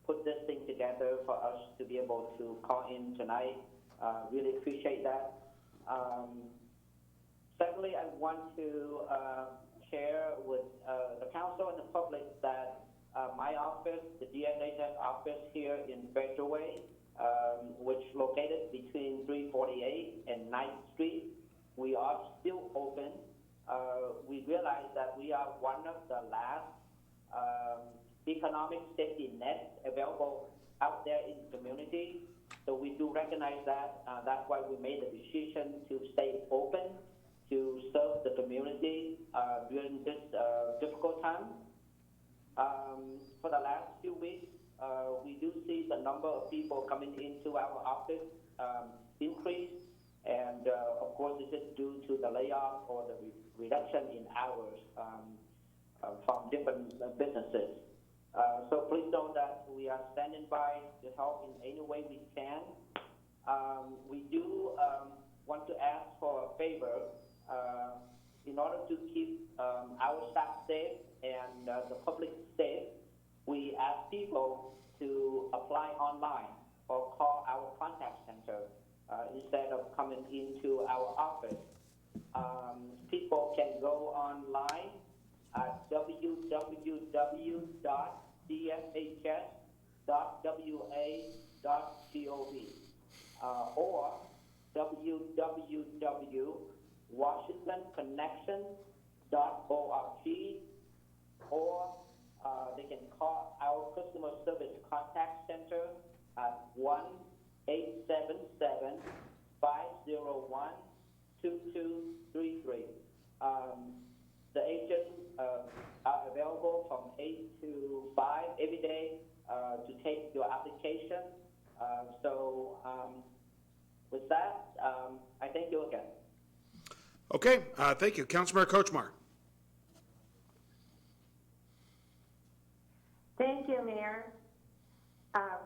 put this thing together for us to be able to call in tonight. Really appreciate that. Secondly, I want to share with the council and the public that my office, the DSHS office here in Federal Way, which located between 348 and 9th Street. We are still open. We realize that we are one of the last economic safety nets available out there in the community. So we do recognize that. That's why we made the decision to stay open to serve the community during this difficult time. For the last few weeks, we do see the number of people coming into our office increase, and of course, this is due to the layoff or the reduction in hours from different businesses. So please know that we are standing by to help in any way we can. We do want to ask for a favor. In order to keep our staff safe and the public safe, we ask people to apply online or call our contact center instead of coming into our office. People can go online at www.dfhs.wa.gov or www.washingtonconnection.org, or they can call our customer service contact center at 1-877-501-2233. The agents are available from 8 to 5 every day to take your application. With that, I thank you again. Okay, thank you. Councilmember Kochmar. Thank you, Mayor.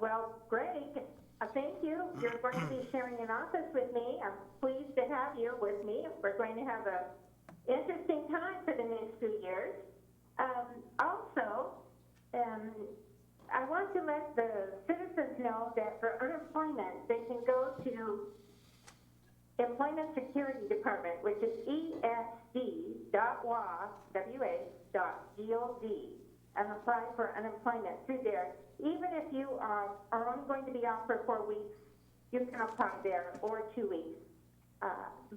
Well, Greg, thank you. You're going to be sharing an office with me. I'm pleased to have you with me. We're going to have an interesting time for the next 2 years. Also, I want to let the citizens know that for unemployment, they can go to Employment Security Department, which is esd.wa.gov, and apply for unemployment through there. Even if you are only going to be off for 4 weeks, you can apply there, or 2 weeks.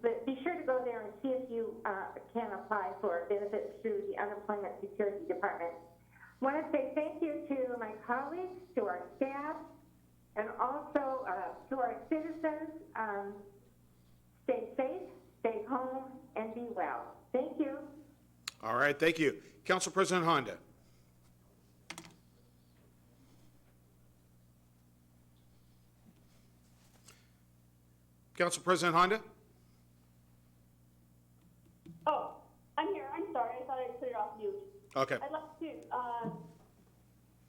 But be sure to go there and see if you can apply for benefits through the Unemployment Security Department. I want to say thank you to my colleagues, to our staff, and also to our citizens. Stay safe, stay home, and be well. Thank you. All right, thank you. Council President Honda. Council President Honda? Oh, I'm here. I'm sorry. I thought I put it off mute. Okay. I'd like to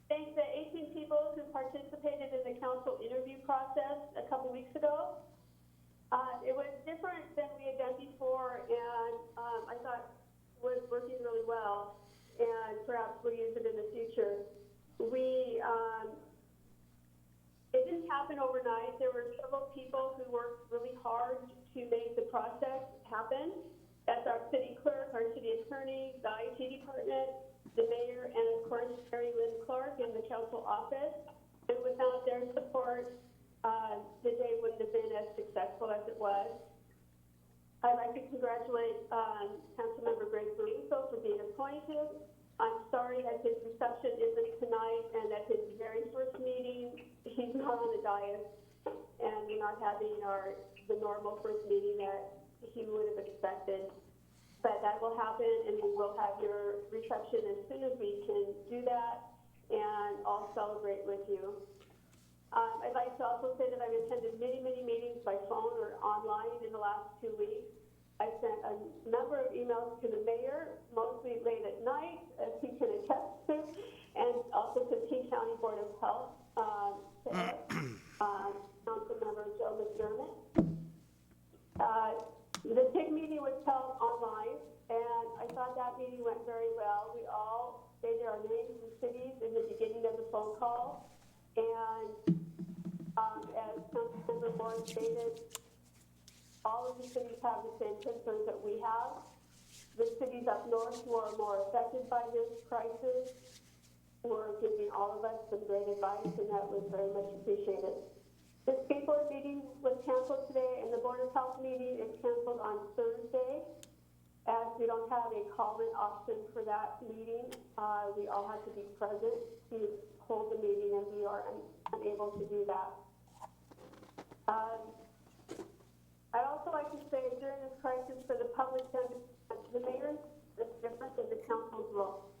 thank the 18 people who participated in the council interview process a couple weeks ago. It was different than we had done before, and I thought was working really well, and perhaps we'll use it in the future. It didn't happen overnight. There were several people who worked really hard to make the process happen. That's our city clerk, our city attorney, the IT department, the mayor, and of course, Mary Lynn Clark in the council office. And without their support, the day wouldn't have been as successful as it was. I'd like to congratulate Councilmember Greg Burinko for being appointed. I'm sorry that his reception isn't tonight, and at his very first meeting, he's not on the dais, and we're not having the normal first meeting that he would have expected. But that will happen, and we will have your reception as soon as we can do that, and I'll celebrate with you. I'd like to also say that I've attended many, many meetings by phone or online in the last 2 weeks. I sent a number of emails to the mayor, mostly late at night, as he can attest to, and also to King County Board of Health, Councilmember Joe McDermott. The big meeting was held online, and I thought that meeting went very well. We all stated our names and cities in the beginning of the phone call, and as Councilmember Moore stated, all of the cities have the same concerns that we have. The cities up north who are more affected by this crisis were giving all of us some great advice, and that was very much appreciated. The skateboard meeting was canceled today, and the Board of Health meeting is canceled on Thursday. As we don't have a call-in option for that meeting, we all have to be present to hold the meeting, and we are unable to do that. I'd also like to say during this crisis for the public, the mayor is different than the council's role.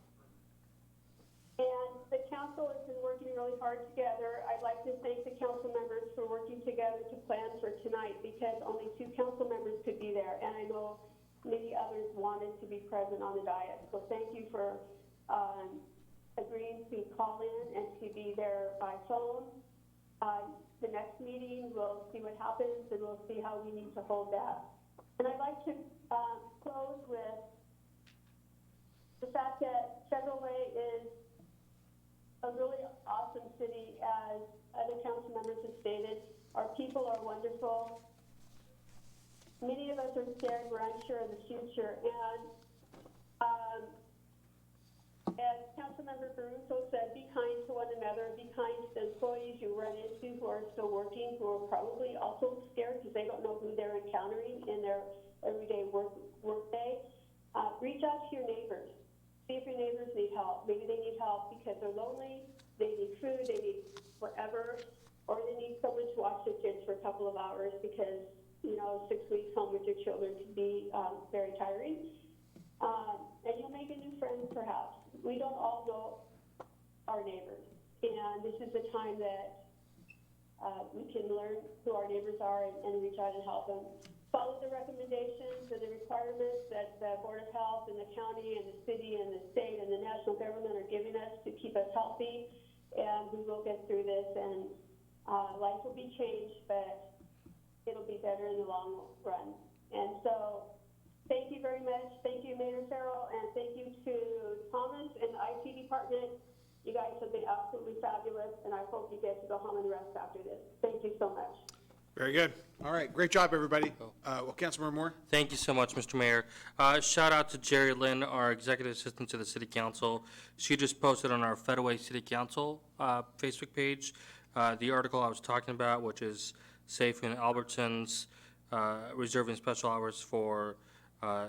And the council has been working really hard together. I'd like to thank the council members for working together to plan for tonight because only 2 council members could be there. And I know many others wanted to be present on the dais. So thank you for agreeing to call in and to be there by phone. The next meeting, we'll see what happens and we'll see how we need to hold that. And I'd like to close with the fact that Federal Way is a really awesome city, as other council members have stated. Our people are wonderful. Many of us are scared, we're unsure of the future, and as Councilmember Caruso said, be kind to one another, be kind to the employees you run into who are still working, who are probably also scared because they don't know who they're encountering in their everyday work day. Reach out to your neighbors. See if your neighbors need help. Maybe they need help because they're lonely, they need food, they need whatever, or they need someone to watch their kids for a couple of hours because, 6 weeks home with your children can be very tiring. And you'll make a new friend, perhaps. We don't all know our neighbors, and this is the time that we can learn who our neighbors are and reach out and help them. Follow the recommendations and the requirements that the Board of Health and the county and the city and the state and the national government are giving us to keep us healthy, and we will get through this, and life will be changed, but it'll be better in the long run. And so thank you very much. Thank you, Mayor Farrell, and thank you to Thomas and the IT department. You guys have been absolutely fabulous, and I hope you get to go home and rest after this. Thank you so much. Very good. All right, great job, everybody. Councilmember Moore? Thank you so much, Mr. Mayor. Shout out to Jerry Lynn, our executive assistant to the city council. She just posted on our Federal Way City Council Facebook page the article I was talking about, which is Safe in Albertsons, reserving special hours for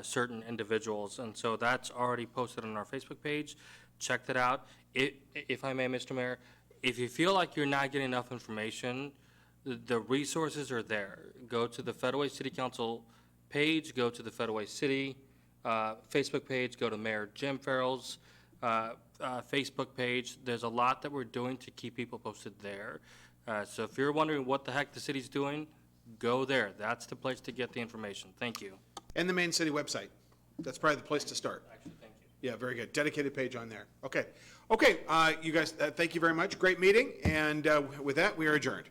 certain individuals. And so that's already posted on our Facebook page. Check that out. If I may, Mr. Mayor, if you feel like you're not getting enough information, the resources are there. Go to the Federal Way City Council page, go to the Federal Way City Facebook page, go to Mayor Jim Farrell's Facebook page. There's a lot that we're doing to keep people posted there. So if you're wondering what the heck the city's doing, go there. That's the place to get the information. Thank you. And the main city website. That's probably the place to start. Actually, thank you. Yeah, very good. Dedicated page on there. Okay. Okay, you guys, thank you very much. Great meeting. And with that, we are adjourned.